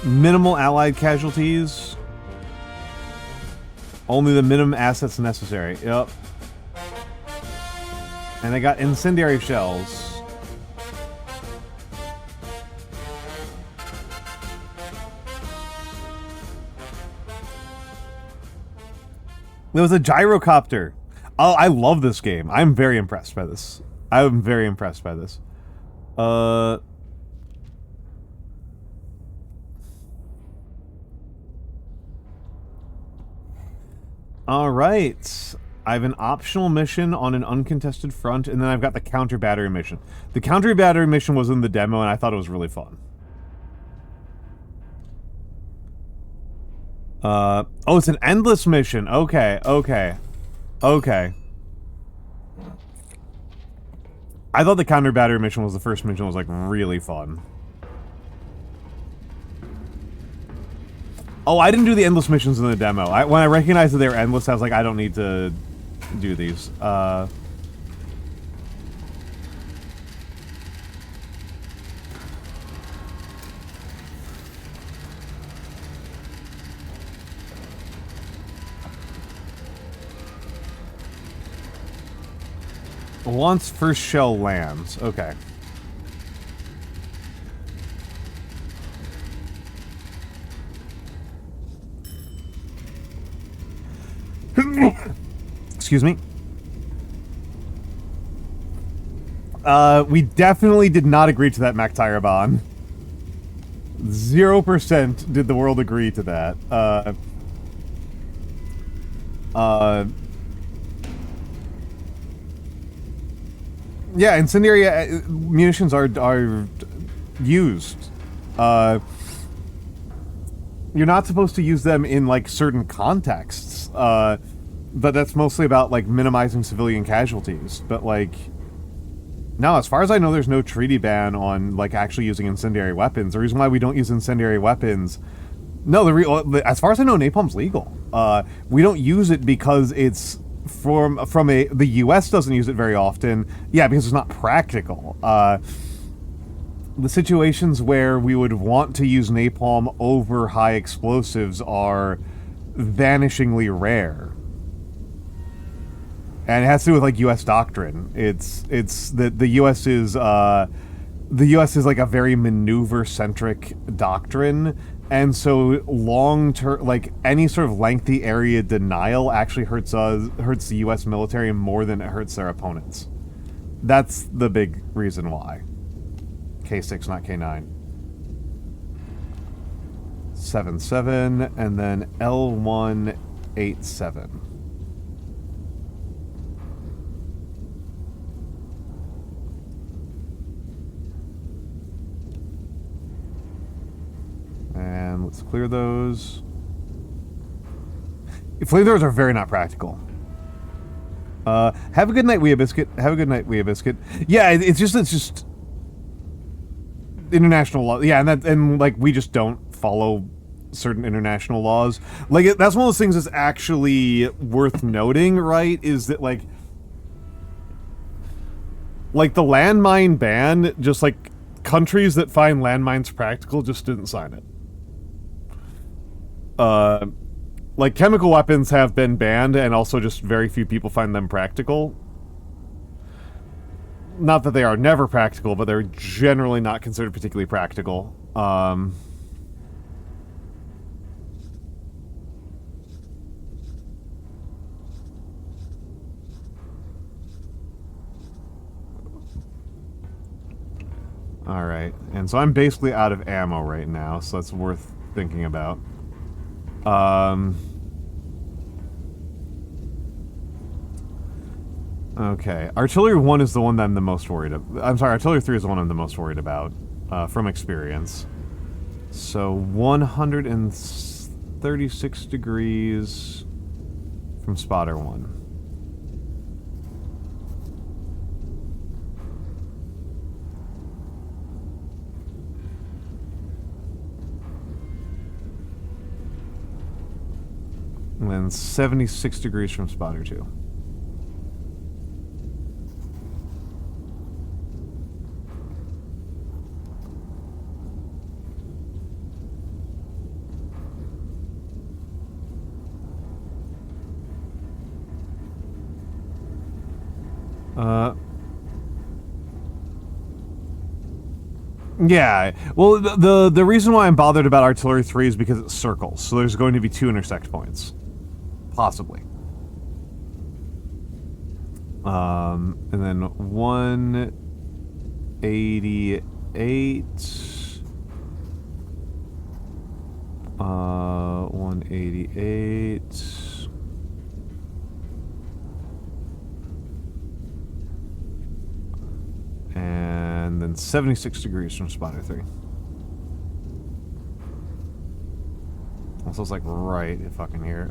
Minimal allied casualties. Only the minimum assets necessary. Yep. And they got incendiary shells. There was a gyrocopter. Oh, I love this game. I'm very impressed by this. I'm very impressed by this. Alright. I have an optional mission on an uncontested front, and then I've got the counter battery mission. The counter battery mission was in the demo, and I thought it was really fun. Oh, it's an endless mission. Okay, okay. Okay. I thought the counter battery mission was the first mission, was like really fun. Oh, I didn't do the endless missions in the demo. When I recognized that they were endless, I was like, I don't need to do these. Once first shell lands. Okay. Excuse me. We definitely did not agree to that, MacTyrebon. 0% did the world agree to that. Yeah, incendiary munitions are used. You're not supposed to use them in, like, certain contexts. But that's mostly about, like, minimizing civilian casualties. But, like... No, as far as I know, there's no treaty ban on, like, actually using incendiary weapons. The reason why we don't use incendiary weapons... No, as far as I know, napalm's legal. We don't use it because it's the U.S. doesn't use it very often. Yeah, because it's not practical. The situations where we would want to use napalm over high explosives are vanishingly rare. And it has to do with, like, U.S. doctrine. It's that the U.S. is like a very maneuver-centric doctrine, and so long-term, like, any sort of lengthy area denial actually hurts the U.S. military more than it hurts their opponents. That's the big reason why. K6, not K9. 7-7, and then L1-8-7. And let's clear those. Flamethrowers are very not practical. Have a good night, Wee Biscuit. Have a good night, Wee Biscuit. Yeah, it's just international law. Yeah, and like we just don't follow certain international laws. Like that's one of those things that's actually worth noting, right? Is that like the landmine ban, just like countries that find landmines practical just didn't sign it. Like, chemical weapons have been banned, and also just very few people find them practical. Not that they are never practical, but they're generally not considered particularly practical. Alright, and so I'm basically out of ammo right now, so that's worth thinking about. Okay. Artillery 1 is the one that I'm the most worried about. I'm sorry, Artillery 3 is the one I'm the most worried about, from experience. So, 136 degrees from spotter 1. And then 76 degrees from spotter 2. Yeah, well, the reason why I'm bothered about Artillery 3 is because it's circles, so there's going to be 2 intersect points. Possibly. And then 188. 188. And then 76 degrees from spotter 3. Also, it's like right fucking here.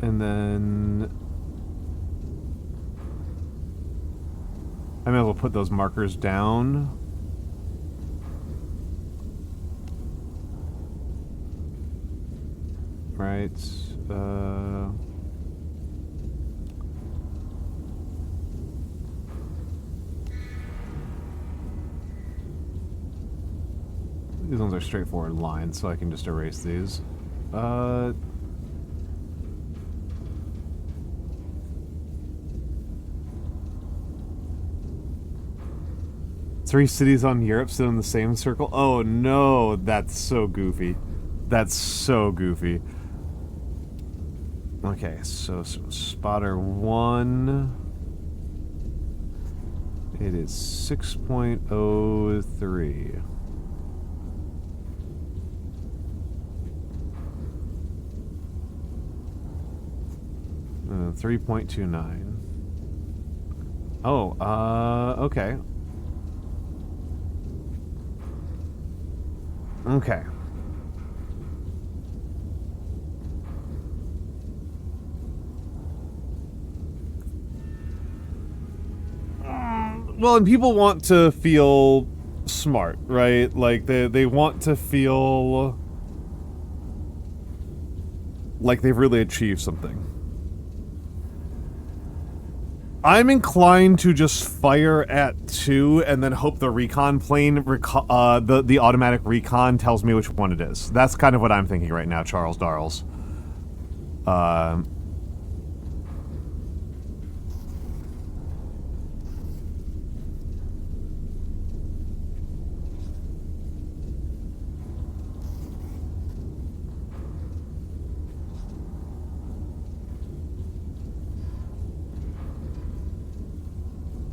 And then I may as well put those markers down. Right. These ones are straightforward lines, so I can just erase these. 3 cities on Europe sit in the same circle? Oh no, that's so goofy. That's so goofy. Okay, so spotter 1. It is 6.03. 3.29. Oh, okay. Okay. Well, and people want to feel smart, right? Like, they want to feel like they've really achieved something. I'm inclined to just fire at 2 and then hope the recon plane, the automatic recon tells me which one it is. That's kind of what I'm thinking right now, Charles Darls.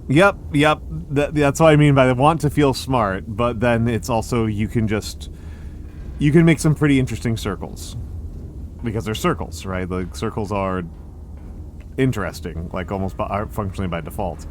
Yep. That's what I mean by they want to feel smart, but then it's also you can make some pretty interesting circles. Because they're circles, right? The circles are interesting, like almost functionally by default.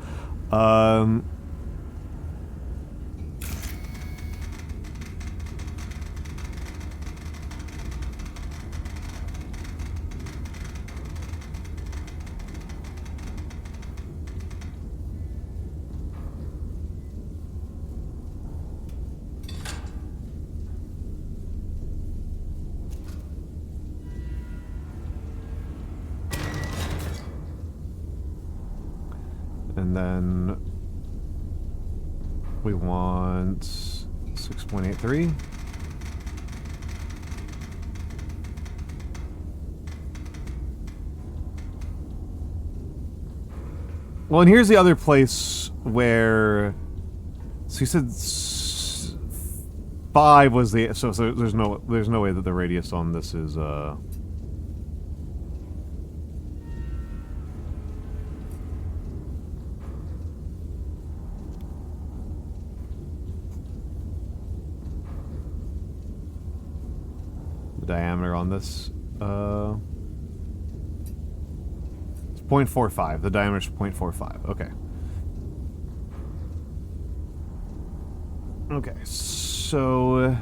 And then we want 6.83. Well, and here's the other place where... So you said 5 was the... So there's no way that the radius on this is, diameter on this, it's 0.45. The diameter's 0.45. Okay. Okay, so...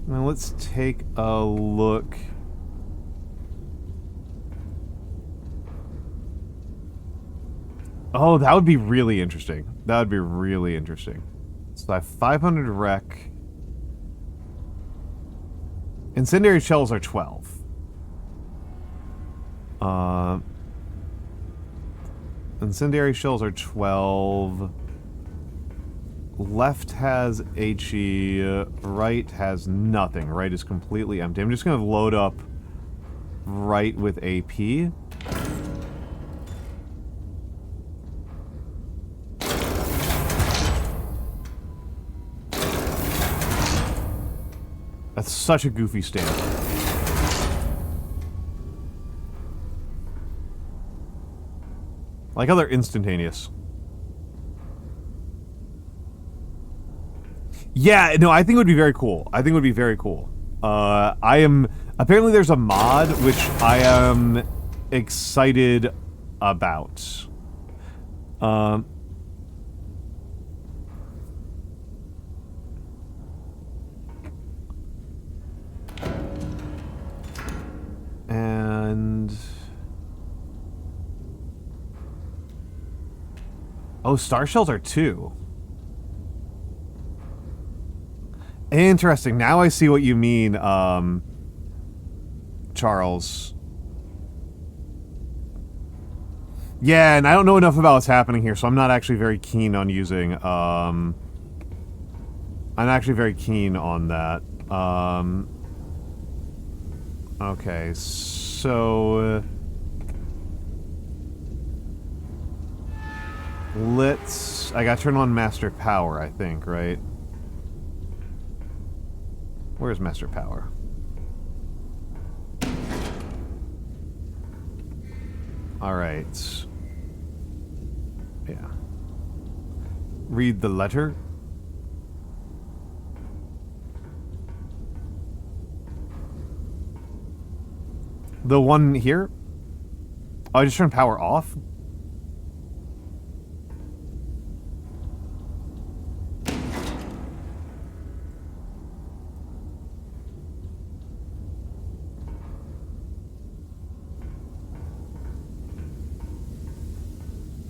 Now let's take a look... Oh, that would be really interesting. That would be really interesting. So I have 500 rec. Incendiary shells are 12. Incendiary shells are 12. Left has HE. Right has nothing. Right is completely empty. I'm just going to load up right with AP. That's such a goofy stand. Like how they're instantaneous. Yeah, no, I think it would be very cool. I think it would be very cool. Apparently there's a mod which I am excited about. And... Oh, star shells are 2. Interesting. Now I see what you mean, Charles. Yeah, and I don't know enough about what's happening here, so I'm not actually very keen on using, I'm actually very keen on that. Okay, so... let's... I gotta turn on Master Power, I think, right? Where's Master Power? Alright. Yeah. Read the letter. The one here? Oh, I just turned power off?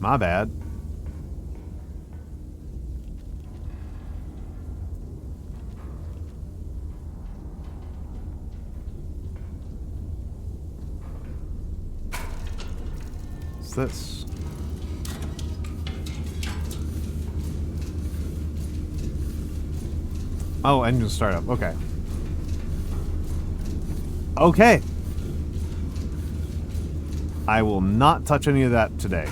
My bad. What's this? Oh, engine startup. Okay. Okay. I will not touch any of that today.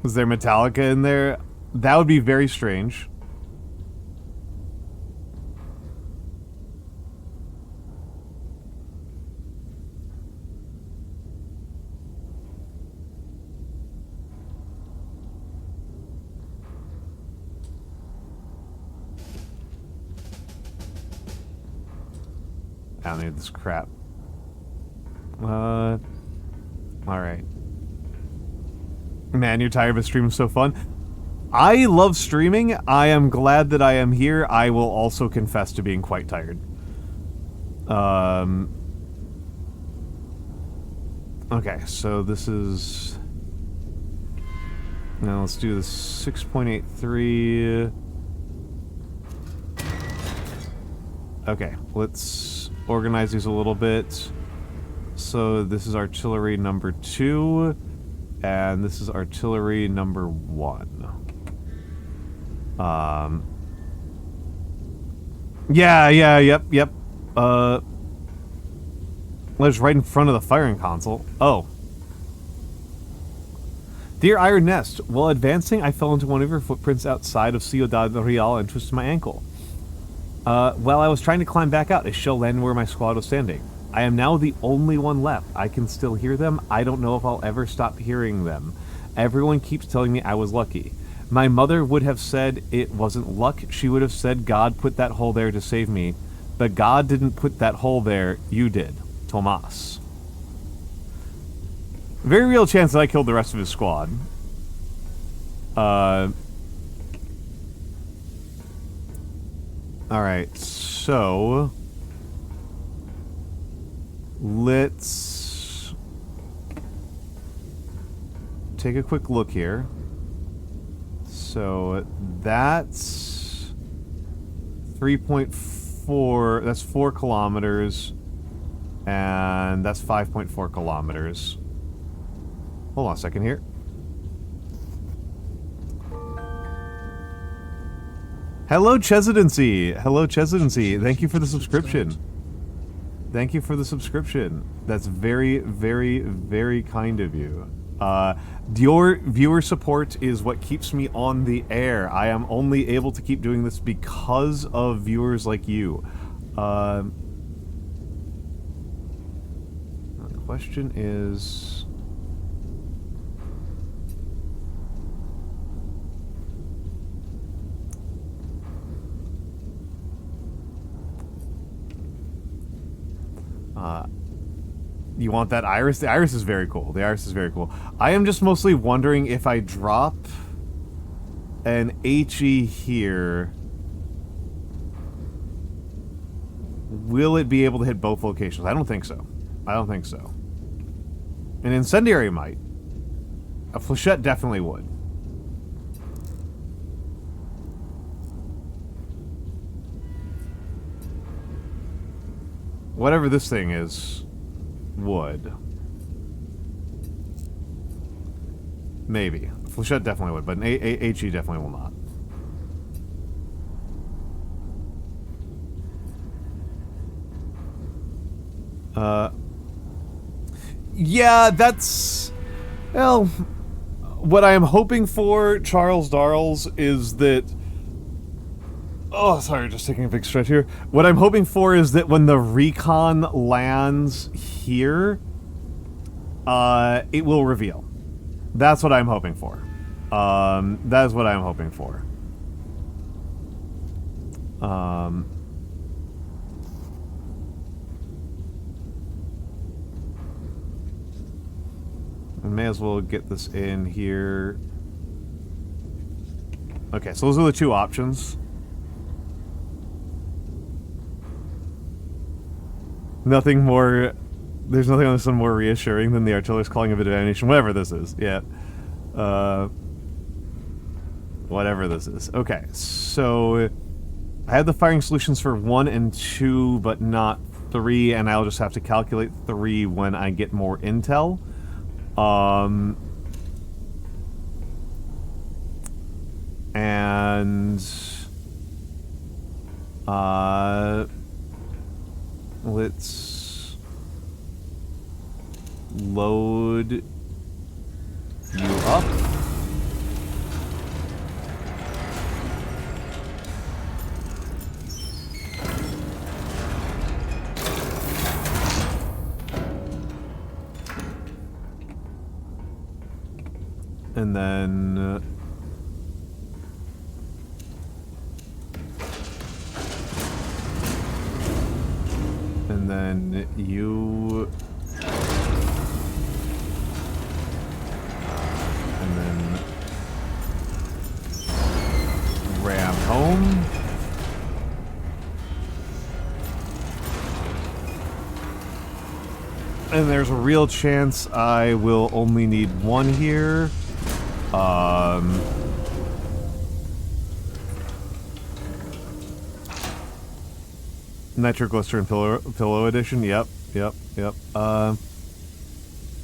Is there Metallica in there? That would be very strange. I don't need this crap. Alright. Man, you're tired, but streaming's so fun. I love streaming. I am glad that I am here. I will also confess to being quite tired. Okay, so this is... Now let's do the 6.83... Okay, let's organize these a little bit. So this is artillery number 2, and this is artillery number 1. Yep. It's right in front of the firing console. Oh. Dear Iron Nest, while advancing, I fell into one of your footprints outside of Ciudad Real and twisted my ankle. While I was trying to climb back out, a shell landed where my squad was standing. I am now the only one left. I can still hear them. I don't know if I'll ever stop hearing them. Everyone keeps telling me I was lucky. My mother would have said it wasn't luck. She would have said God put that hole there to save me. But God didn't put that hole there. You did. Tomas. Very real chance that I killed the rest of his squad. Alright, so... Let's... take a quick look here. So, that's... 3.4... That's 4 kilometers. And that's 5.4 kilometers. Hold on a second here. Hello, Chesidency! Hello, Chesidency. Thank you for the subscription. Thank you for the subscription. That's very, very, very kind of you. Your viewer support is what keeps me on the air. I am only able to keep doing this because of viewers like you. The question is... you want that iris? The iris is very cool. The iris is very cool. I am just mostly wondering if I drop an HE here, will it be able to hit both locations? I don't think so. I don't think so. An incendiary might. A flechette definitely would. Whatever this thing is, would. Maybe. Flechette definitely would, but an HE definitely will not. Yeah, that's... Well, what I am hoping for, Charles Darles, is that... Oh, sorry, just taking a big stretch here. What I'm hoping for is that when the recon lands here, it will reveal. That's what I'm hoping for. That is what I'm hoping for. I may as well get this in here. Okay, so those are the two options. nothing more. There's nothing on this one more reassuring than the artillerist calling of advantage, whatever this is. Yeah. Whatever this is. Okay, so I had the firing solutions for 1 and 2, but not 3, and I'll just have to calculate 3 when I get more intel. And let's load you up. And then you and then ram home. And there's a real chance I will only need 1 here. Nitroglycerin pillow edition. Yep.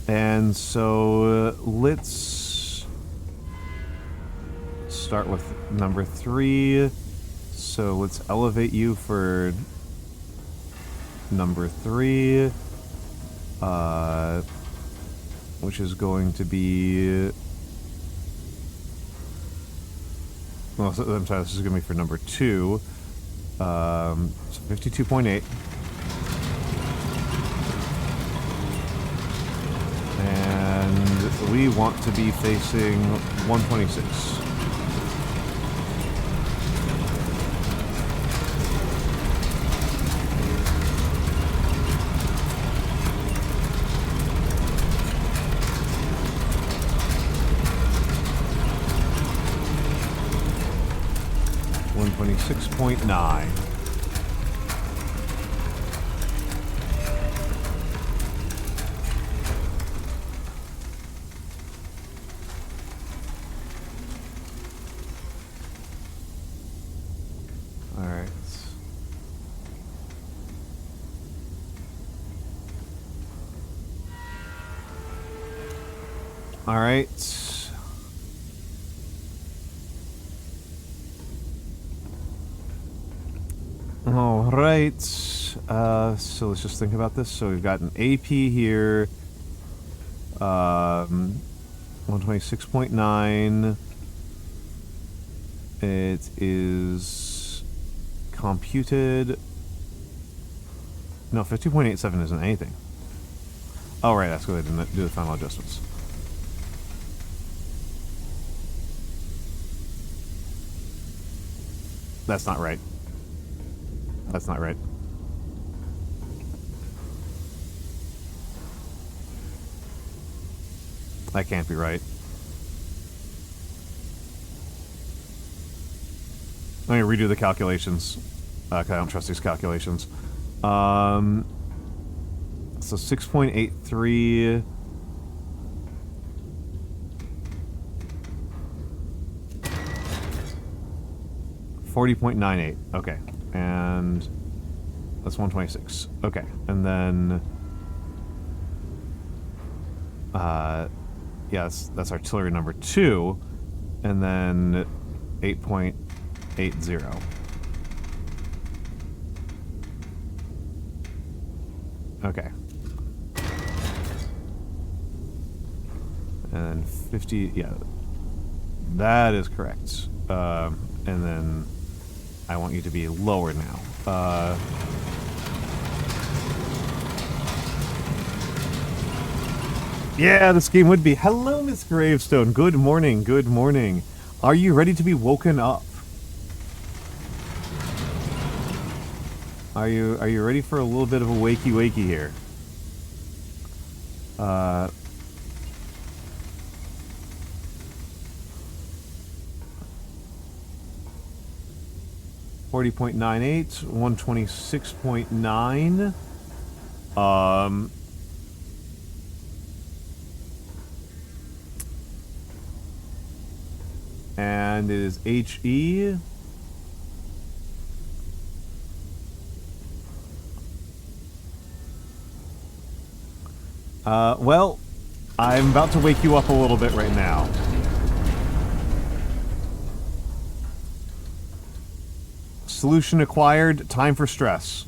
And so let's start with number 3. So let's elevate you for number 3, which is going to be. Well, I'm sorry, this is going to be for number 2. So 52.8. And we want to be facing 126. .9. All right. All right. Alright, so let's just think about this. So we've got an AP here, 126.9, it is computed, no, 50.87 isn't anything. Oh right, that's because I didn't do the final adjustments. That's not right. That's not right. That can't be right. Let me redo the calculations. Cause I don't trust these calculations. So 6.83. $40.98. Okay. And that's 126. Okay. And then yeah, that's artillery number 2. And then 8.80. Okay. And 50, yeah. That is correct. And then I want you to be lower now. Yeah, this game would be. Hello, Miss Gravestone. Good morning. Good morning. Are you ready to be woken up? Are you ready for a little bit of a wakey here? 40.98, 126.9. And it is HE. Well, I'm about to wake you up a little bit right now. Solution acquired. Time for stress.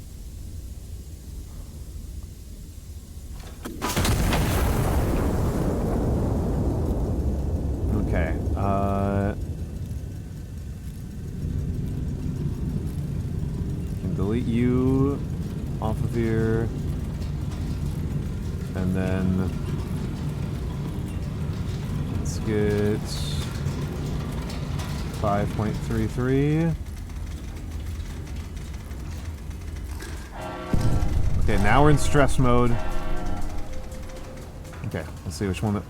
Okay. Can delete you off of here. And then let's get 5.33. Okay, now we're in stress mode. Okay, let's see which one that...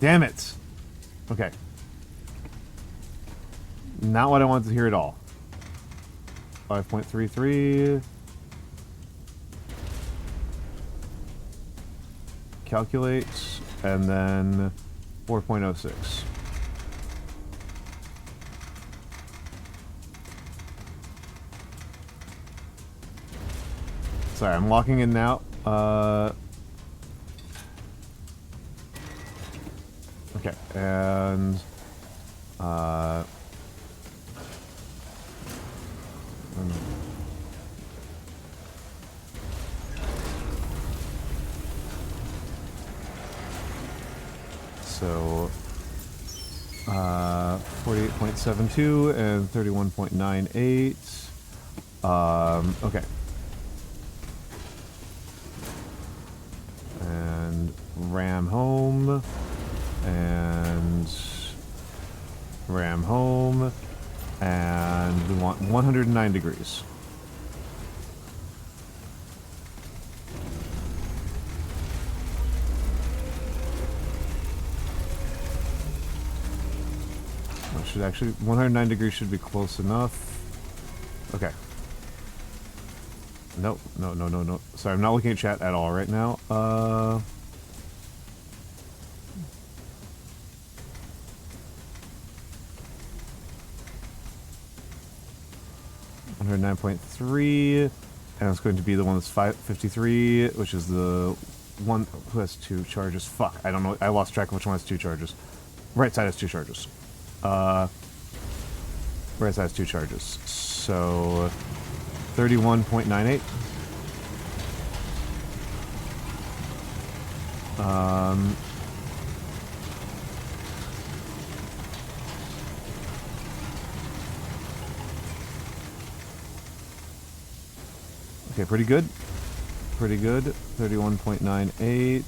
Damn it! Okay. Not what I wanted to hear at all. 5.33. Calculate, and then 4.06. Sorry, I'm locking in now. Okay, and so 48.72 and 31.98. Okay. And ram home. And ram home. And we want 109 degrees. Should actually 109 degrees should be close enough. Okay. Nope, no. Sorry, I'm not looking at chat at all right now. 109.3, and it's going to be the one that's 553, which is the one who has 2 charges. Fuck, I don't know. I lost track of which one has 2 charges. Right side has 2 charges. Right side has 2 charges. So 31.98. Okay, pretty good. Pretty good. 31.98.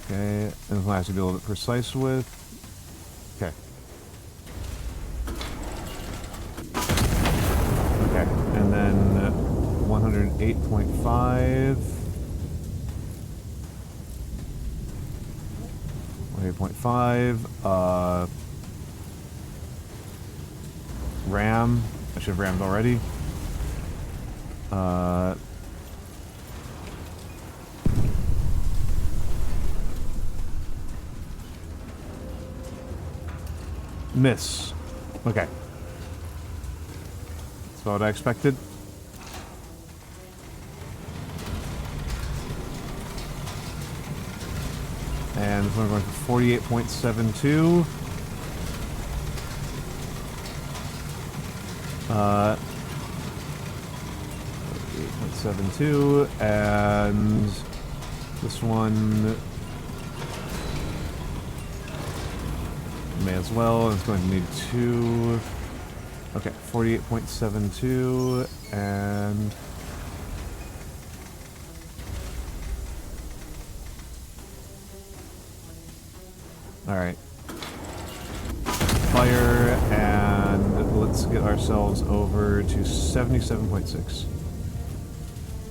Okay, and we'll have to be a little bit precise with. Okay. Okay, and then 108.5. 108.5. RAM. I should have rammed already. Miss. Okay. That's what I expected. And this one we're going for 48.72. 48.72, and this one may as well. It's going to need 2. Okay, 48.72, and alright. Fire, and let's get ourselves over to 77.6.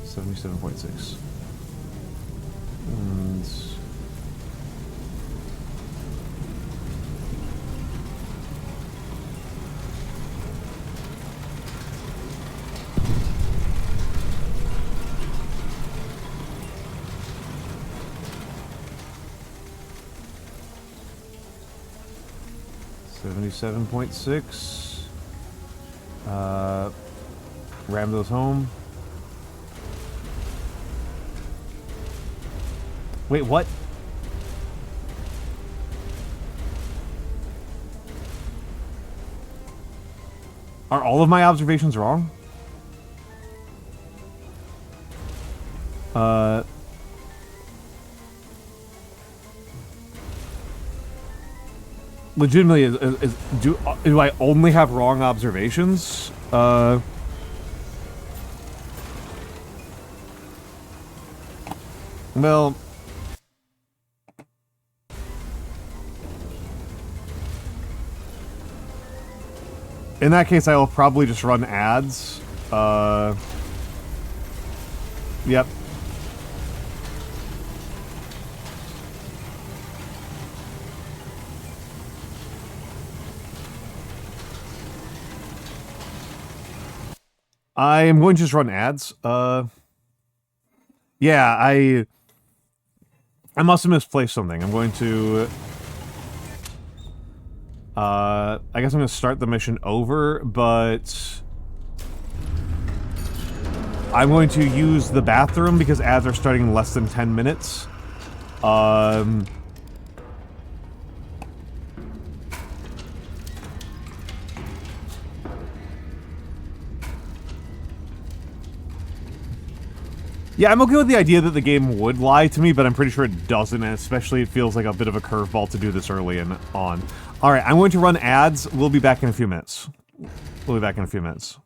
77.6. And 77.6. Ram those home. Wait, what? Are all of my observations wrong? Legitimately, do I only have wrong observations? Well, in that case, I will probably just run ads. Yep. I am going to just run ads. Yeah, I must have misplaced something. I'm going to... I guess I'm going to start the mission over, but... I'm going to use the bathroom because ads are starting in less than 10 minutes. Yeah, I'm okay with the idea that the game would lie to me, but I'm pretty sure it doesn't, and especially it feels like a bit of a curveball to do this early and on. Alright, I'm going to run ads. We'll be back in a few minutes. We'll be back in a few minutes.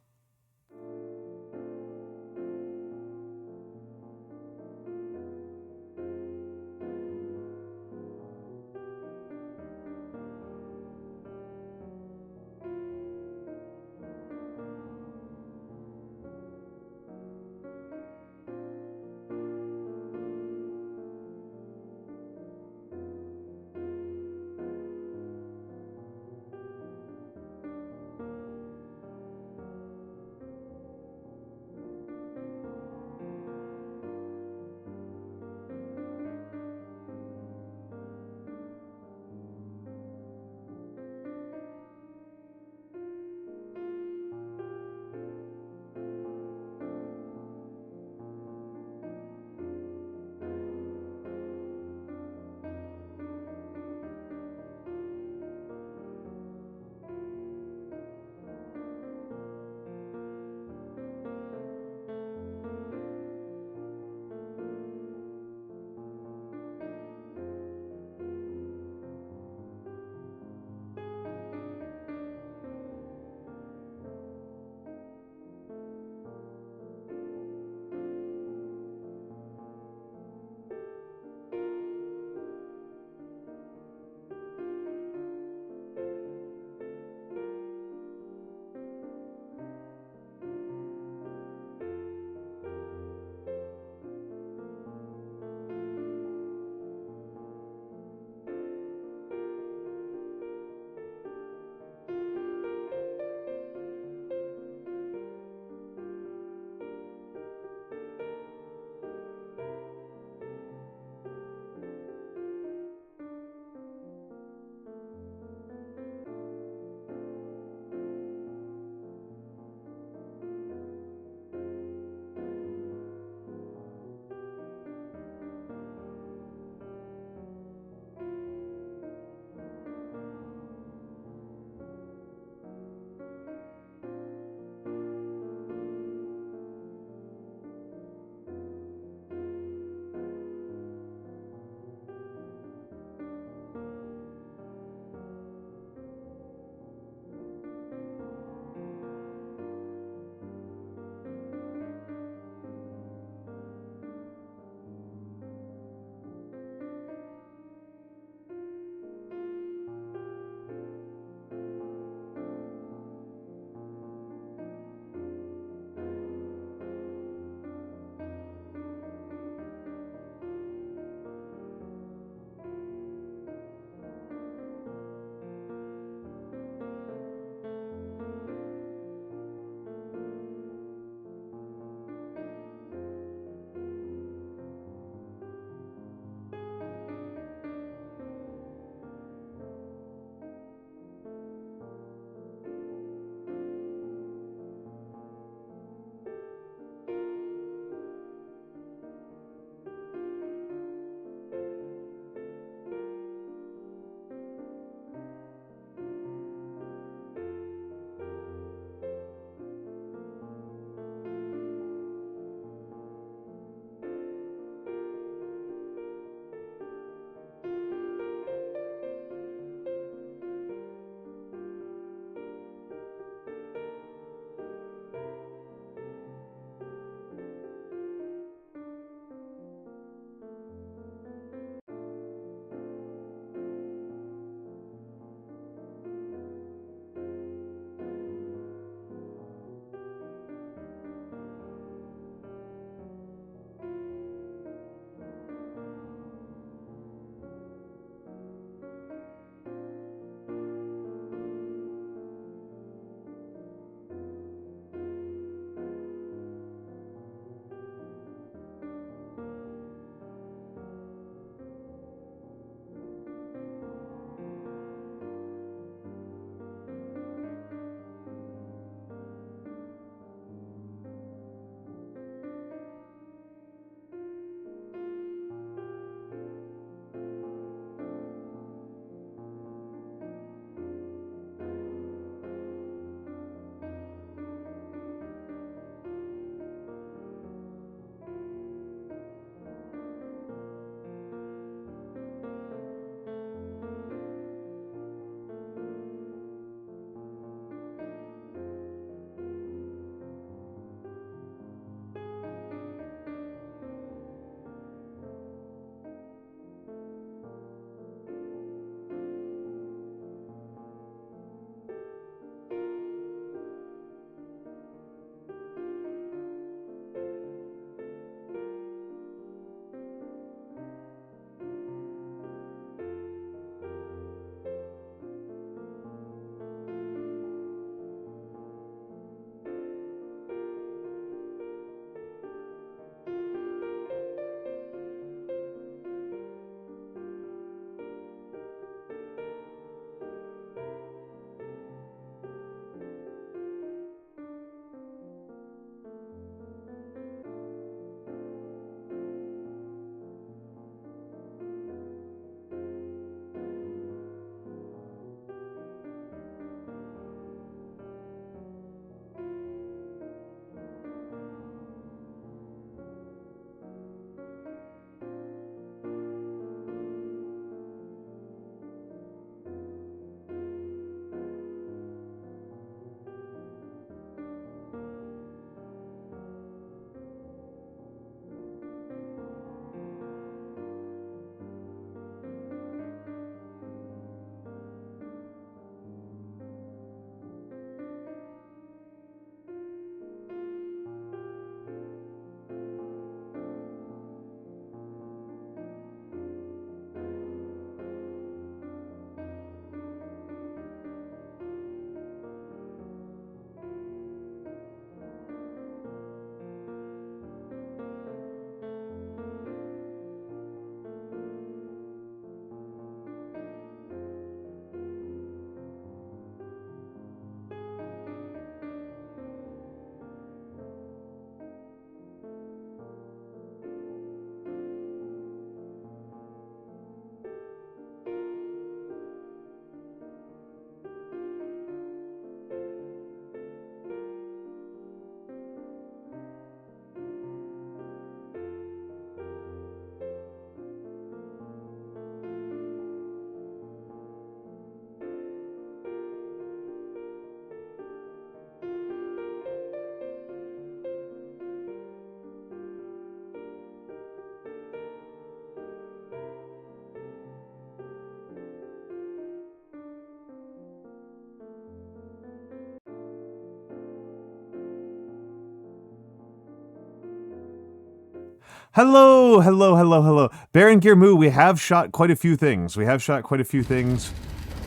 Hello, hello, hello, hello. Baron Gearmoo, we have shot quite a few things.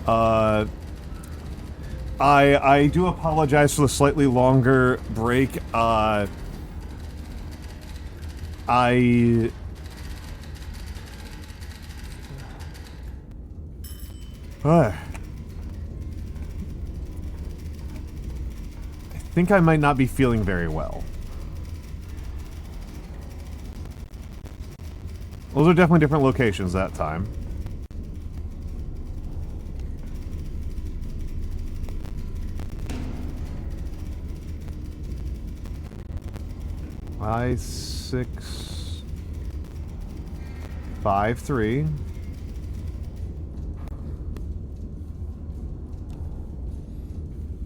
I do apologize for the slightly longer break. I think I might not be feeling very well. Those are definitely different locations that time. I-653.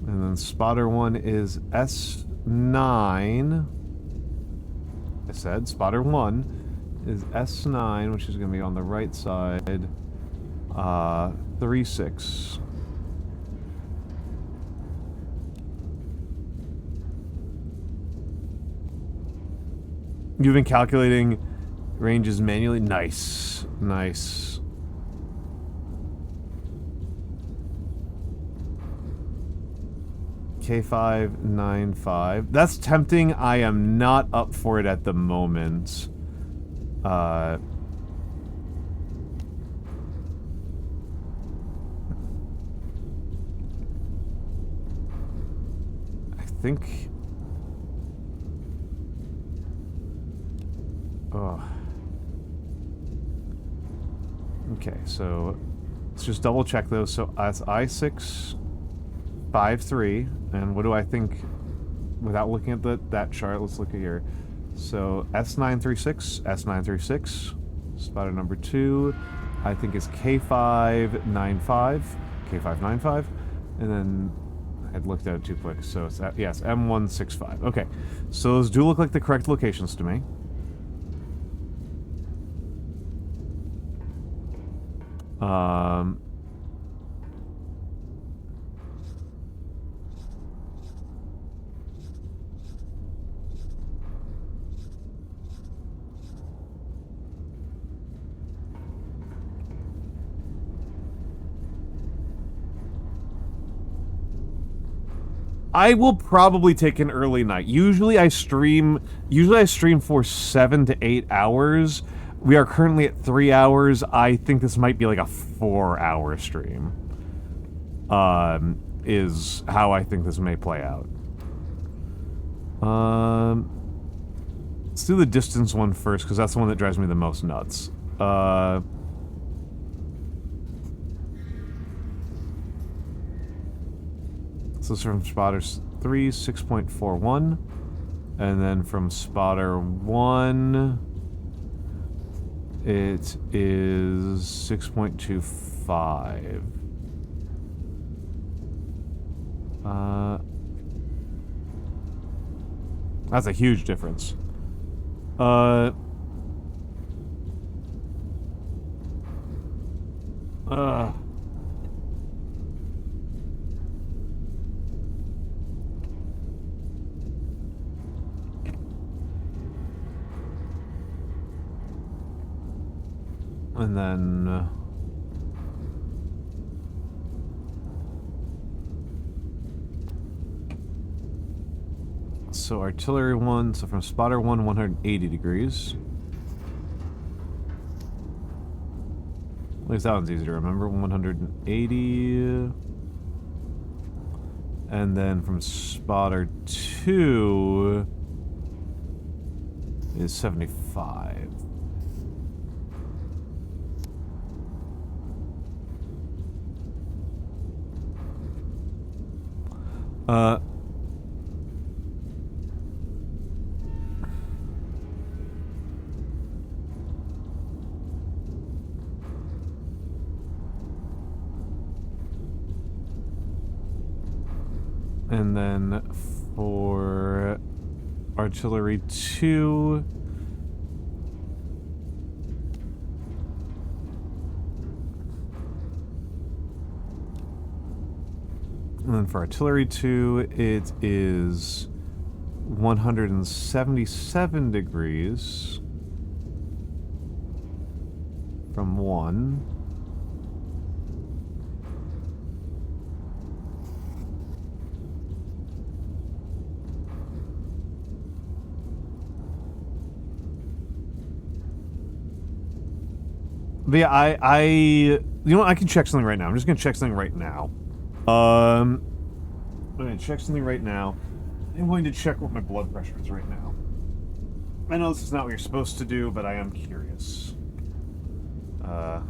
And then spotter 1 is S9. I said spotter 1 is S9, which is going to be on the right side. 36. You've been calculating ranges manually? Nice. Nice. K595. That's tempting. I am not up for it at the moment. I think... Oh. Okay, so let's just double check those. So that's I-653, and what do I think? Without looking at that chart, let's look at here. So S936, S936, spotter number 2, I think is K595, K595, and then I'd looked at it too quick. So it's yes, M165. Okay, so those do look like the correct locations to me. I will probably take an early night. Usually I stream for 7 to 8 hours. We are currently at 3 hours. I think this might be like a 4-hour stream. Is how I think this may play out. Let's do the distance one first, because that's the one that drives me the most nuts. So it's from spotter 3, 6.41. And then from spotter 1, it is 6.25. That's a huge difference. And then... so artillery 1, so from spotter 1, 180 degrees. At least that one's easy to remember, 180. And then from spotter 2 is 75. And then for artillery 2, and then for artillery 2, it is 177 degrees. from 1. But yeah, you know what? I can check something right now. I'm just gonna check something right now. I'm gonna check something right now. I'm going to check what my blood pressure is right now. I know this is not what you're supposed to do, but I am curious.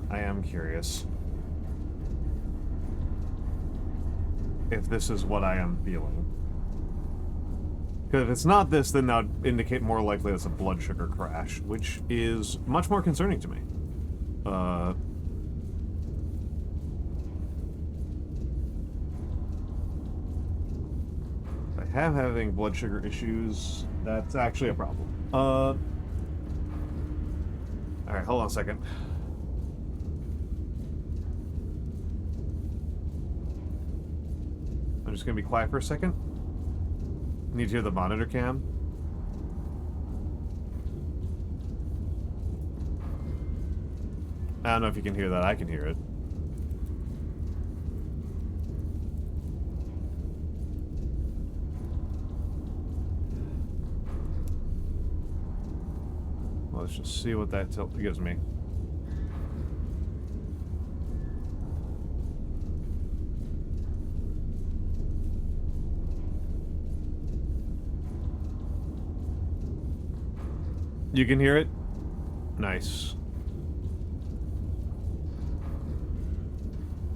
I am curious if this is what I am feeling. Because if it's not this, then that would indicate more likely it's a blood sugar crash, which is much more concerning to me. If I have having blood sugar issues, that's actually a problem. Alright, hold on a second. I'm just gonna be quiet for a second. Need to hear the monitor cam. I don't know if you can hear that. I can hear it. Let's just see what that gives me. You can hear it? Nice.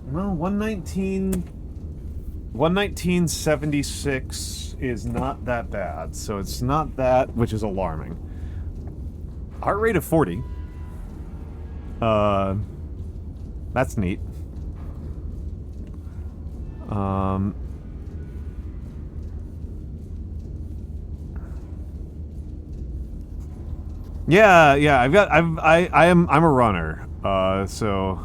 Well, 119.76 is not that bad, so it's not that, which is alarming. Heart rate of 40. That's neat. Yeah, I'm a runner. So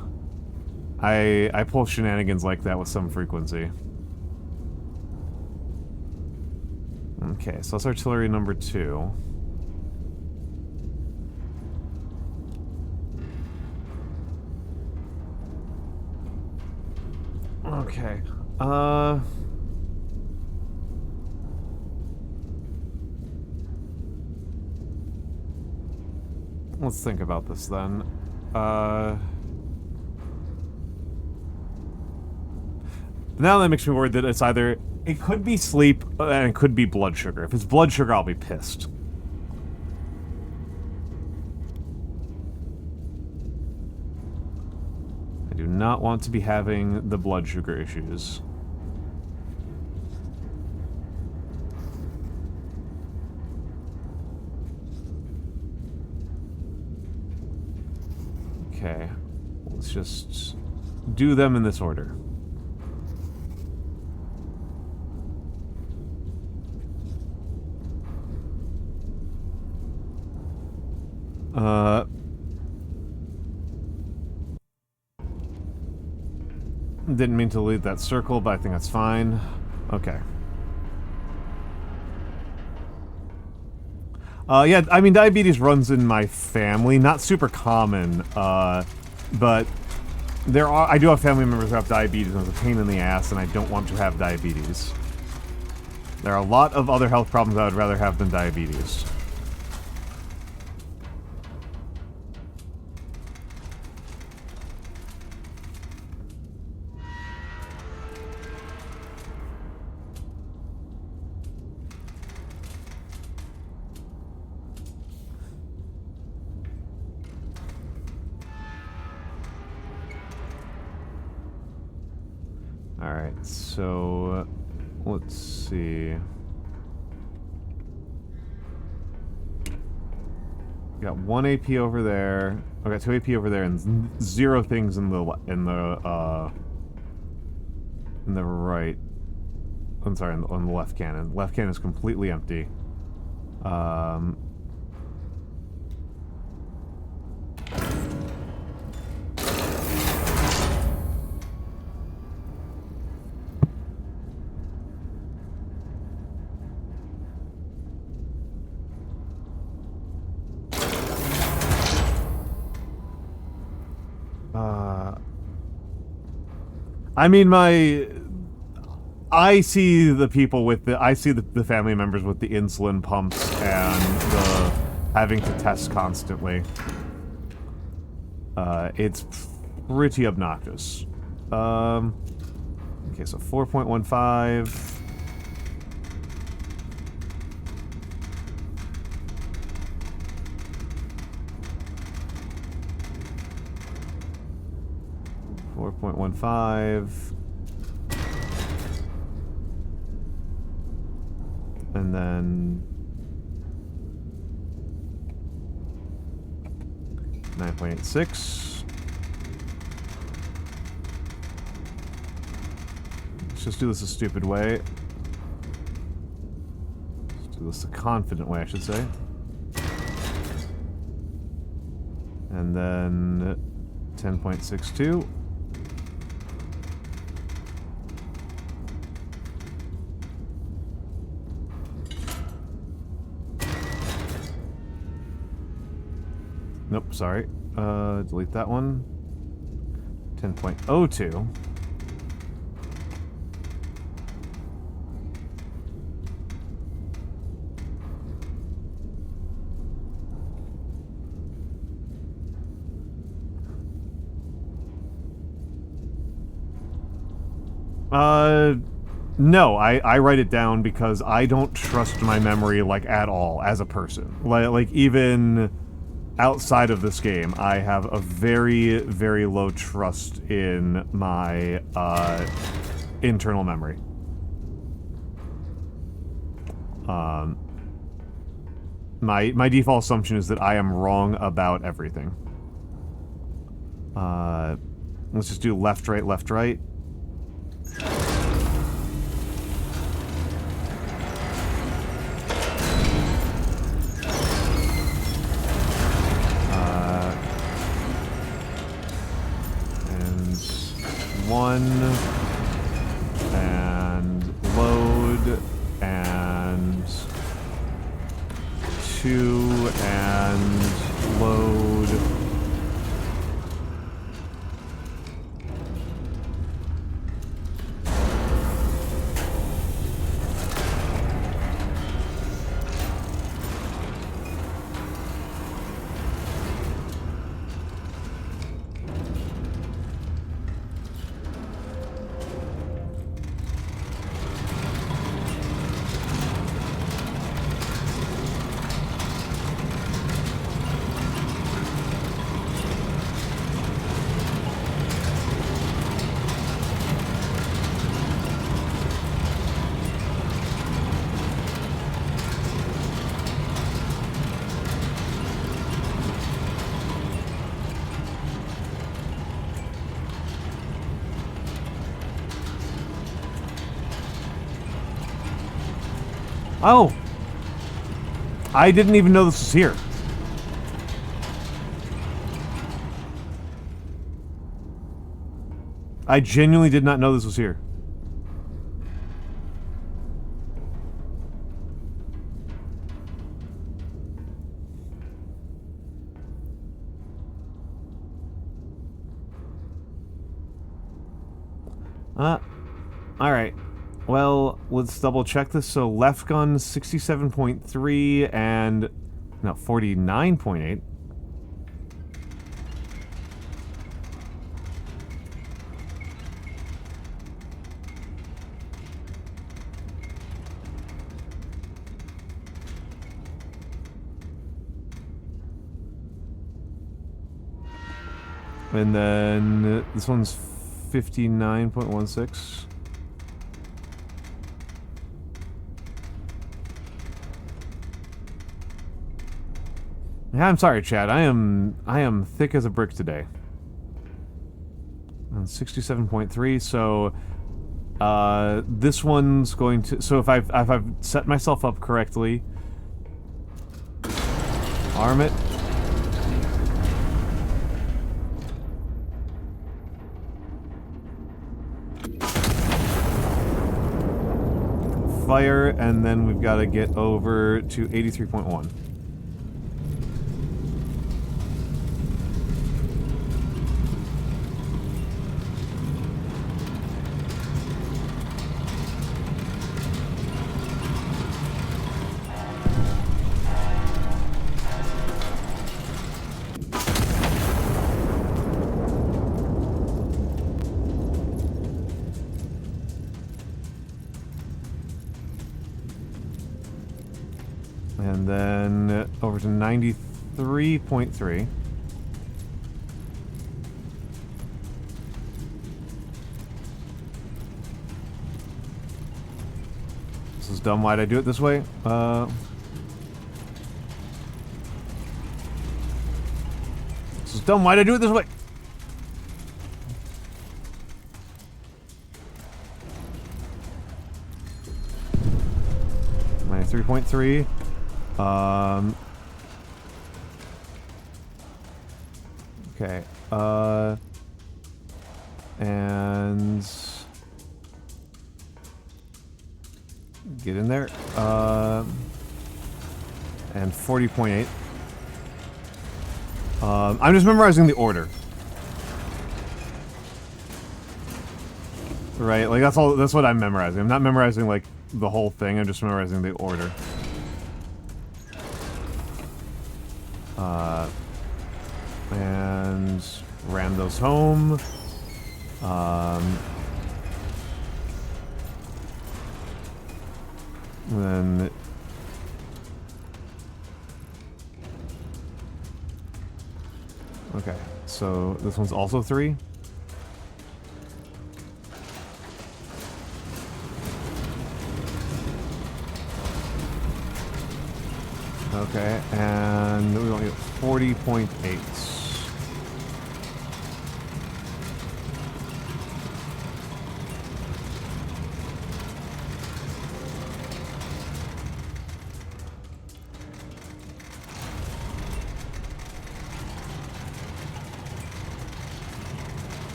I pull shenanigans like that with some frequency. Okay, so that's artillery number 2. Okay. Let's think about this then. Now that makes me worried that it's either... It could be sleep, and it could be blood sugar. If it's blood sugar, I'll be pissed. I do not want to be having the blood sugar issues. Okay. Let's just do them in this order. Didn't mean to leave that circle, but I think that's fine. Okay. Yeah, I mean, diabetes runs in my family. Not super common, but I do have family members who have diabetes, and it's a pain in the ass, and I don't want to have diabetes. There are a lot of other health problems I would rather have than diabetes. Alright, so let's see. Got 1 AP over there. I got 2 AP over there, and 0 things in the right. I'm sorry, on the left cannon. Left cannon is completely empty. I mean, I see the people with the family members with the insulin pumps and the having to test constantly. It's pretty obnoxious. Okay, so 4.15. And then 9.86. Let's just do this a stupid way. Let's do this a confident way, I should say. And then 10.62. Nope, sorry. Delete that one. 10.02. No, I write it down because I don't trust my memory, like, at all, as a person. Like even outside of this game, I have a very, very low trust in my, internal memory. My default assumption is that I am wrong about everything. Let's just do left, right, left, right. And load, and 2, and load. Oh! I didn't even know this was here. I genuinely did not know this was here. Alright. Well, let's double check this. So left gun 67.3 and no, 49.8. And then this one's 59.16. Yeah, I'm sorry, Chad. I am thick as a brick today. And 67.3. So, this one's going to. So if I've set myself up correctly, arm it. Fire, and then we've got to get over to 83.1. And then over to 93.3. This is dumb. Why'd I do it this way? This is dumb. Why'd I do it this way? Minus 3.3. Okay. And get in there. And 40.8. I'm just memorizing the order. Right, like that's all. That's what I'm memorizing. I'm not memorizing like the whole thing. I'm just memorizing the order. And ran those home. Then okay, so this one's also 3. Okay, and we want to get 40.8.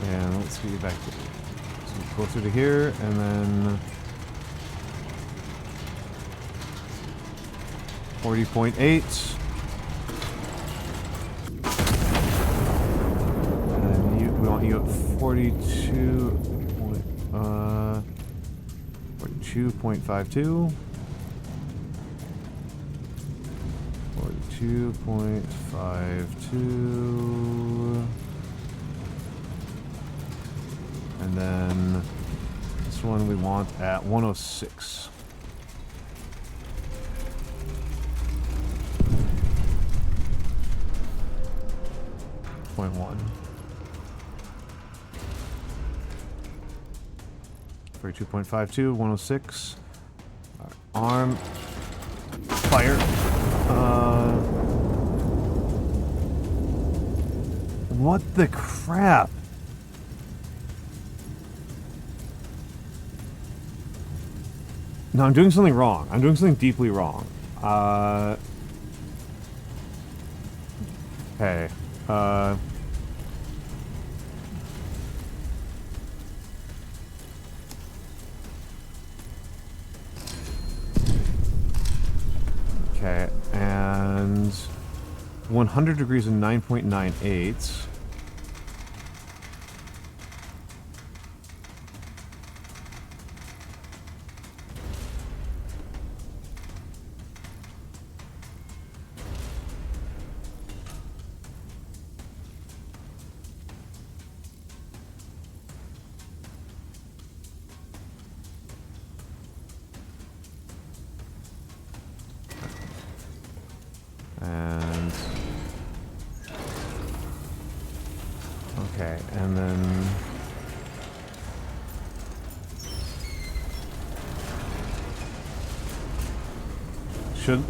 And let's get back to closer to here, and then 40.8. And we want you at 42.52. 42.52. And then this one we want at 106. .1. 42.52, 106. Arm. Fire. What the crap? No, I'm doing something wrong. I'm doing something deeply wrong. Okay. Okay, and 100 degrees and 9.98. And okay, and then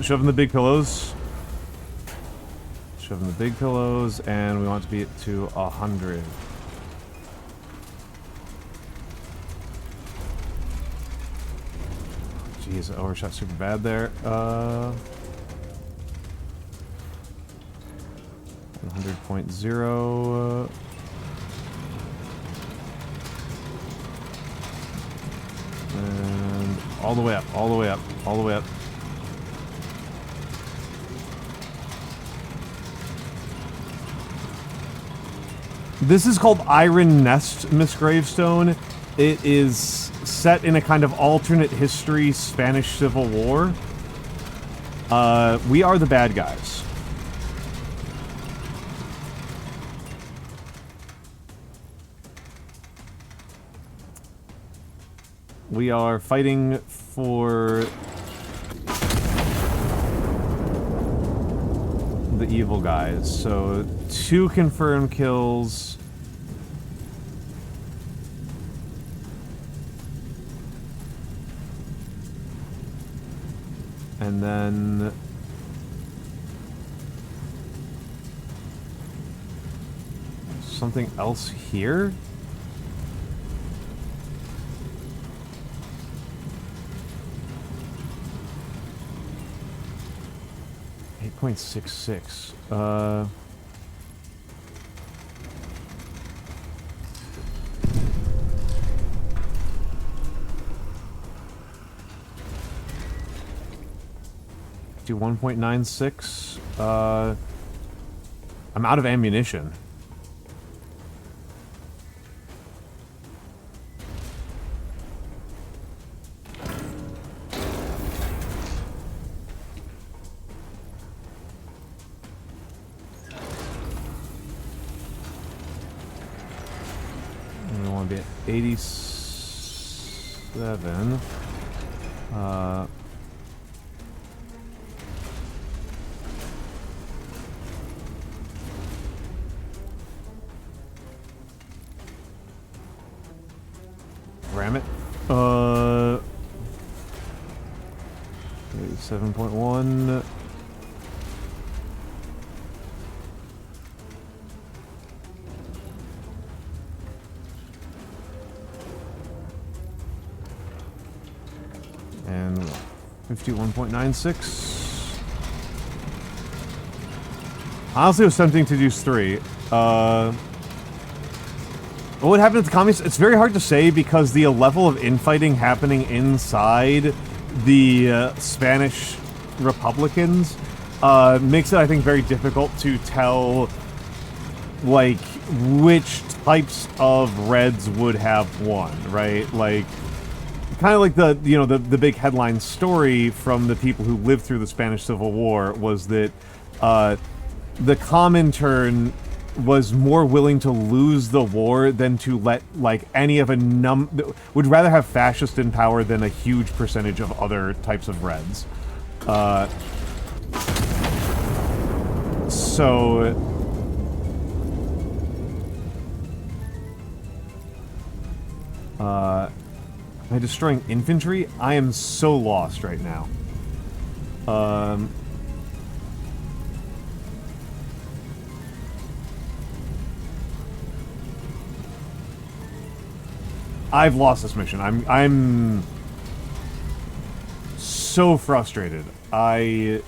shove in the big pillows. Shove in the big pillows, and we want to be to 100. Jeez, I overshot super bad there. 100.0. And all the way up, all the way up, all the way up. This is called Iron Nest, Miss Gravestone. It is set in a kind of alternate history Spanish Civil War. We are the bad guys. We are fighting for the evil guys. So 2 confirmed kills. And then something else here? .66. 1.96. I'm out of ammunition. I want to be at 87. Ram it. 87.1. And 51.96. Honestly, it was tempting to use 3. What would happen to the communists? It's very hard to say because the level of infighting happening inside the Spanish Republicans makes it, I think, very difficult to tell, like, which types of Reds would have won, right? Like, kind of like the, you know, the big headline story from the people who lived through the Spanish Civil War was that the Comintern was more willing to lose the war than to let, like, any of would rather have fascist in power than a huge percentage of other types of Reds. So... am I destroying infantry? I am so lost right now. I've lost this mission. I'm so frustrated. I'm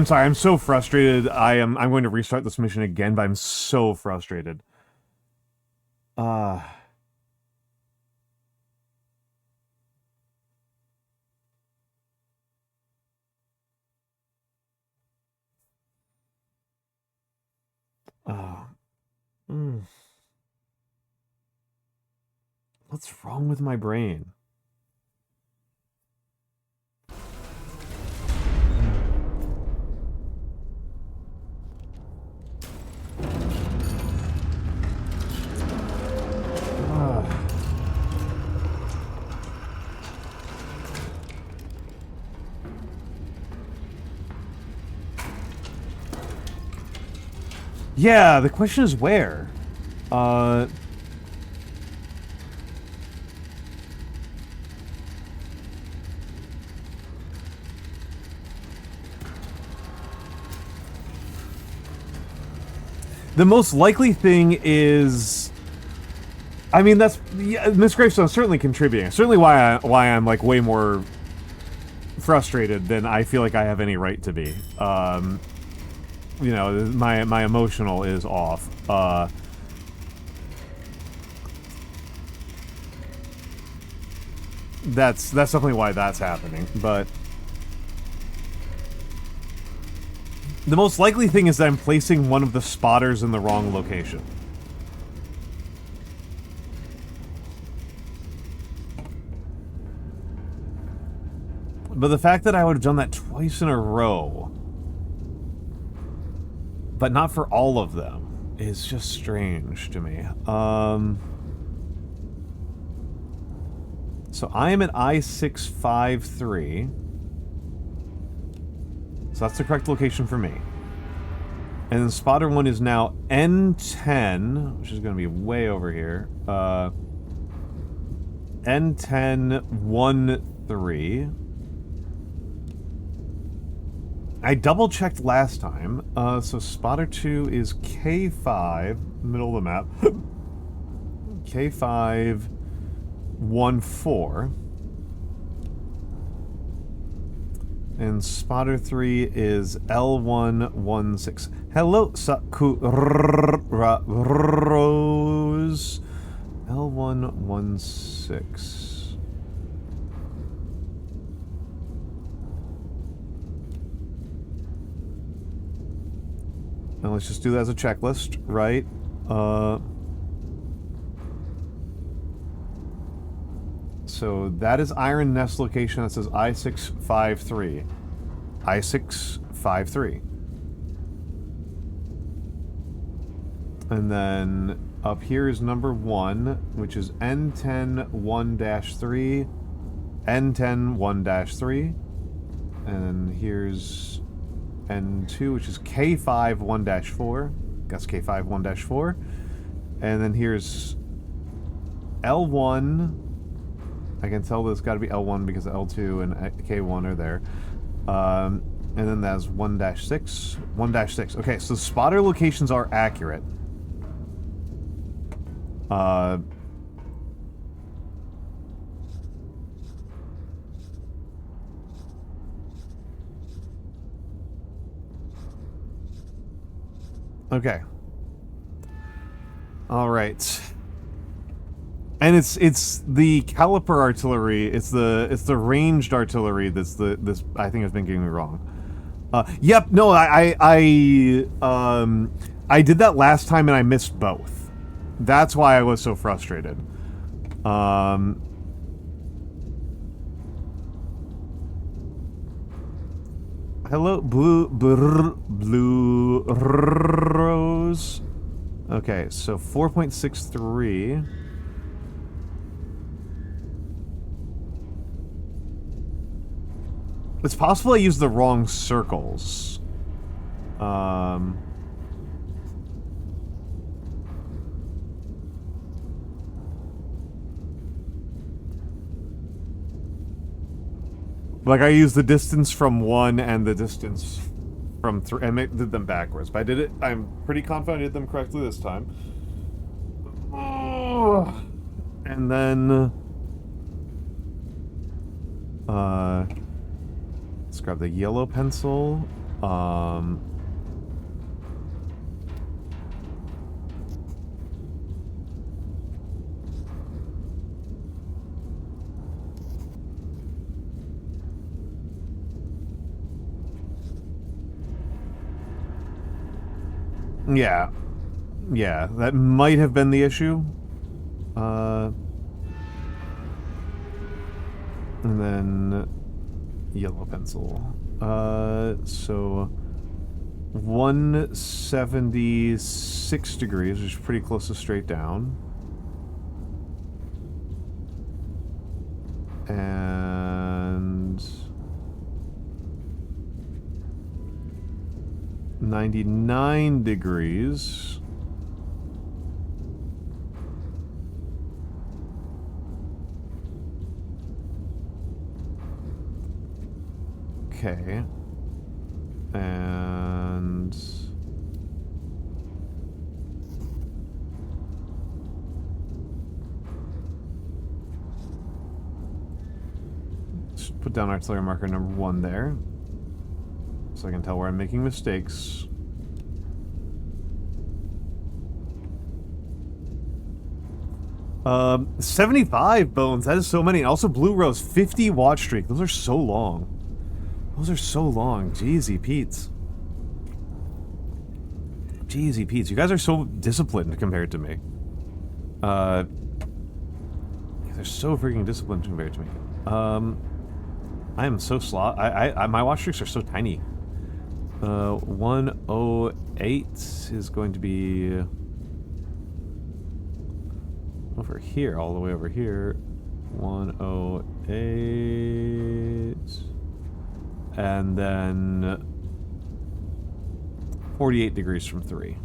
sorry, I'm so frustrated. I'm going to restart this mission again, but I'm so frustrated. What's wrong with my brain? Yeah, the question is where? The most likely thing is... I mean, that's... Yeah, Miss Gravestone's certainly contributing. Certainly why I'm, like, way more frustrated than I feel like I have any right to be. You know, my emotional is off. That's definitely why that's happening, but... The most likely thing is that I'm placing one of the spotters in the wrong location. But the fact that I would have done that twice in a row, but not for all of them, is just strange to me. So I am at I653. So that's the correct location for me. And then spotter 1 is now N10, which is going to be way over here. N1013. I double-checked last time. So spotter 2 is K5, middle of the map. K514. And spotter 3 is L116. Hello, Sakuros. L116. Now let's just do that as a checklist, right? So that is Iron Nest location that says I653. I653. And then up here is number 1, which is N10-1-3, N10-1-3. And then here's N2, which is K5-1-4. Guess K5-1-4. And then here's L1. I can tell there's got to be L1 because L2 and K1 are there. And then that's 1-6. 1-6. Okay, so spotter locations are accurate. Okay. All right. And it's the caliper artillery. It's the ranged artillery this I think has been getting me wrong. Yep. No, I did that last time and I missed both. That's why I was so frustrated. Hello, Blue Rose. Okay, so 4.63. It's possible I used the wrong circles. Like, I used the distance from 1 and the distance from 3, and did them backwards. But I did it, I'm pretty confident I did them correctly this time. And then... let's grab the yellow pencil. Yeah. Yeah, that might have been the issue. And then yellow pencil. So 176 degrees, which is pretty close to straight down. And 99 degrees. Okay. And... just put down artillery marker number 1 there. So I can tell where I'm making mistakes. Uh, 75 bones. That is so many. And also Blue Rose, 50 watch streak. Those are so long. Those are so long. Jeezy Pete's. Jeezy Pete's. You guys are so disciplined compared to me. They're so freaking disciplined compared to me. I am so my watch streaks are so tiny. 108 is going to be over here, all the way over here. 108. And then 48 degrees from 3.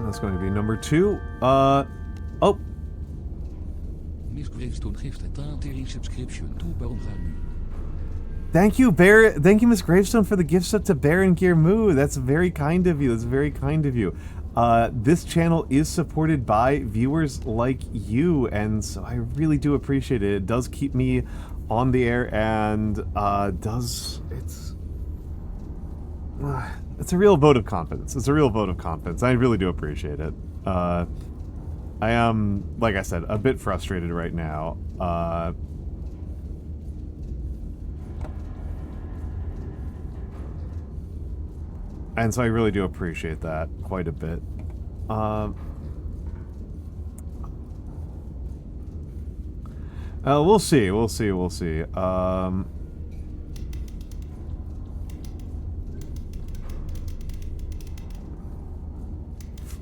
That's going to be number 2. Oh. Miss Gravestone geeft het aan subscription to Baron Gear. Thank you, Bear. Thank you, Miss Gravestone, for the gift sub to Baron Gear Moo. That's very kind of you. That's very kind of you. This channel is supported by viewers like you, and so I really do appreciate it. It does keep me on the air, and it's a real vote of confidence. It's a real vote of confidence. I really do appreciate it. I am, like I said, a bit frustrated right now. And so I really do appreciate that quite a bit. We'll see. We'll see. We'll see.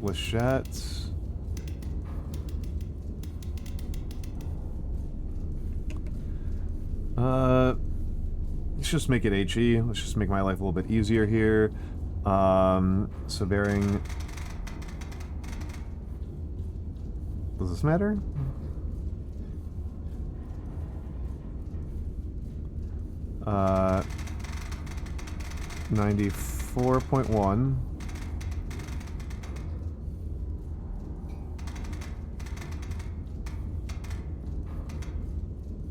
Flechette. Let's just make it HE. Let's just make my life a little bit easier here. So bearing... Does this matter? Uh, 94.1.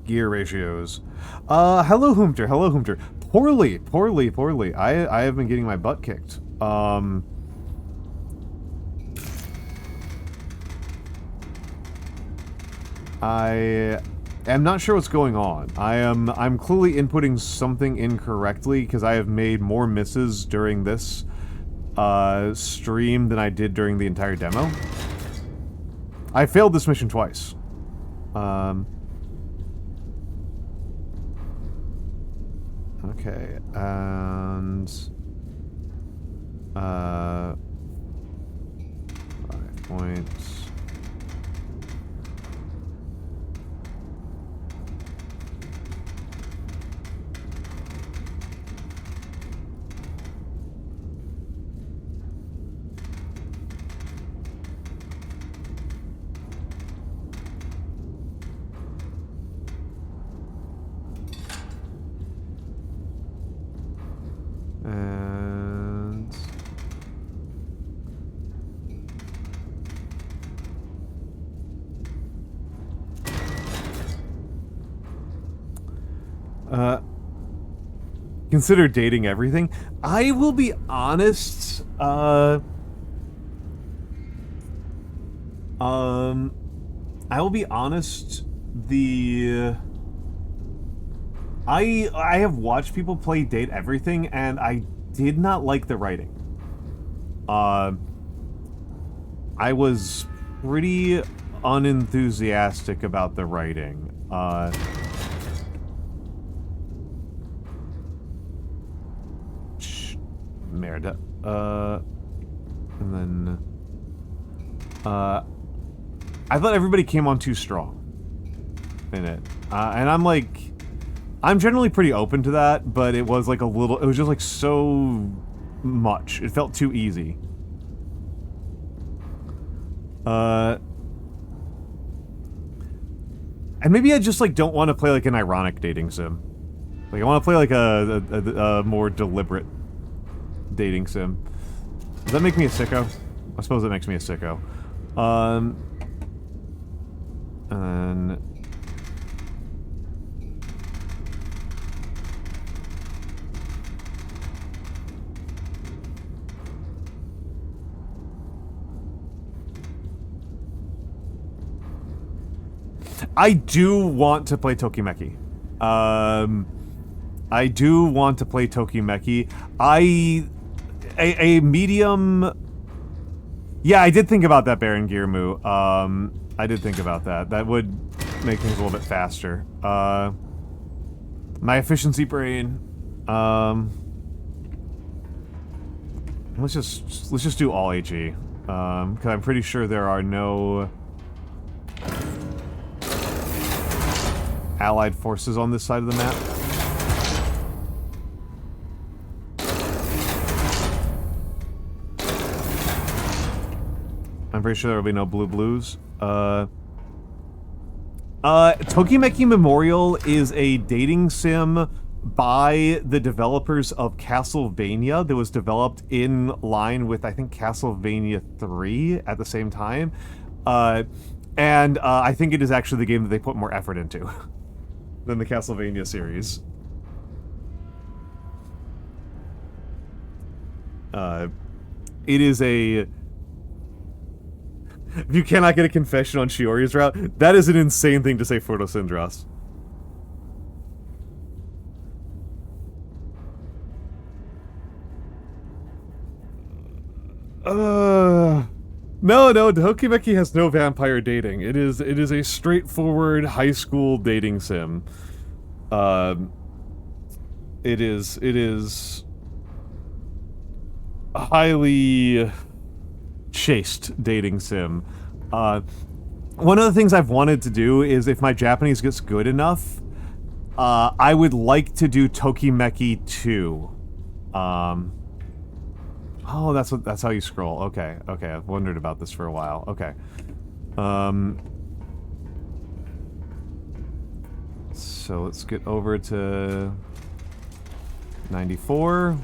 Gear ratios. Hello, Hoomter. Hello, Hoomter. Poorly, poorly, poorly. I have been getting my butt kicked. I am not sure what's going on. I'm clearly inputting something incorrectly because I have made more misses during this stream than I did during the entire demo. I failed this mission twice. Okay, and 5 points. And consider dating everything. I will be honest, I will be honest, I have watched people play Date Everything, and I did not like the writing. I was pretty unenthusiastic about the writing. Merde. And then... I thought everybody came on too strong in it. And I'm like... I'm generally pretty open to that, but it was like a little... It was just like so much. It felt too easy. And maybe I just like don't want to play like an ironic dating sim. Like I want to play like a more deliberate dating sim. Does that make me a sicko? I suppose that makes me a sicko. And... I do want to play Tokimeki. I do want to play Tokimeki. A medium... Yeah, I did think about that, Baron Gearmu. I did think about that. That would make things a little bit faster. My efficiency brain. Let's just do all HE. Because I'm pretty sure there are no allied forces on this side of the map. I'm pretty sure there will be no blues. Tokimeki Memorial is a dating sim by the developers of Castlevania that was developed in line with, I think, Castlevania 3 at the same time. And I think it is actually the game that they put more effort into than the Castlevania series. It is a... If you cannot get a confession on Shiori's route, that is an insane thing to say, Frodo Syndros. No, Tokimeki has no vampire dating. It is a straightforward high school dating sim. It is a highly chaste dating sim. One of the things I've wanted to do is, if my Japanese gets good enough, I would like to do Tokimeki 2. Oh, that's how you scroll. Okay, I've wondered about this for a while. Okay. So let's get over to 94.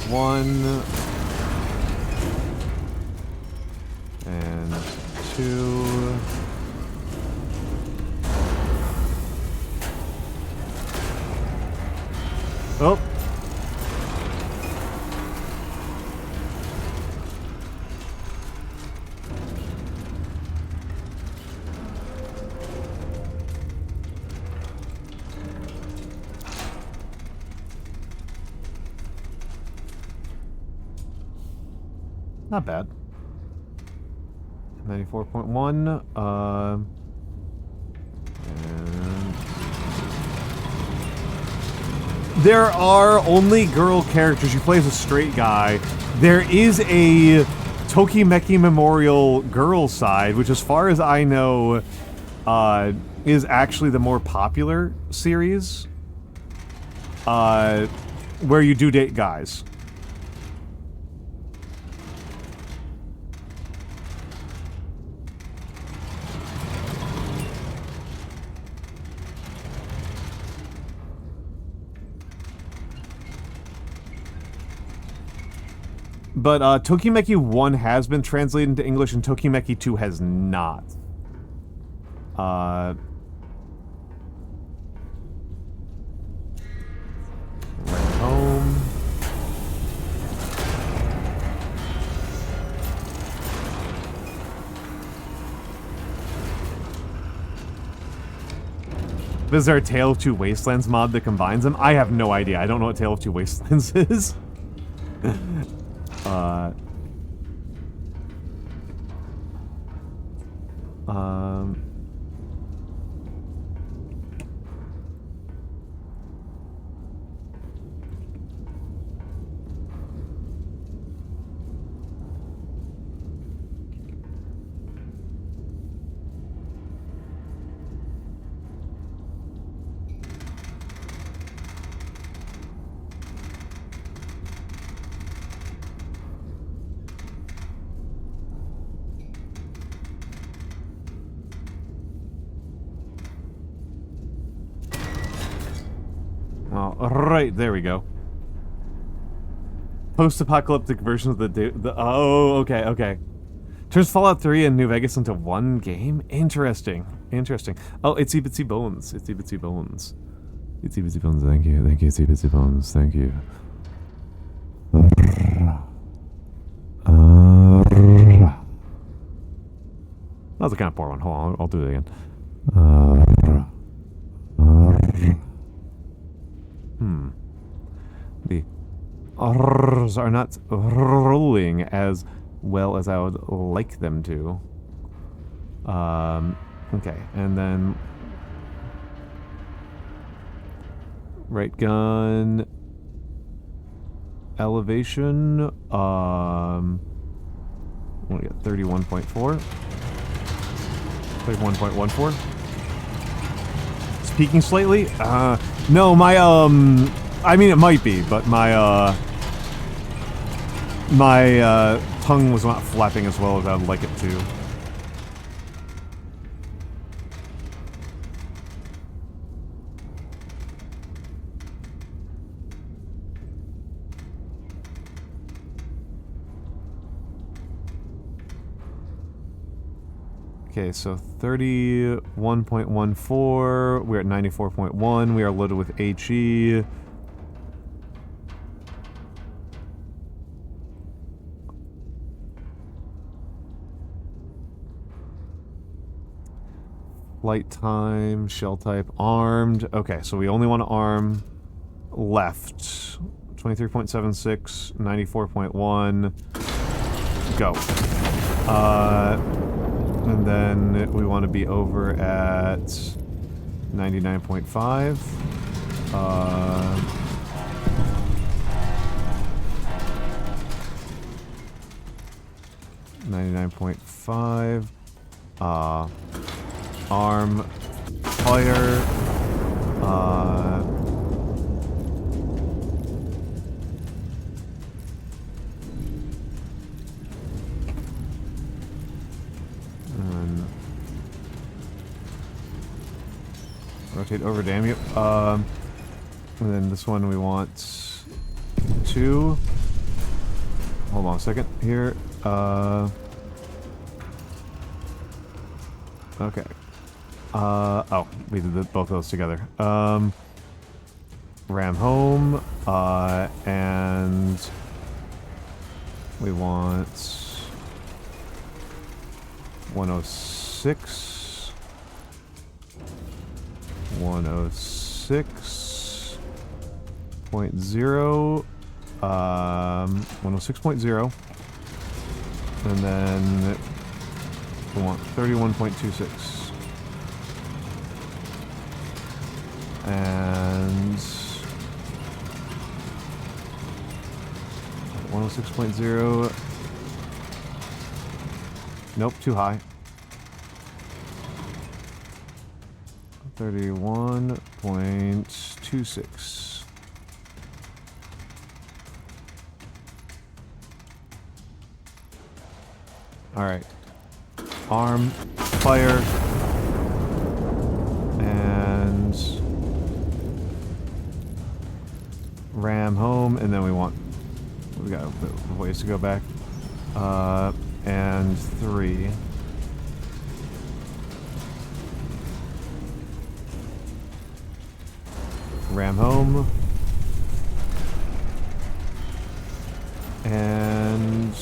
One and 2. Oh. Not bad. 94.1, there are only girl characters. You play as a straight guy. There is a Tokimeki Memorial girl side, which as far as I know, is actually the more popular series, where you do date guys. But Tokimeki 1 has been translated into English, and Tokimeki 2 has not. Right home. Is there a Tale of Two Wastelands mod that combines them? I have no idea. I don't know what Tale of Two Wastelands is. Right, there we go. Post-apocalyptic version of the oh, okay. Turns Fallout 3 and New Vegas into one game? Interesting. Oh, Itsy Bitsy Bones. Itsy Bitsy Bones, thank you, Itsy Bitsy Bones, thank you. That was a kind of poor one. Hold on, I'll do it again. R's are not rolling as well as I would like them to. Okay, and then right gun elevation. What do we get? 31.4. 31.14. It's peaking slightly. No, my I mean it might be, but my tongue was not flapping as well as I'd like it to. Okay, so 31.14, we're at 94.1, we are loaded with HE. Flight time, shell type, armed. Okay, so we only want to arm left. 23.76, 94.1, go. And then we want to be over at 99.5. 99.5. Arm, fire. Rotate over, damn you. And then this one we want 2. Hold on a second here. Okay. Oh, we did both of those together. Ram home, and we want 106. 106.0, 106.0, and then we want 31.26, and 106.0, nope, too high. 31.26. Alright. Arm, fire, and ram home, and then we got a bit of ways to go back. And 3. Ram home. And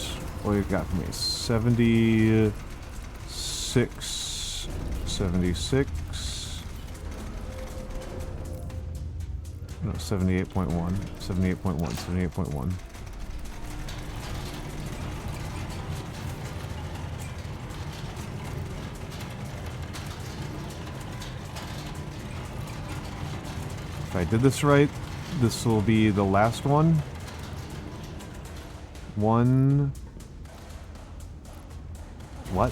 what we've got for me? 76. 76. No, 78.1. 78.1. 78.1. If I did this right, this will be the last one. 1. What?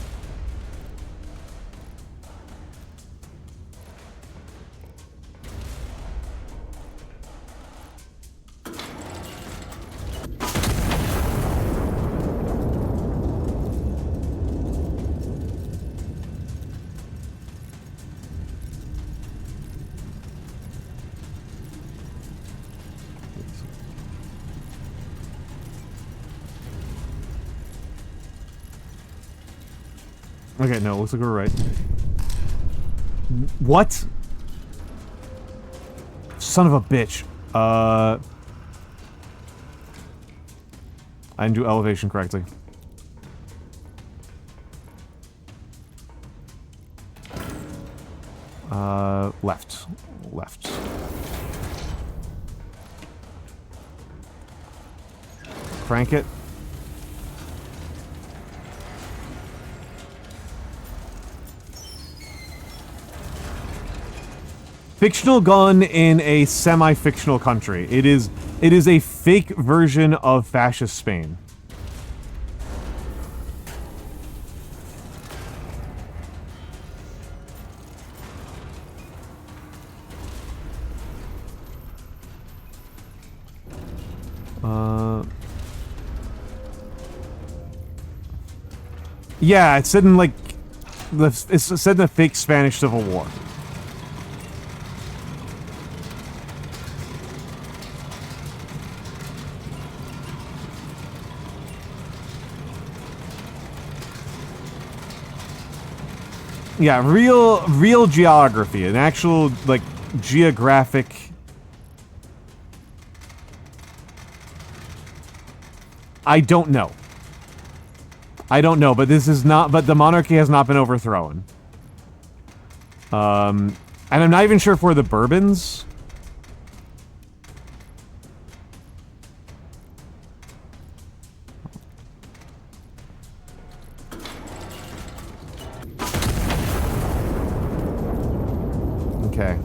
Okay, no, looks like we're right. What? Son of a bitch. I didn't do elevation correctly. Left. Left. crank it. Fictional gun in a semi-fictional country. It is a fake version of fascist Spain. Yeah, it's set in like it's set in a fake Spanish Civil War. Yeah, real geography, an actual like geographic. I don't know. But this is not. But the monarchy has not been overthrown. And I'm not even sure if we're the Bourbons. Okay.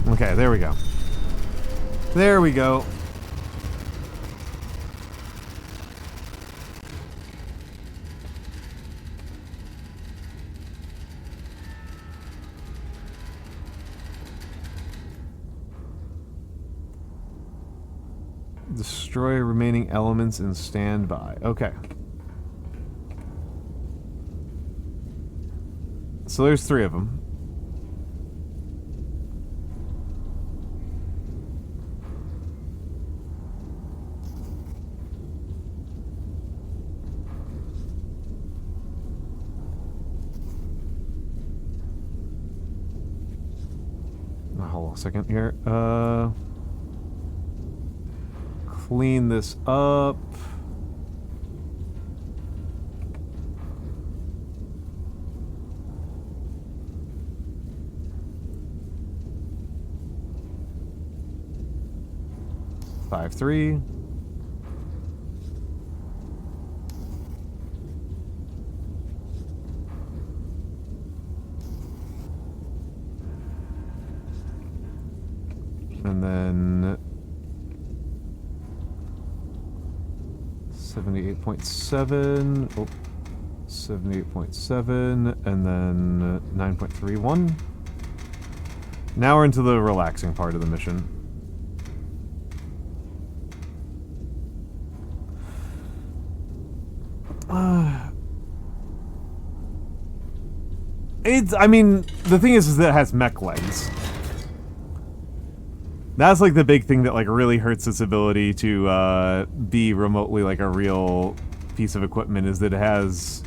Okay, there we go. There we go. Destroy remaining elements and stand by. Okay. So there's 3 of them. Hold on a second here. Clean this up. Five, 3. And then 78.7. Oh, 78.7. And then 9.31. Now we're into the relaxing part of the mission. I mean, the thing is that it has mech legs. That's like the big thing that like really hurts its ability to be remotely like a real piece of equipment, is that it has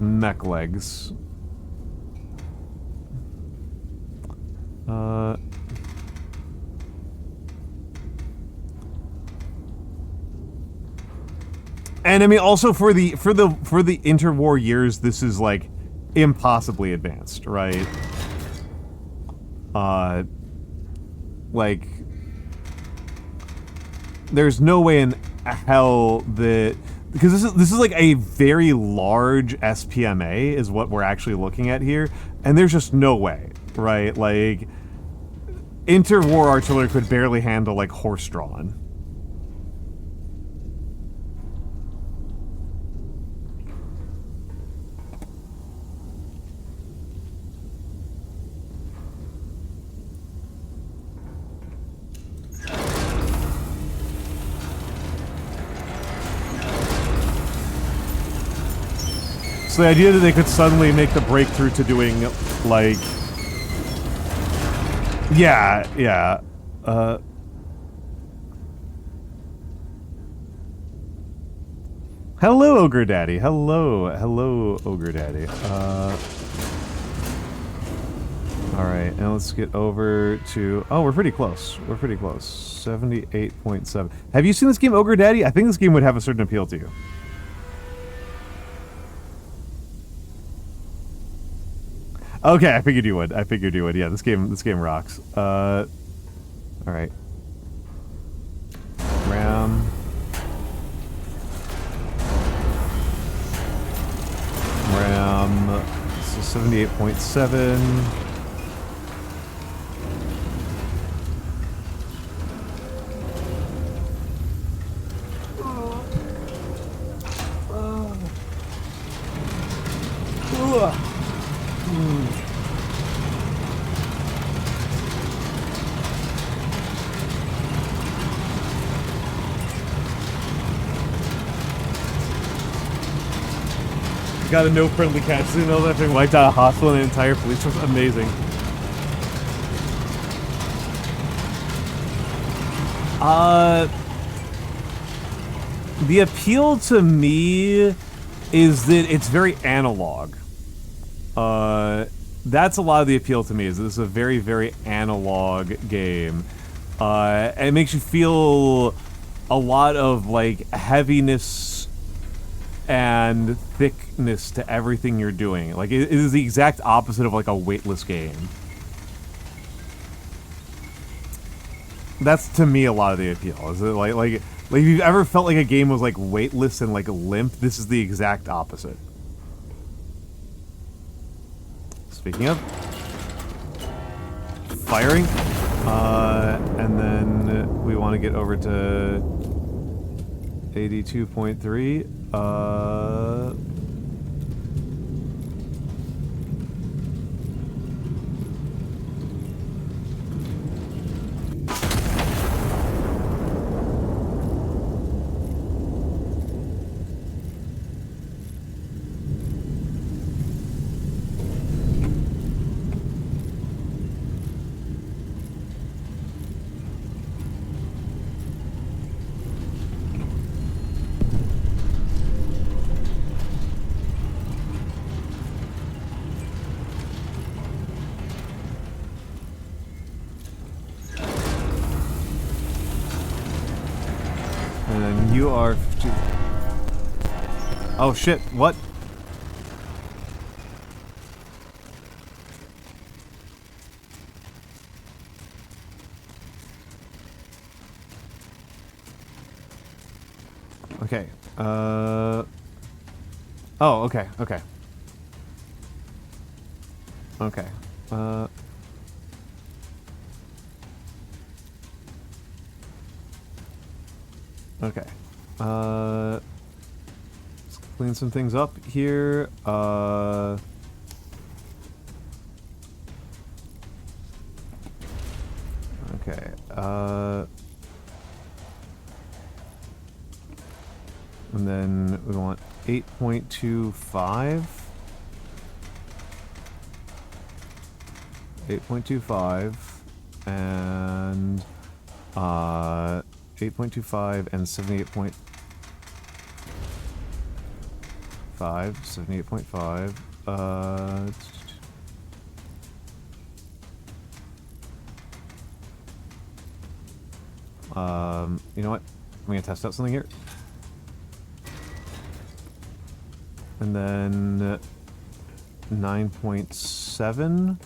mech legs. And I mean, also for the interwar years, this is like impossibly advanced, right? Like, there's no way in hell that, because this is like a very large SPMA is what we're actually looking at here, and there's just no way, right? Like, interwar artillery could barely handle like horse-drawn. So the idea that they could suddenly make the breakthrough to doing, like... Yeah. Hello, Ogre Daddy. Hello, Ogre Daddy. All right, now let's get over to... Oh, we're pretty close. We're pretty close. 78.7. Have you seen this game, Ogre Daddy? I think this game would have a certain appeal to you. Okay, I figured you would. Yeah, this game rocks. All right. Ram. So 78.7. Got a no friendly catch. So you know that thing wiped out a hospital and an entire police force. Amazing. The appeal to me is that it's very analog. That's a lot of the appeal to me, is this is a very, very analog game. And it makes you feel a lot of, like, heaviness and thickness to everything you're doing. Like, it is the exact opposite of, like, a weightless game. That's, to me, a lot of the appeal. Is it like if you've ever felt like a game was, like, weightless and, like, limp, this is the exact opposite. Speaking of, firing, and then we want to get over to 82.3. And then you are... Oh shit, what? Okay, oh, okay. Okay, okay. Let's clean some things up here. Okay, and then we want 8.25. 8.25 and 8.25 and 78.5. 78.5. You know what? I'm gonna test out something here. And then 9.7.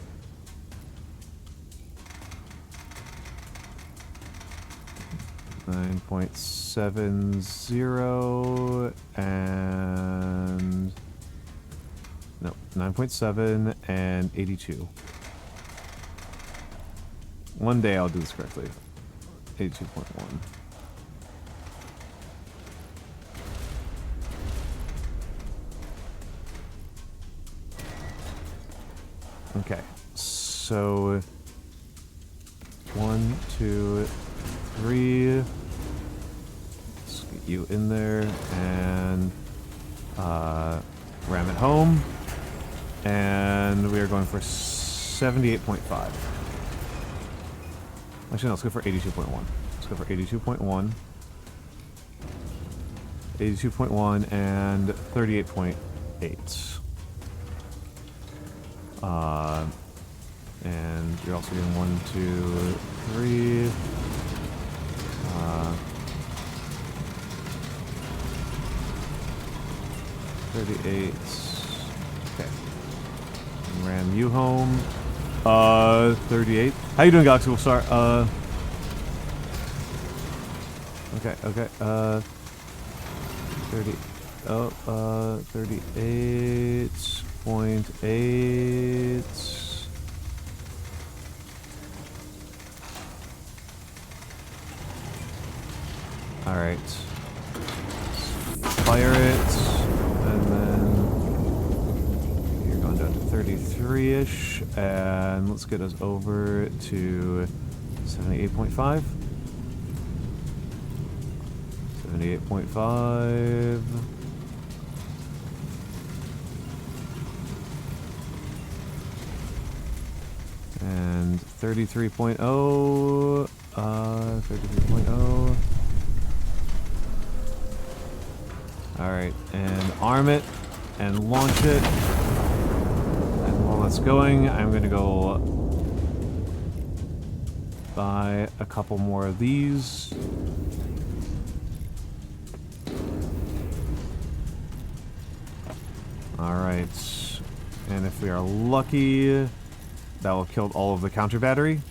9.70 and no, 9.7 and 82. One day I'll do this correctly. 82.1. Okay, so 1, 2, 3. Let's get you in there and ram it home. And we are going for 78.5. Actually, no, let's go for 82.1. Let's go for 82.1. 82.1 and 38.8. And you're also getting 1, 2, 3. 38. Okay. Ram you home. 38. How you doing, Galaxy? We'll start. Okay. 30. Oh, 38.8. All right. Fire it, and then you're going down to 33-ish, and let's get us over to 78.5. 78.5. And 33.0. 33.0. Alright, and arm it, and launch it. And while that's going, I'm gonna go buy a couple more of these. Alright, and if we are lucky, that will kill all of the counter battery.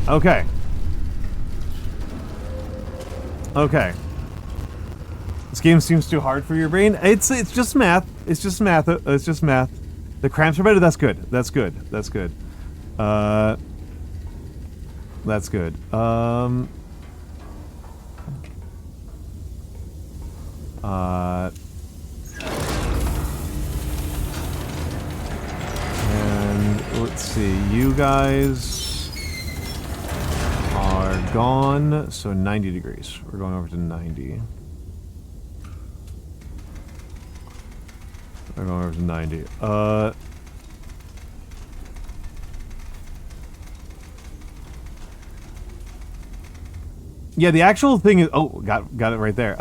Okay. Okay. This game seems too hard for your brain. It's just math. It's just math. It's just math. The cramps are better. That's good. That's good. That's good. That's good. And let's see. You guys are gone. So 90 degrees. We're going over to 90. We're going over to 90. Yeah, the actual thing is... Oh, got it right there.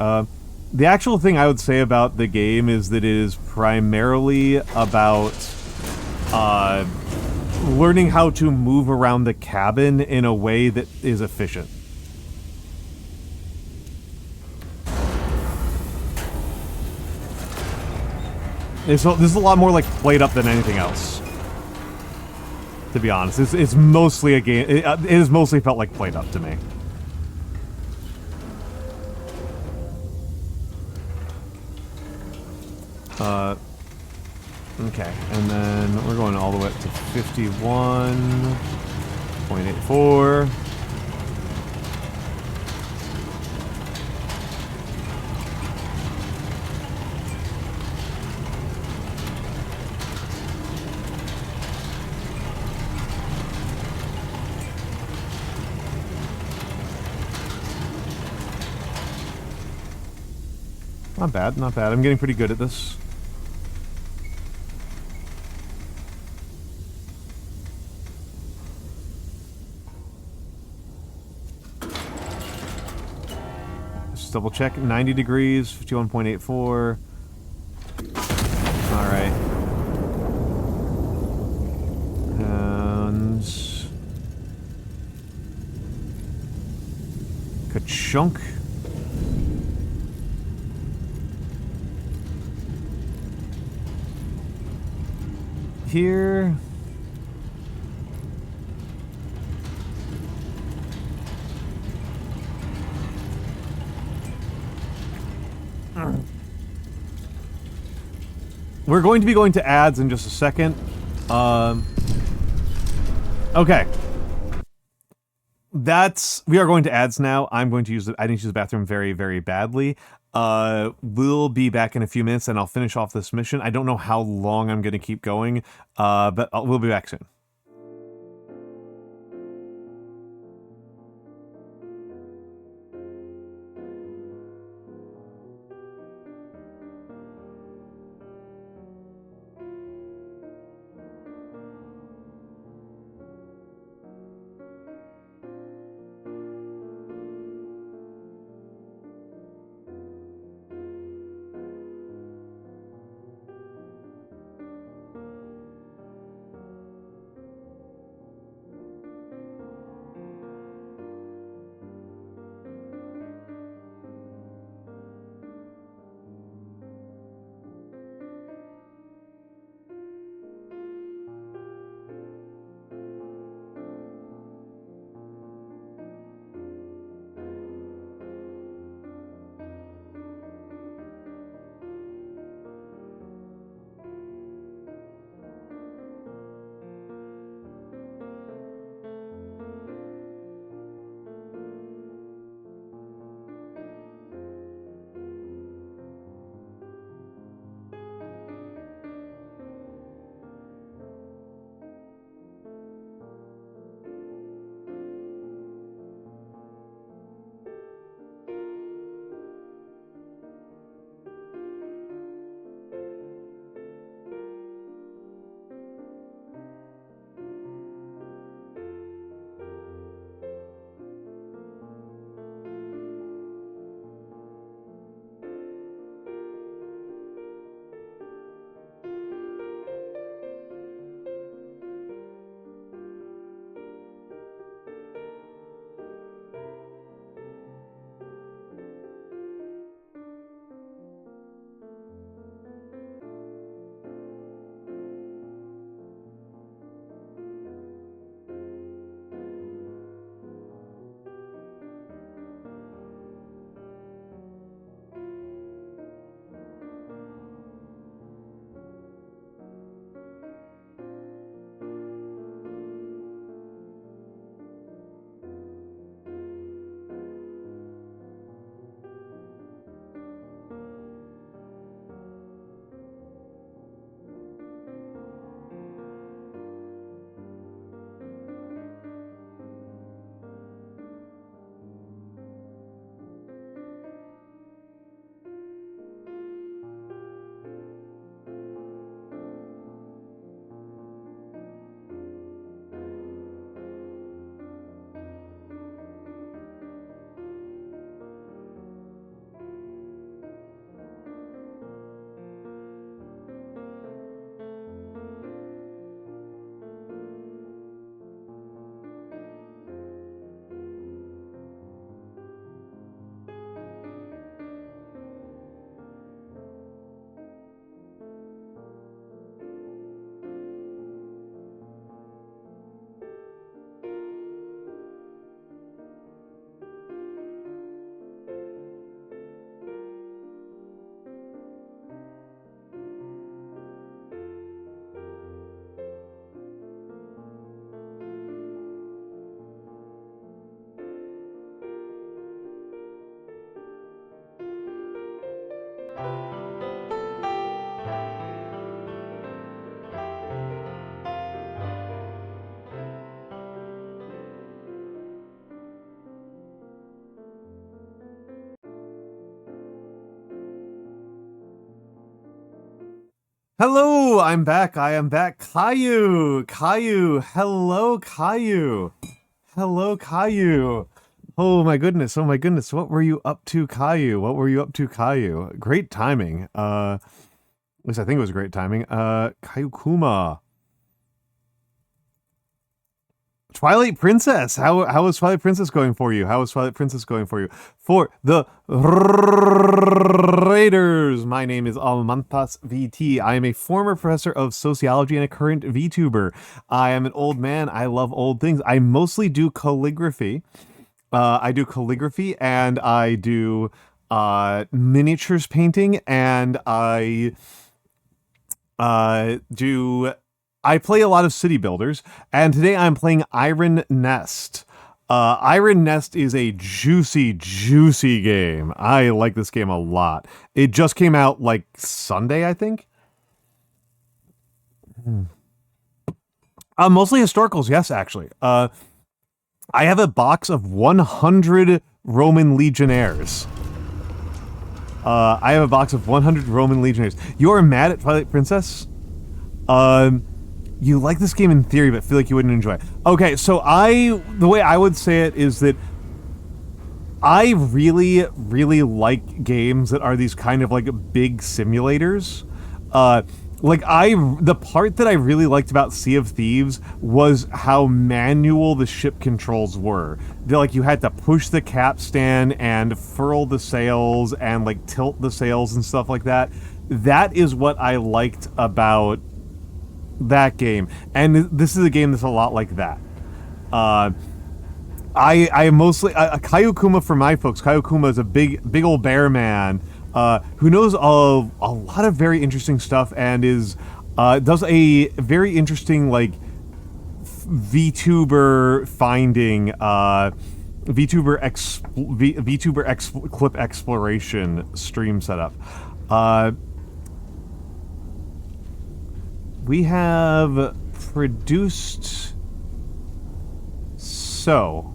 The actual thing I would say about the game is that it is primarily about learning how to move around the cabin in a way that is efficient. This is a lot more like played up than anything else. To be honest, it's mostly a game. It has mostly felt like played up to me. Okay, and then we're going all the way up to 51.84. Not bad, not bad. I'm getting pretty good at this. Just double check. 90 degrees, 51.84. Alright. And... Ka-chunk. Here. We're going to be going to ads in just a second. Okay. We are going to ads now. I need to use the bathroom very, very badly. We'll be back in a few minutes and I'll finish off this mission. I don't know how long I'm going to keep going, but we'll be back soon. Hello, I'm back. I am back. Caillou. Hello, Caillou. Hello, Caillou. Oh my goodness. What were you up to, Caillou? Great timing. At least I think it was great timing. Caillou Kuma. Twilight Princess. How is Twilight Princess going for you? For the Raiders, my name is Almantas VT. I am a former professor of sociology and a current VTuber. I am an old man. I love old things. I mostly do calligraphy. And I do miniatures painting, and I play a lot of city builders, and today I'm playing Iron Nest. Iron Nest is a juicy game. I like this game a lot. It just came out like Sunday, I think. Mostly historicals, yes, actually. I have a box of 100 Roman legionnaires. You're mad at Twilight Princess? You like this game in theory, but feel like you wouldn't enjoy it. Okay, so the way I would say it is that I really like games that are these kind of like big simulators. The part that I really liked about Sea of Thieves was how manual the ship controls were. You had to push the capstan and furl the sails and like tilt the sails and stuff like that. That is what I liked about that game, and this is a game that's a lot like that. I mostly Caillou Kuma for my folks. Caillou Kuma is a big old bear man who knows a lot of very interesting stuff, and does a very interesting like VTuber finding VTuber clip exploration stream setup. We have produced... So...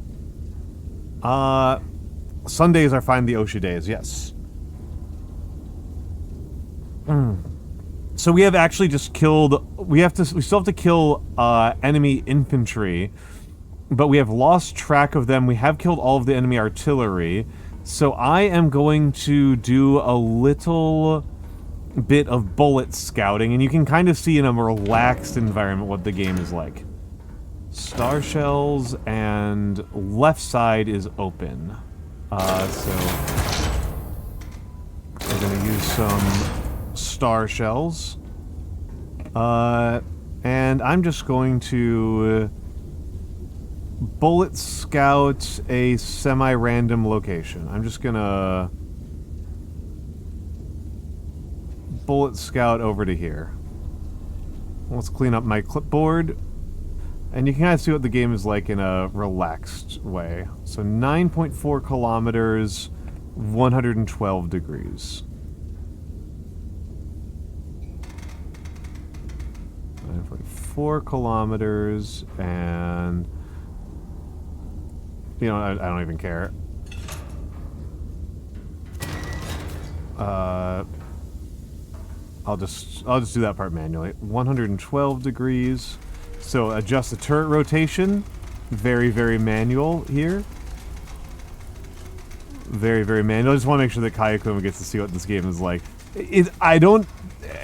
Sundays are Find the Osha days, yes. So we have actually just killed... We still have to kill enemy infantry, but we have lost track of them. We have killed all of the enemy artillery. So I am going to do a little bit of bullet scouting, and you can kind of see in a relaxed environment what the game is like. Star shells, and left side is open. So we're gonna use some star shells. And I'm just going to bullet scout a semi-random location. I'm just gonna bullet scout over to here. Let's clean up my clipboard. And you can kind of see what the game is like in a relaxed way. So 9.4 kilometers, 112 degrees. 9.4 kilometers, and... You know, I don't even care. I'll just do that part manually. 112 degrees. So adjust the turret rotation. Very, very manual here. Very, very manual. I just want to make sure that Caillou Kuma gets to see what this game is like. It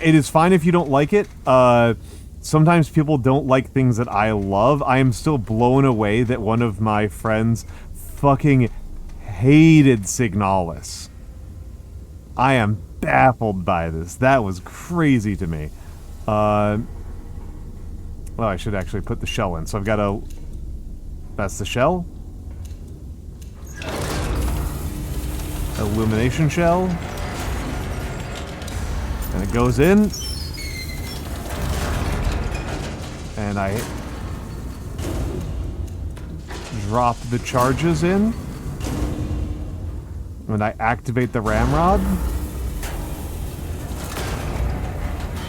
is fine if you don't like it. Sometimes people don't like things that I love. I am still blown away that one of my friends fucking hated Signalis. I am baffled by this. That was crazy to me. Well, I should actually put the shell in. So I've got a... That's the shell. Illumination shell. And it goes in. And I drop the charges in. And I activate the ramrod.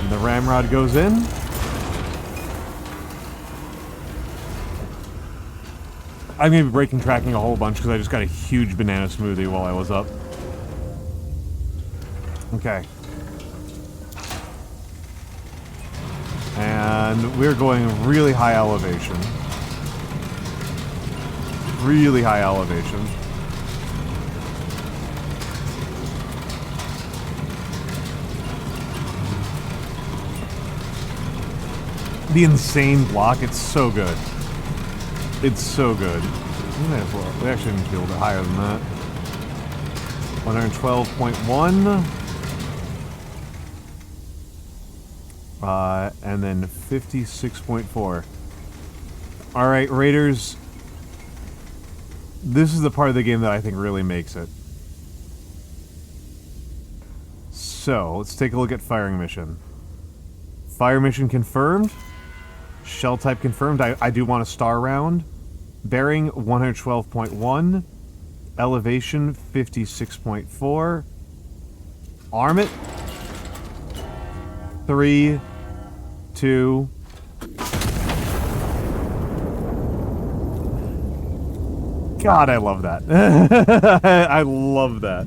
And the ramrod goes in. I'm going to be breaking tracking a whole bunch because I just got a huge banana smoothie while I was up. Okay. And we're going really high elevation. Really high elevation. The insane block, it's so good. It's so good. We actually need to be a little bit higher than that. 112.1. And then 56.4. Alright, Raiders. This is the part of the game that I think really makes it. So, let's take a look at firing mission. Fire mission confirmed. Shell type confirmed. I do want a star round. Bearing 112.1. Elevation 56.4. Arm it. 3, 2. God, I love that. I love that.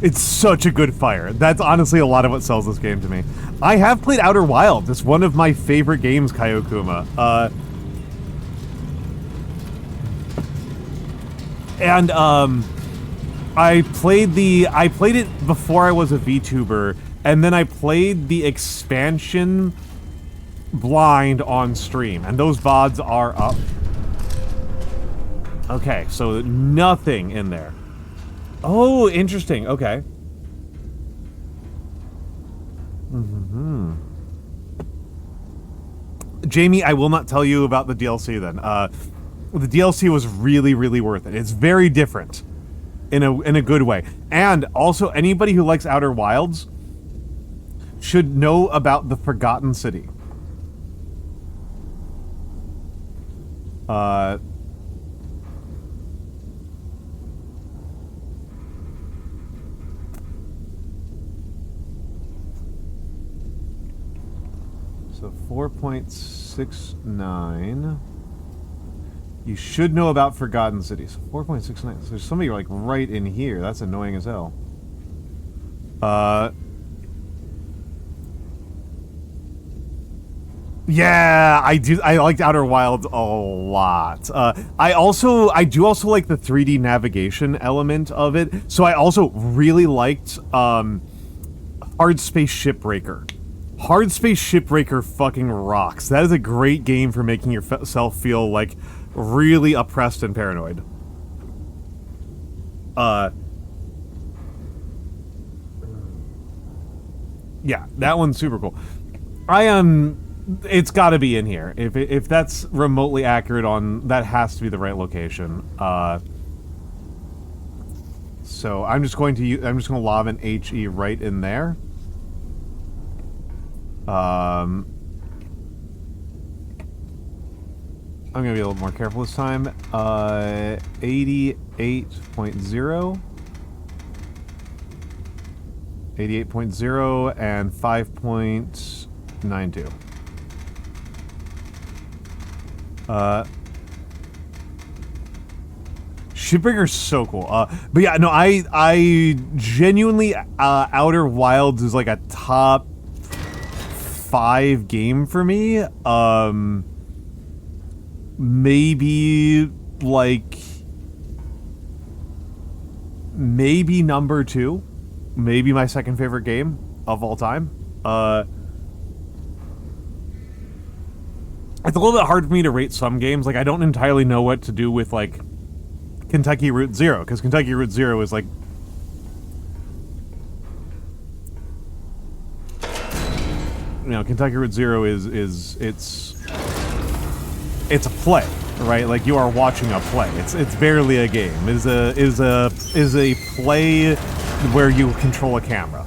It's such a good fire. That's honestly a lot of what sells this game to me. I have played Outer Wilds. It's one of my favorite games, Kayokuma. I played it before I was a VTuber, and then I played the expansion blind on stream, and those VODs are up. Okay, so nothing in there. Oh, interesting. Okay. Jamie, I will not tell you about the DLC then. The DLC was really, really worth it. It's very different in a good way. And also, anybody who likes Outer Wilds should know about the Forgotten City. So 4.69. You should know about Forgotten City. So 4.69. So there's somebody like right in here. That's annoying as hell. Yeah, I do. I liked Outer Wilds a lot. I do also like the 3D navigation element of it. So I also really liked Hard Space Shipbreaker. Hard Space Shipbreaker fucking rocks. That is a great game for making yourself feel like really oppressed and paranoid. Yeah, that one's super cool. It's got to be in here. If that's remotely accurate on, that has to be the right location. So I'm just going to lob an HE right in there. I'm gonna be a little more careful this time. 88.0. 88.0 and 5.92. Shipbreaker's so cool. But yeah, no, I genuinely, Outer Wilds is like a top 5 game for me. Maybe number 2. Maybe my second favorite game of all time. It's a little bit hard for me to rate some games. Like, I don't entirely know what to do with, like, Kentucky Route Zero, because Kentucky Route Zero is, like... You know, Kentucky Route Zero it's a play, right? Like, you are watching a play. It's barely a game. It is a play where you control a camera.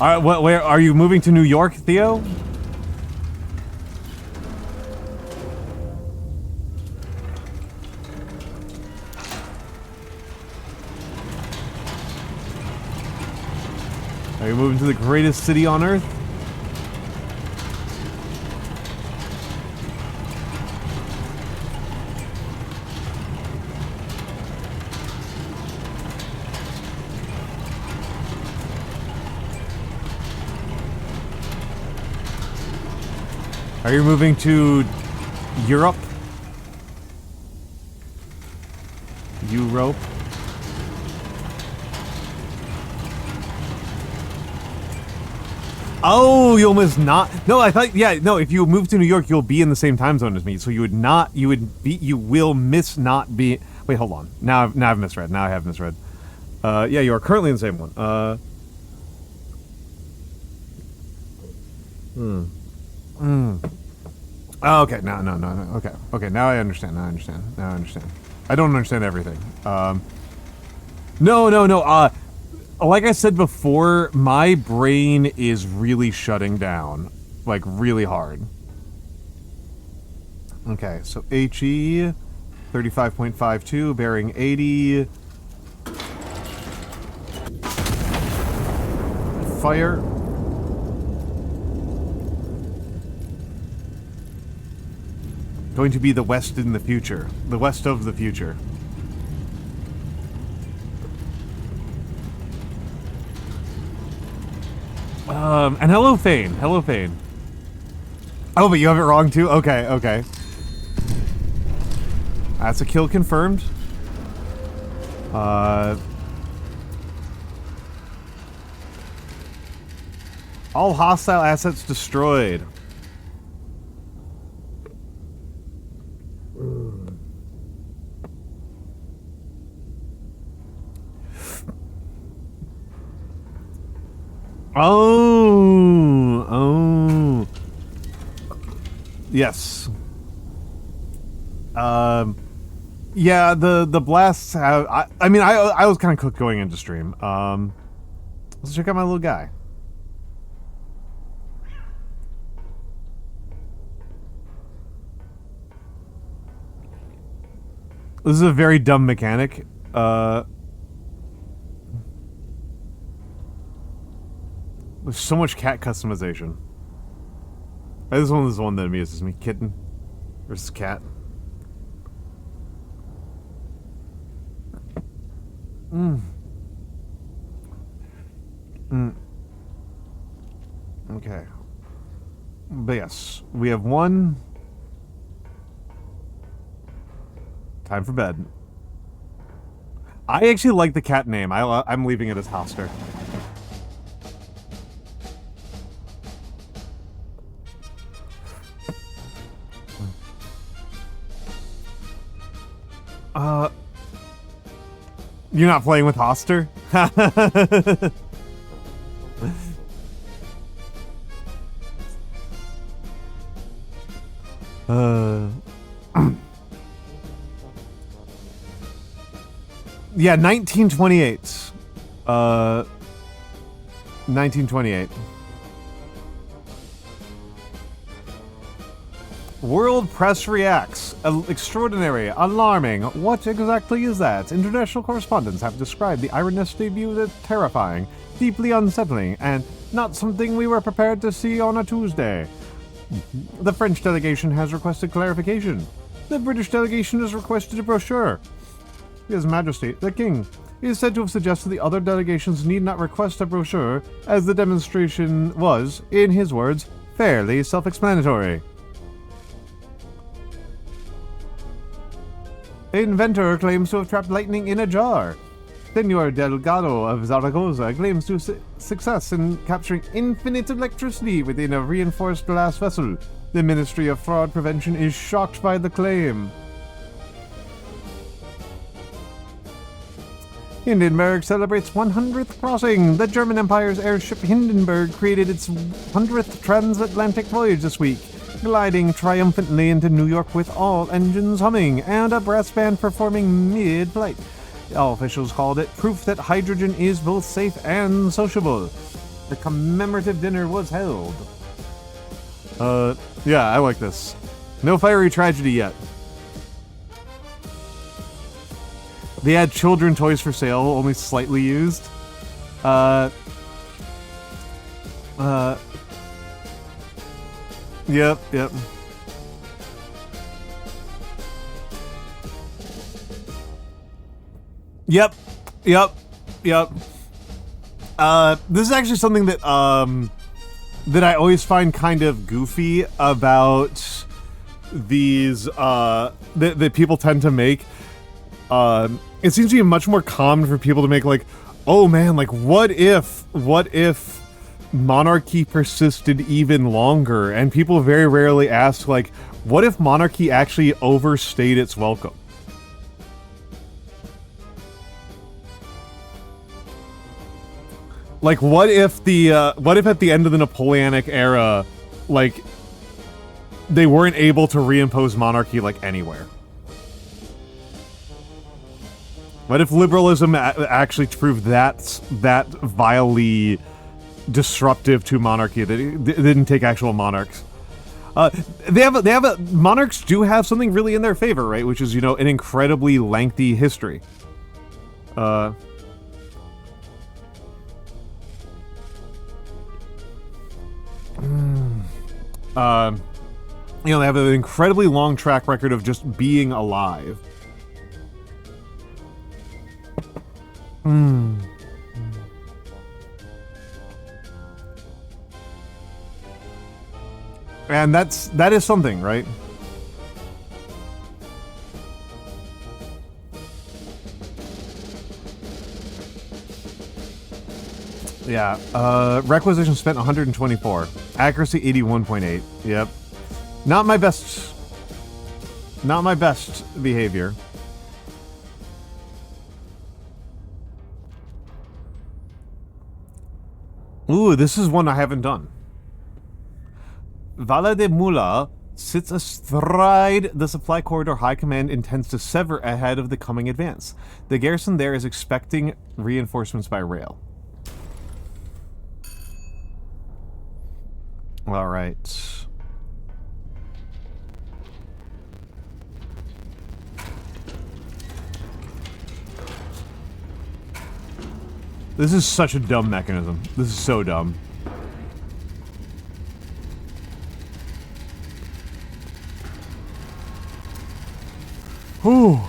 All right, where are you moving to New York, Theo? Are you moving to the greatest city on earth? Are you moving to Europe? Europe? Oh, you almost not. No, I thought, yeah, no, if you move to New York, you'll be in the same time zone as me. So you would not, you will miss not be. Wait, hold on. Now I've misread. Now I have misread. Yeah, you are currently in the same one. Oh, okay, no. Okay, now I understand. I don't understand everything. No. Like I said before, my brain is really shutting down. Like, really hard. Okay, so HE, 35.52, bearing 80. Fire. Going to be the West in the future. The West of the future. And hello, Thane. Hello, Thane. Oh, but you have it wrong, too? Okay. That's a kill confirmed. All hostile assets destroyed. Oh. Yes. Yeah, the blasts have, I mean, I was kind of cooked going into stream. Let's check out my little guy. This is a very dumb mechanic. There's so much cat customization. This one is the one that amuses me. Kitten versus cat. Okay. But yes, we have one. Time for bed. I actually like the cat name. I'm leaving it as Hoster. You're not playing with Hoster? Yeah, 1928. 1928. World press reacts. Extraordinary. Alarming. What exactly is that? International correspondents have described the Ironess debut as terrifying, deeply unsettling, and not something we were prepared to see on a Tuesday. The French delegation has requested clarification. The British delegation has requested a brochure. His Majesty, the King, is said to have suggested the other delegations need not request a brochure, as the demonstration was, in his words, fairly self-explanatory. Inventor claims to have trapped lightning in a jar. Senor Delgado of Zaragoza claims to success in capturing infinite electricity within a reinforced glass vessel. The Ministry of Fraud Prevention is shocked by the claim. Hindenburg celebrates 100th crossing. The German Empire's airship Hindenburg created its 100th transatlantic voyage this week, gliding triumphantly into New York with all engines humming and a brass band performing mid-flight. All officials called it proof that hydrogen is both safe and sociable. The commemorative dinner was held. Yeah, I like this. No fiery tragedy yet. They had children toys for sale, only slightly used. Yep. This is actually something that, that I always find kind of goofy about these, that people tend to make. It seems to be much more common for people to make, like, oh man, like, what if monarchy persisted even longer? And people very rarely ask, like, what if monarchy actually overstayed its welcome? Like, what if at the end of the Napoleonic era, like, they weren't able to reimpose monarchy, like, anywhere? What if liberalism actually proved that vilely disruptive to monarchy that it didn't take actual monarchs? Monarchs do have something really in their favor, right? Which is, you know, an incredibly lengthy history. You know, they have an incredibly long track record of just being alive. And that is something, right? Yeah. Requisition spent 124. Accuracy 81.8. Yep. Not my best behavior. Ooh, this is one I haven't done. Vala de Mula sits astride the supply corridor High Command intends to sever ahead of the coming advance. The garrison there is expecting reinforcements by rail. All right. This is such a dumb mechanism. This is so dumb. Whew.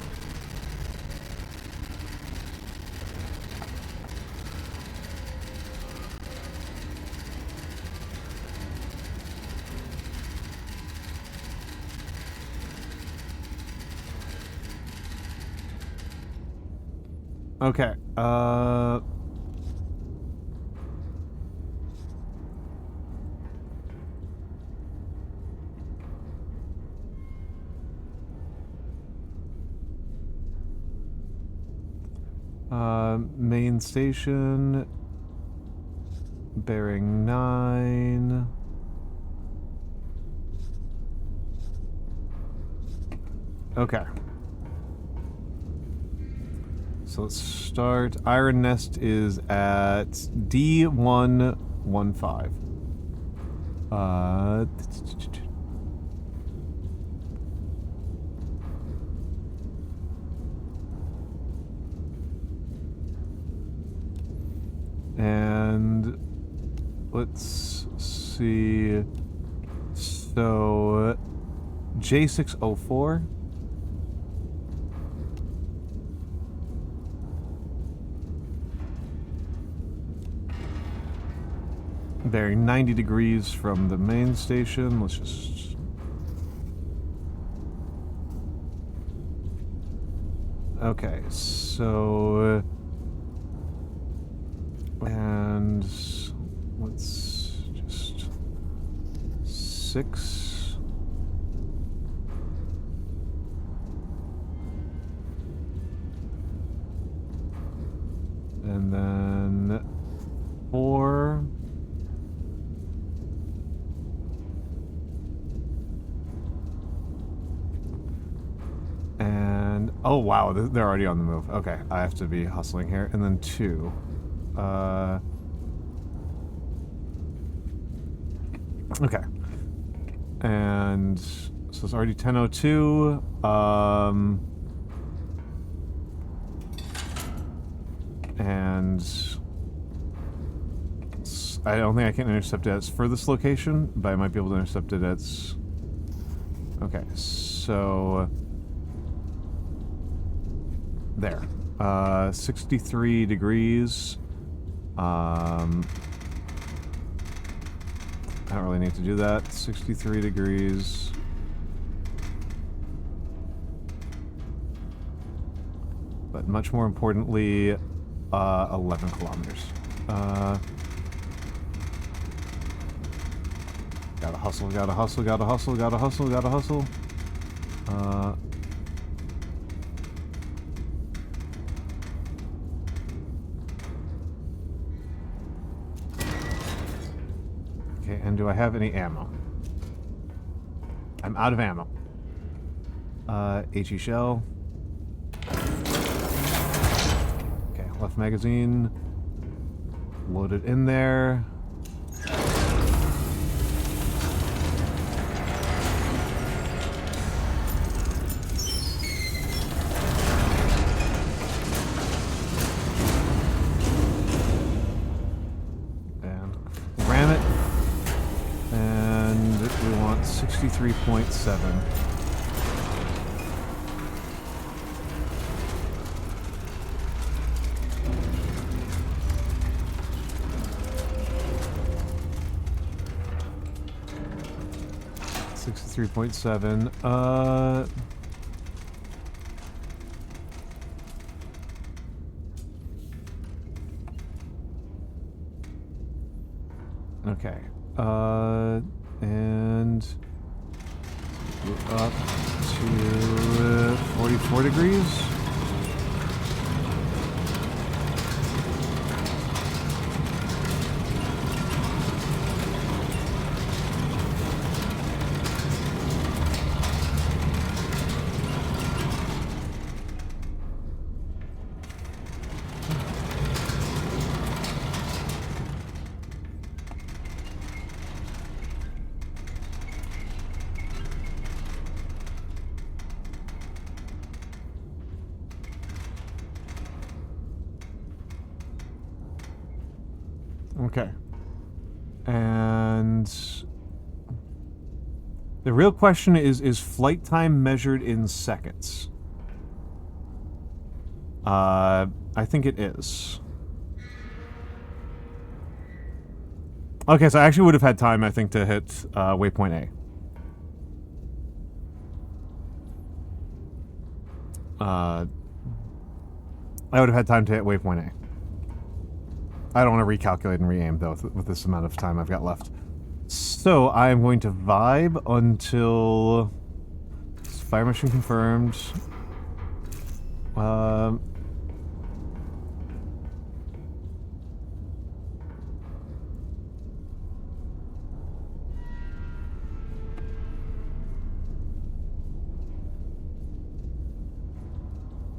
Okay, main station, bearing 9. Okay. So let's start. Iron Nest is at D115. And let's see. So J604. Bearing 90 degrees from the main station. Let's just... Okay, so... And... let's just... 6... And then... 4... And, oh wow, they're already on the move. Okay, I have to be hustling here. And then 2. Okay. And so it's already 10:02. And I don't think I can intercept it at its furthest location, but I might be able to intercept it at its... Okay, so... There. 63 degrees. I don't really need to do that. 63 degrees. But much more importantly, 11 kilometers. Gotta hustle, gotta hustle, gotta hustle, gotta hustle, gotta hustle. Okay, and do I have any ammo? I'm out of ammo. HE shell. Okay, left magazine. Load it in there. And ram it. And we want 63.7. Okay. And up to 44 degrees. Okay. And the real question is flight time measured in seconds? I think it is. Okay, so I actually would have had time, I think, to hit waypoint A. I would have had time to hit waypoint A. I don't want to recalculate and re-aim, though, with this amount of time I've got left. So, I am going to vibe until... Fire mission confirmed. Well,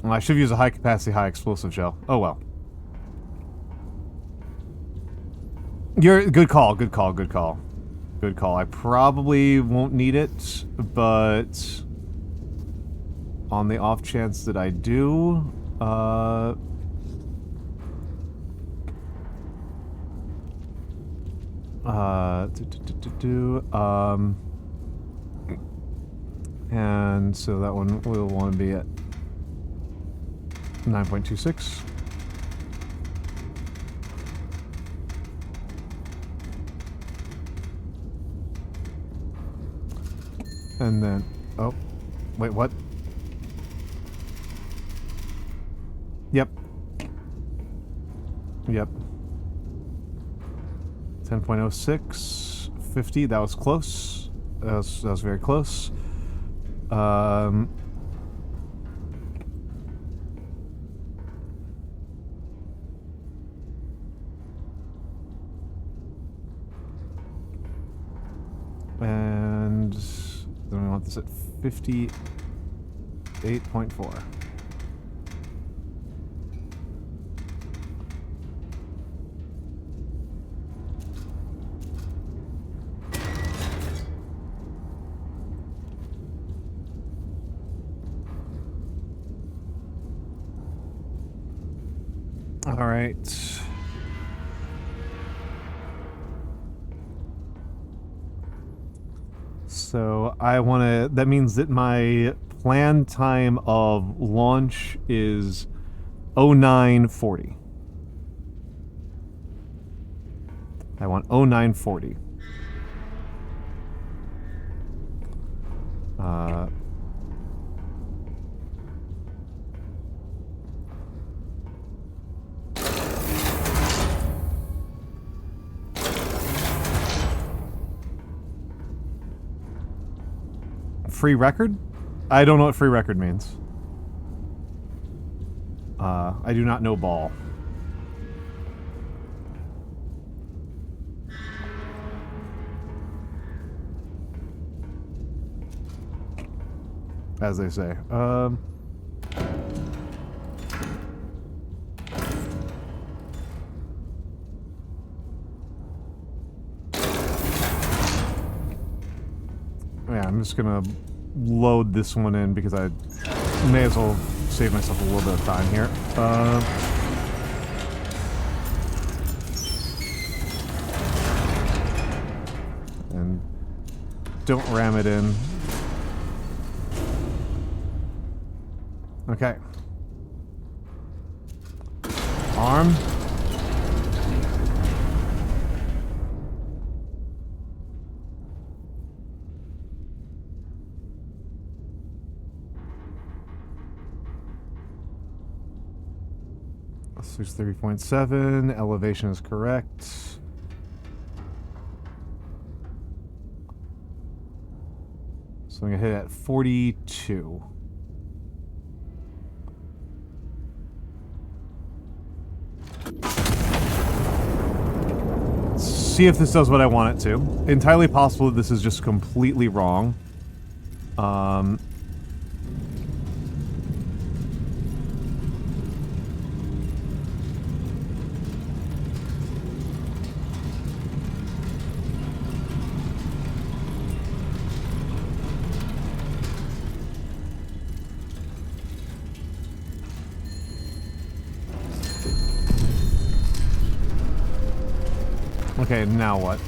I should use a high-capacity, high-explosive gel. Oh, well. Good call, good call, good call. Good call. I probably won't need it, but on the off chance that I do, and so that one will want to be at 9.26. And then, oh, wait, what? Yep. Yep. 10.06, 50, that was close. That was very close. And then we want this at 58.4. All right. So I want to. That means that my planned time of launch is 0940. I want 0940. Free record? I don't know what free record means. I do not know ball. As they say. Yeah, I'm just gonna load this one in because I may as well save myself a little bit of time here. And don't ram it in. Okay. Arm. There's 30.7. Elevation is correct. So I'm gonna hit at 42. Let's see if this does what I want it to. Entirely possible that this is just completely wrong. Okay, now what?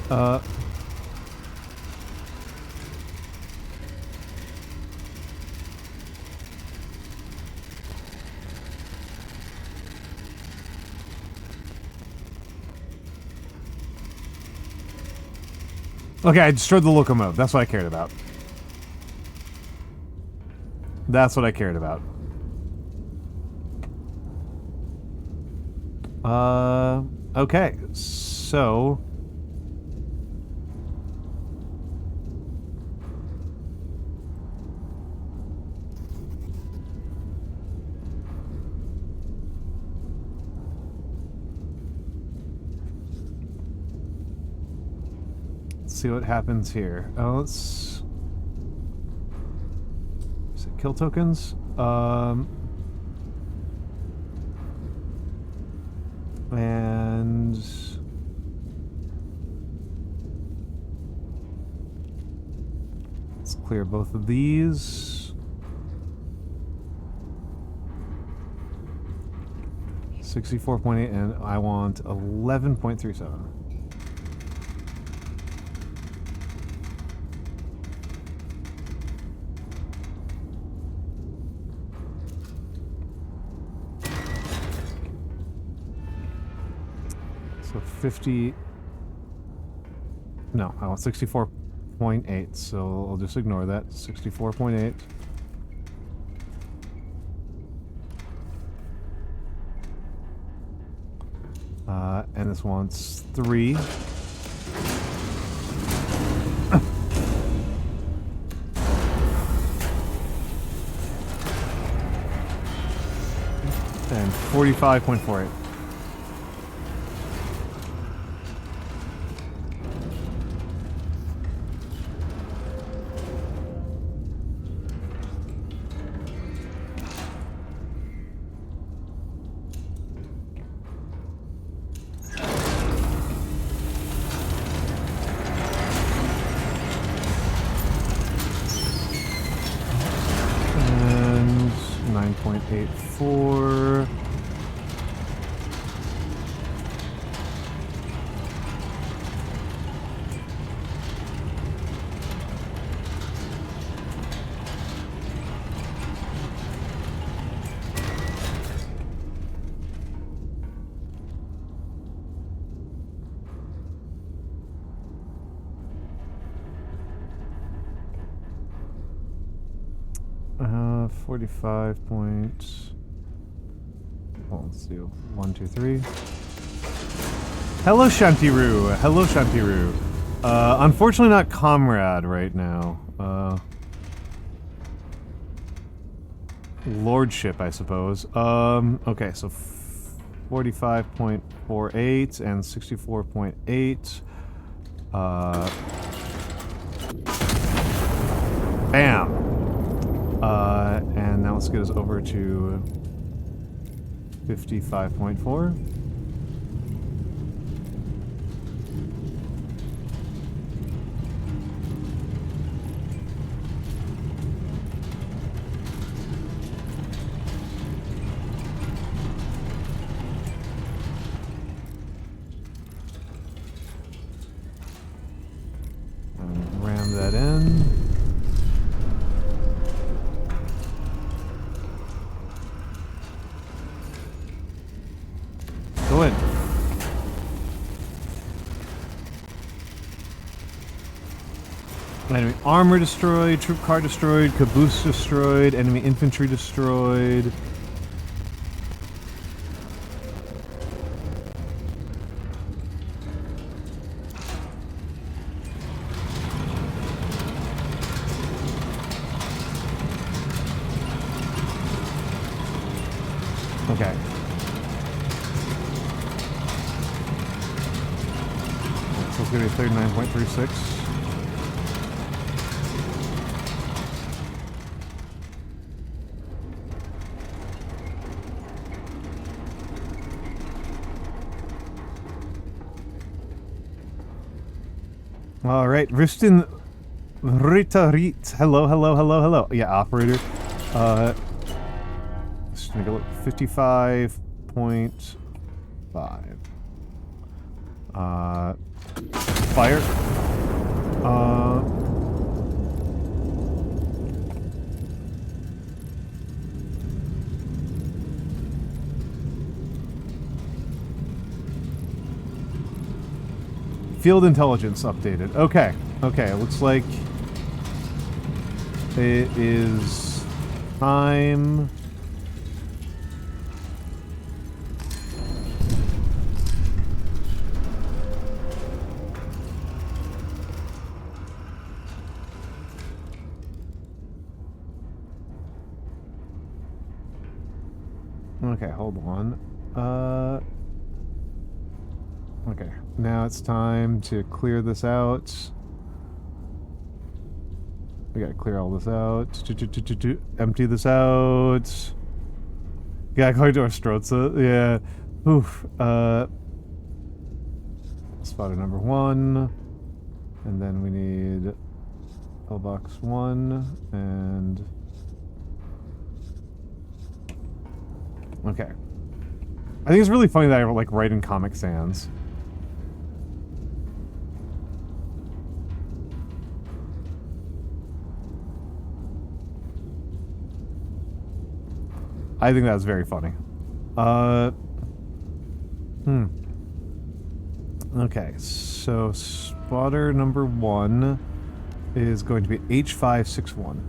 Okay, I destroyed the locomotive. That's what I cared about. That's what I cared about. Okay, so... see what happens here. Let's... Is it kill tokens? And... let's clear both of these. 64.8, and I want 11.37. So 50... no, I want 64.8, so I'll just ignore that. 64.8. And this wants 3. And 45.48. And 9.84. 45 point. Well, let's do 1, 2, 3. Hello, Shantiru. Hello, Shantiru. Unfortunately, not comrade right now. Lordship, I suppose. Okay, so 45.48 and 64.8. Bam! And now let's get us over to 55.4. And ram that in. Go in. Enemy armor destroyed, troop car destroyed, caboose destroyed, enemy infantry destroyed. Okay. So it's going to be 39.36. All right, Ristin Ritarit. Hello, hello, hello, hello. Yeah, operator. Just gonna go look. 55.5. Fire. Field intelligence updated. Okay. Okay, looks like it is time. Okay, hold on. Okay, now it's time to clear this out. We gotta clear all this out. Empty this out. Yeah, going to our Strotza. Yeah. Oof. Spotter number 1. And then we need L-box 1 and... Okay. I think it's really funny that I like write in Comic Sans. I think that's very funny. Okay, so spotter number 1 is going to be H561.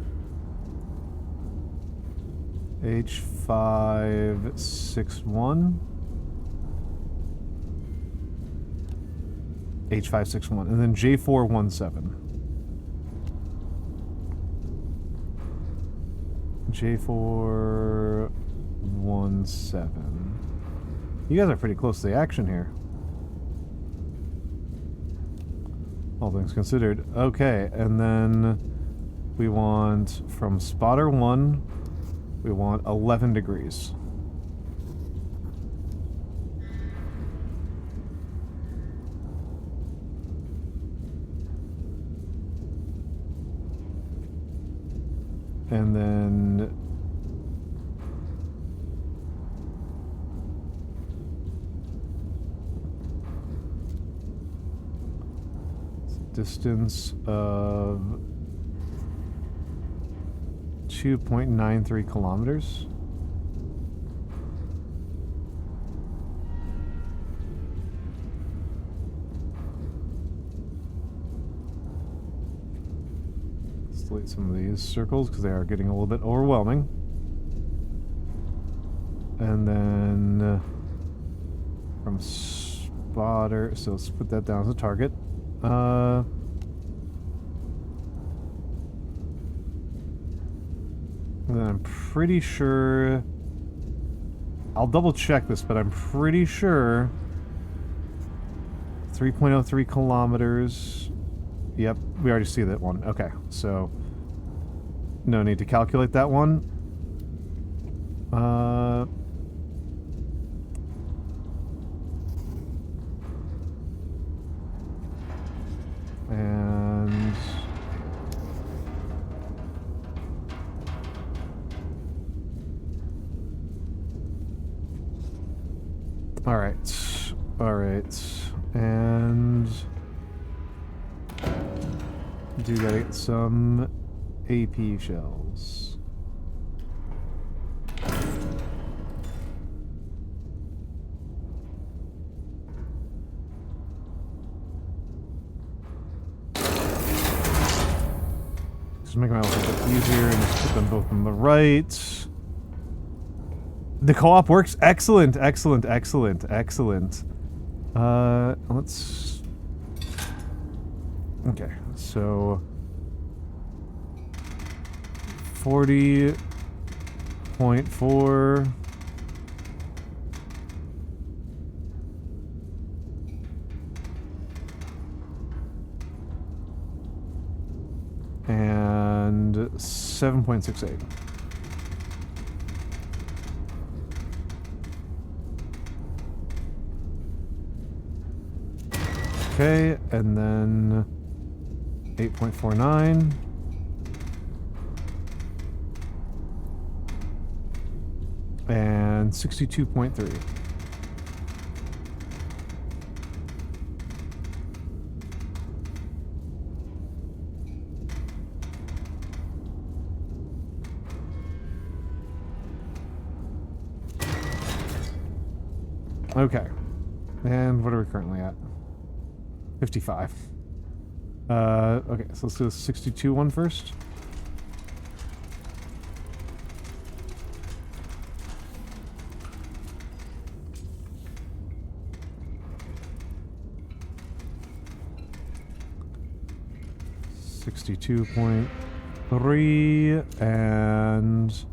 H561. H561. And then J417. J417. You guys are pretty close to the action here. All things considered. Okay, and then we want from spotter 1, we want 11 degrees. And then distance of 2.93 kilometers. delete some of these circles because they are getting a little bit overwhelming. And then from spotter, so let's put that down as a target. And then I'm pretty sure, I'll double check this, but I'm pretty sure 3.03 kilometers. Yep, we already see that one. Okay, so no need to calculate that one. And all right, and do gotta get some AP shells. Just make my life a bit easier and just put them both on the right. The co-op works. Excellent, excellent, excellent, excellent. Let's... Okay, so... 40.4... and 7.68. Okay, and then 8.49. And 62.3. Okay. And what are we currently at? 55. Okay, so let's do the 62 one first. .3 and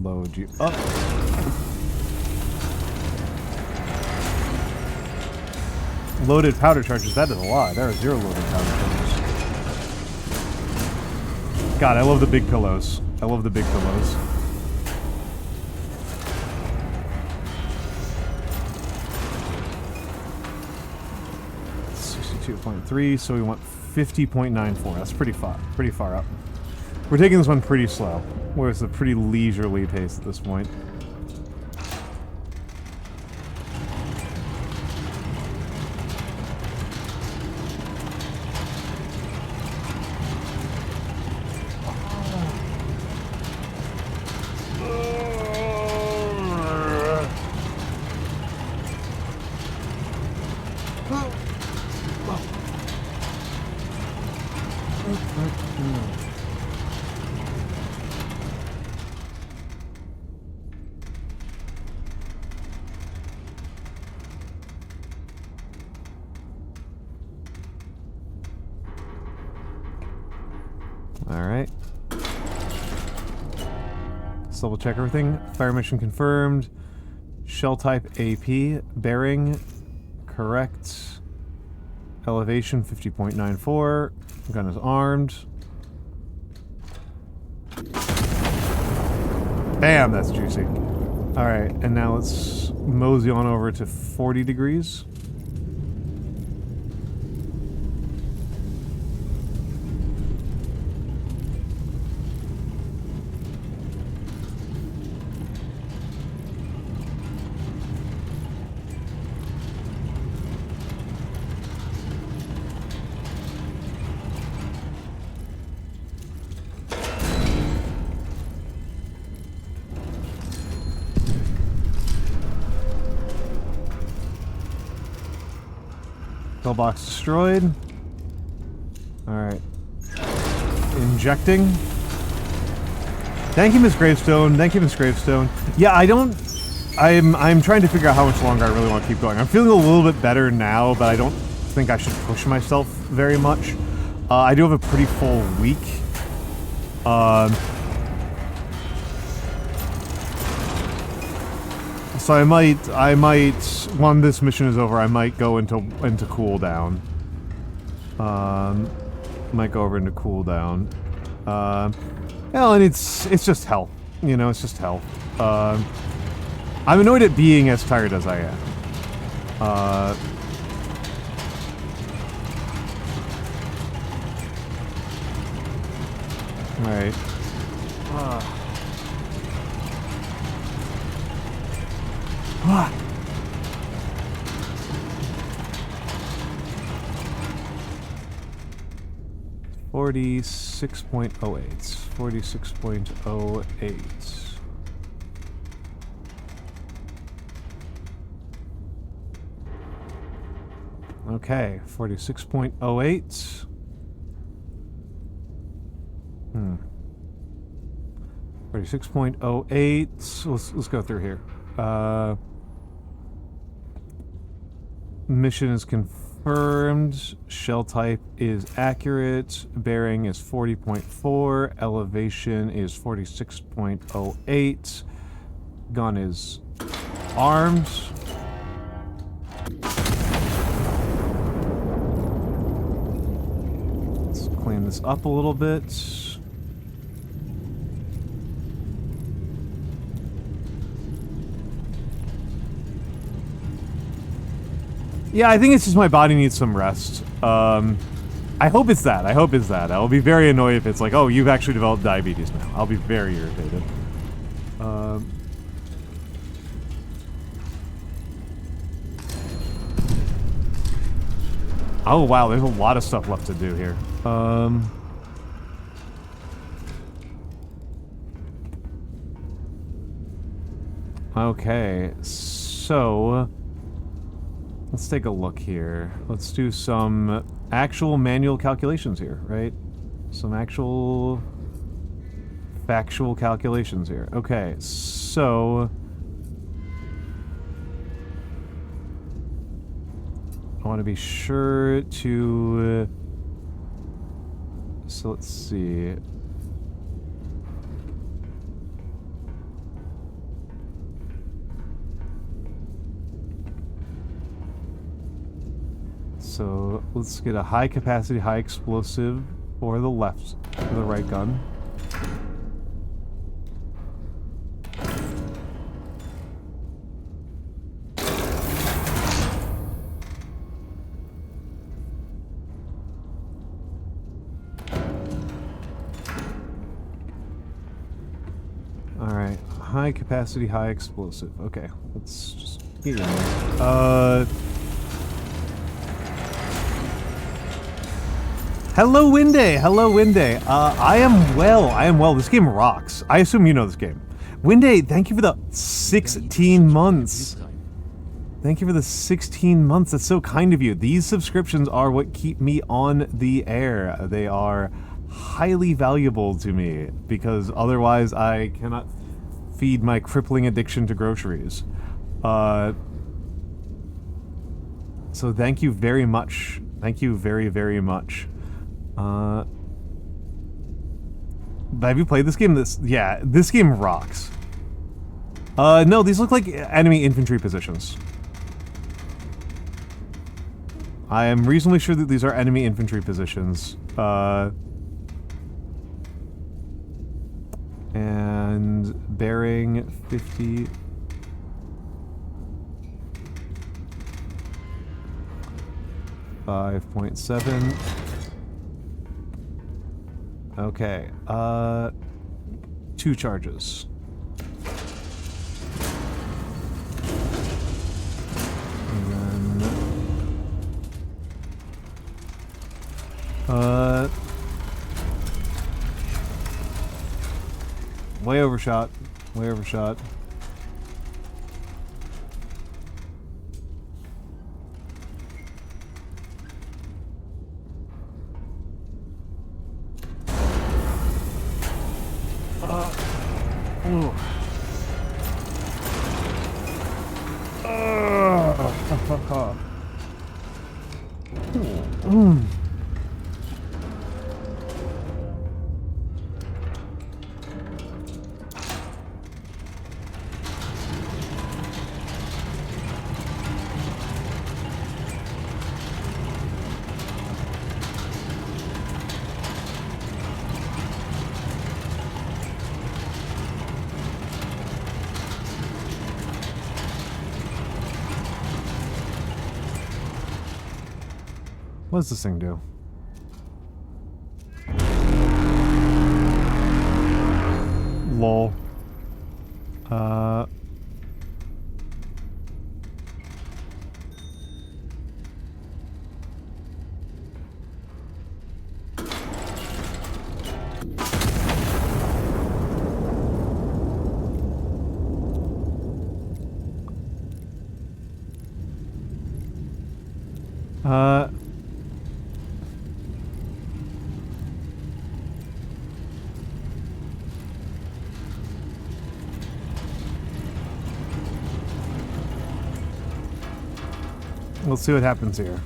load you up. Loaded powder charges, that is a lot. There are 0 loaded powder charges. God, I love the big pillows. I love the big pillows. .3, so we want 50.94. That's pretty far up. We're taking this one pretty slow, where it's a pretty leisurely pace at this point. Alright. Let's double check everything. Fire mission confirmed. Shell type AP. Bearing correct. Elevation 50.94. Gun is armed. Bam! That's juicy. Alright, and now let's mosey on over to 40 degrees. Box destroyed. Alright. Injecting. Thank you, Miss Gravestone. Thank you, Miss Gravestone. Yeah, I'm trying to figure out how much longer I really want to keep going. I'm feeling a little bit better now, but I don't think I should push myself very much. I do have a pretty full week. So I might, when this mission is over, I might go into cooldown. Might go over into cooldown. Well, and it's just hell. You know, it's just hell. I'm annoyed at being as tired as I am. Alright. Ah. 46.08. 46.08. Okay, 46.08. 46.08. Let's go through here. Mission is confirmed. Shell type is accurate. Bearing is 40.4. Elevation is 46.08. Gun is armed. Let's clean this up a little bit. Yeah, I think it's just my body needs some rest. I hope it's that. I hope it's that. I'll be very annoyed if it's like, oh, you've actually developed diabetes now. I'll be very irritated. Oh, wow, there's a lot of stuff left to do here. Okay, so... let's take a look here. Let's do some actual manual calculations here, right? Some actual factual calculations here. Okay, so... I want to be sure to... so let's see... so let's get a high capacity, high explosive for the left, for the right gun. Alright, high capacity, high explosive. Okay, let's just get in there. Hello, Winday! Hello, Winday. I am well. This game rocks. I assume you know this game. Winday, thank you for the 16 months. Thank you for the 16 months. That's so kind of you. These subscriptions are what keep me on the air. They are highly valuable to me, because otherwise I cannot feed my crippling addiction to groceries. So thank you very much. Thank you very, very much. Have you played this game? Yeah, this game rocks. No, these look like enemy infantry positions. I am reasonably sure that these are enemy infantry positions. And bearing 50... 5.7. Okay, 2 charges. And then... way overshot. Way overshot. What does this thing do? Lol. Let's see what happens here.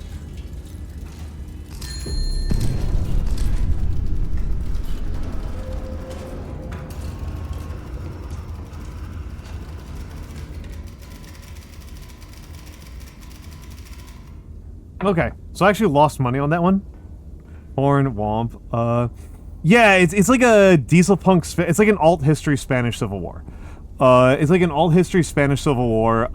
Okay, so I actually lost money on that one. Horn, Womp. Yeah, it's like a diesel punk. It's like an alt history Spanish Civil War. It's like an alt history Spanish Civil War.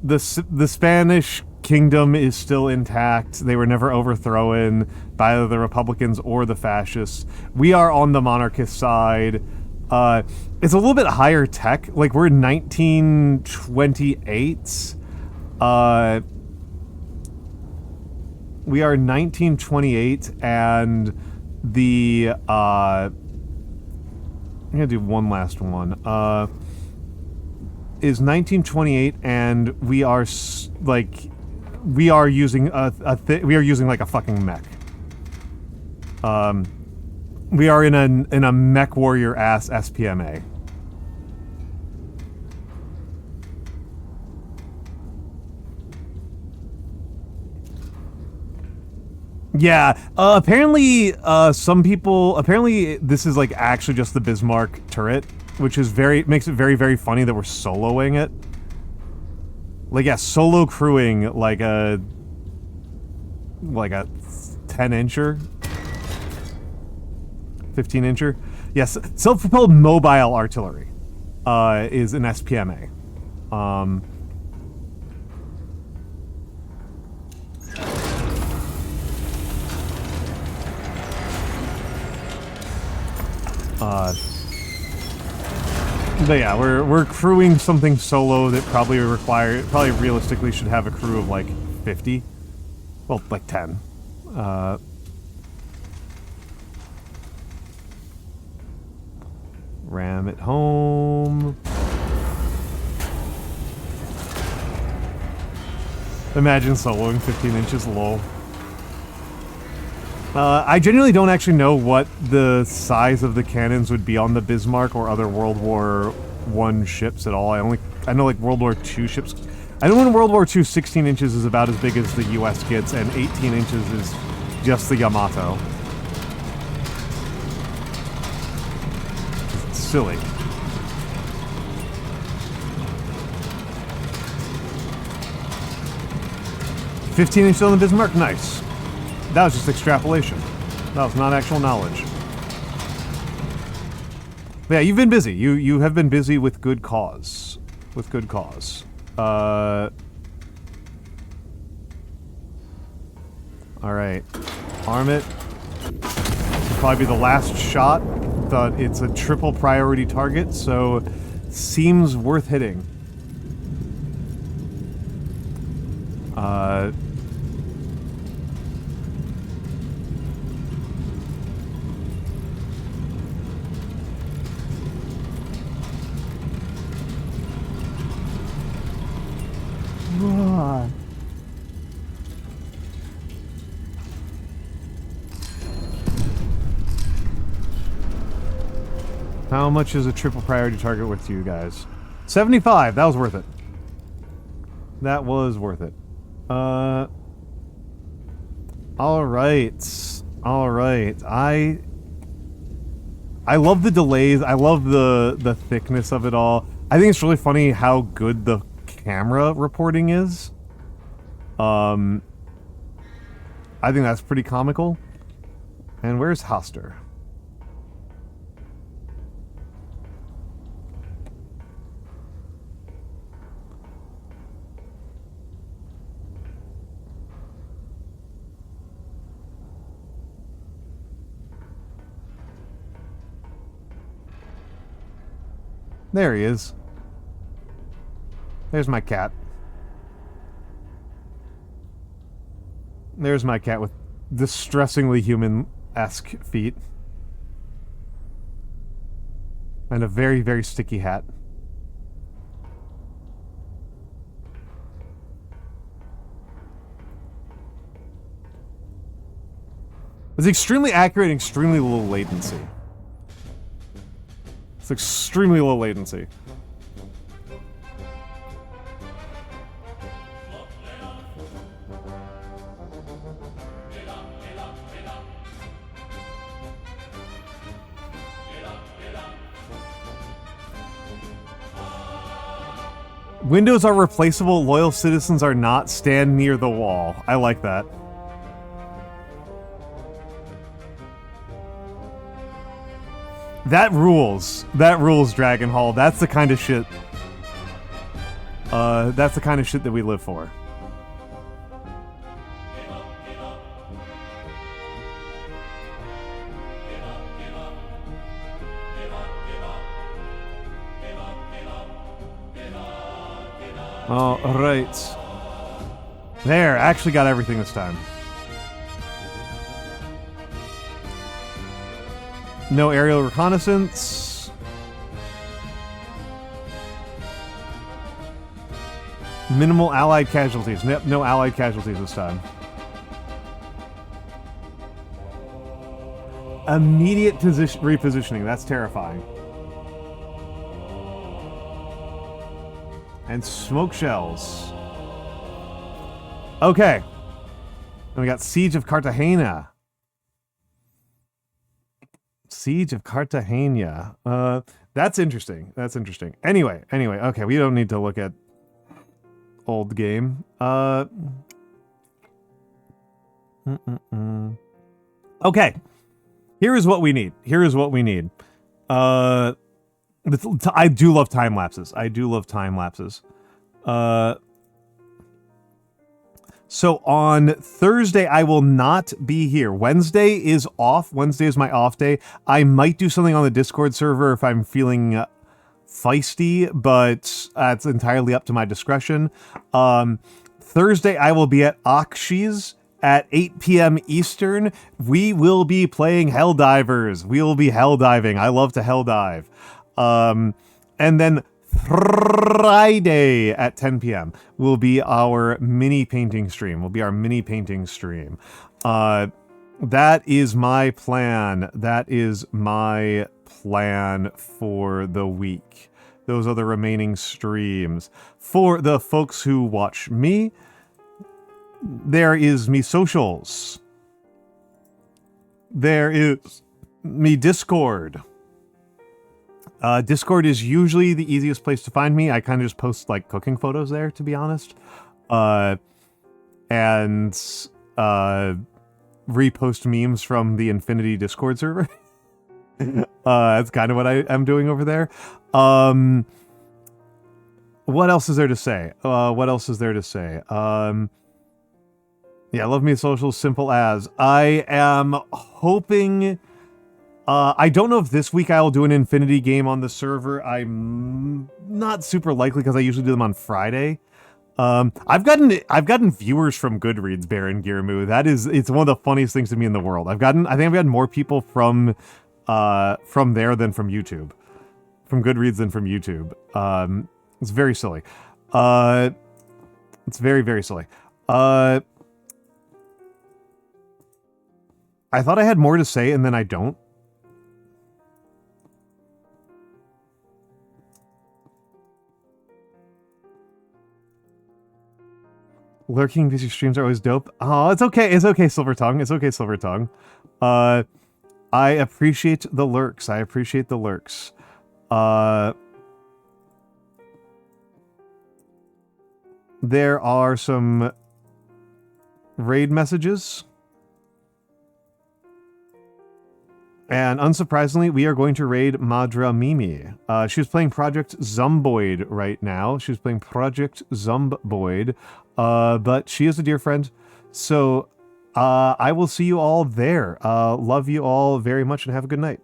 The Spanish kingdom is still intact. They were never overthrown by either the Republicans or the fascists. We are on the monarchist side. It's a little bit higher tech. Like, we're in 1928. We are 1928, and the, I'm gonna do one last one. Is 1928, and we are, we are using we are using like a fucking mech. We are in a mech warrior ass SPMA. Yeah, apparently, apparently this is like actually just the Bismarck turret, which is makes it very, very funny that we're soloing it. Like, yeah, solo crewing like a 10-incher? 15-incher? Yes, self-propelled mobile artillery, is an SPMA. But yeah, we're crewing something solo that probably realistically should have a crew of like 50. Well, like 10. Ram it home. Imagine soloing 15 inches low. I genuinely don't actually know what the size of the cannons would be on the Bismarck or other World War I ships at all. I know like World War II ships. I know in World War II 16 inches is about as big as the US gets, and 18 inches is just the Yamato. It's silly. $15 on the Bismarck? Nice. That was just extrapolation. That was not actual knowledge. But yeah, you've been busy. You have been busy with good cause. With good cause. Alright. Arm it. This will probably be the last shot, but it's a triple priority target, so seems worth hitting. How much is a triple priority target worth to you guys? 75. That was worth it. That was worth it. All right. All right. I love the delays. I love the thickness of it all. I think it's really funny how good the camera reporting is. I think that's pretty comical. And where's Hoster? There he is. There's my cat. There's my cat with distressingly human-esque feet. And a very, very sticky hat. It's extremely accurate and extremely low latency. It's extremely low latency. Windows are replaceable, loyal citizens are not. Stand near the wall. I like that. That rules. That rules, Dragon Hall. That's the kind of shit. That's the kind of shit that we live for. All right. There, actually got everything this time. No aerial reconnaissance. Minimal allied casualties. Yep, no allied casualties this time. Immediate repositioning. That's terrifying. And smoke shells. Okay. And we got Siege of Cartagena. Siege of Cartagena. That's interesting. That's interesting. Anyway, okay, we don't need to look at old game. Okay. Here is what we need. Here is what we need. I do love time lapses. I do love time lapses. So on Thursday, I will not be here. Wednesday is off. Wednesday is my off day. I might do something on the Discord server if I'm feeling feisty, but it's entirely up to my discretion. Thursday, I will be at Akshi's at 8 p.m. Eastern. We will be playing Helldivers. We will be helldiving. I love to helldive. And then Friday at 10 p.m. will be our mini painting stream. That is my plan. That is my plan for the week. Those are the remaining streams. For the folks who watch me, there is me socials. There is me Discord. Discord is usually the easiest place to find me. I kind of just post like cooking photos there, to be honest. And repost memes from the Infinity Discord server. That's kind of what I am doing over there. What else is there to say? Yeah, love me socials, simple as. I am hoping... I don't know if this week I will do an Infinity game on the server. I'm not super likely because I usually do them on Friday. I've gotten viewers from Goodreads, Baron Girmu. It's one of the funniest things to me in the world. I think I've gotten more people from there than from YouTube. From Goodreads than from YouTube. It's very silly. It's very, very silly. I thought I had more to say and then I don't. Lurking because your streams are always dope. Oh, it's okay. It's okay, Silver Tongue. It's okay, Silver Tongue. I appreciate the lurks. I appreciate the lurks. There are some raid messages. And unsurprisingly, we are going to raid Madra Mimi. She was playing Project Zomboid right now. She was playing Project Zomboid. But she is a dear friend. So I will see you all there. Love you all very much and have a good night.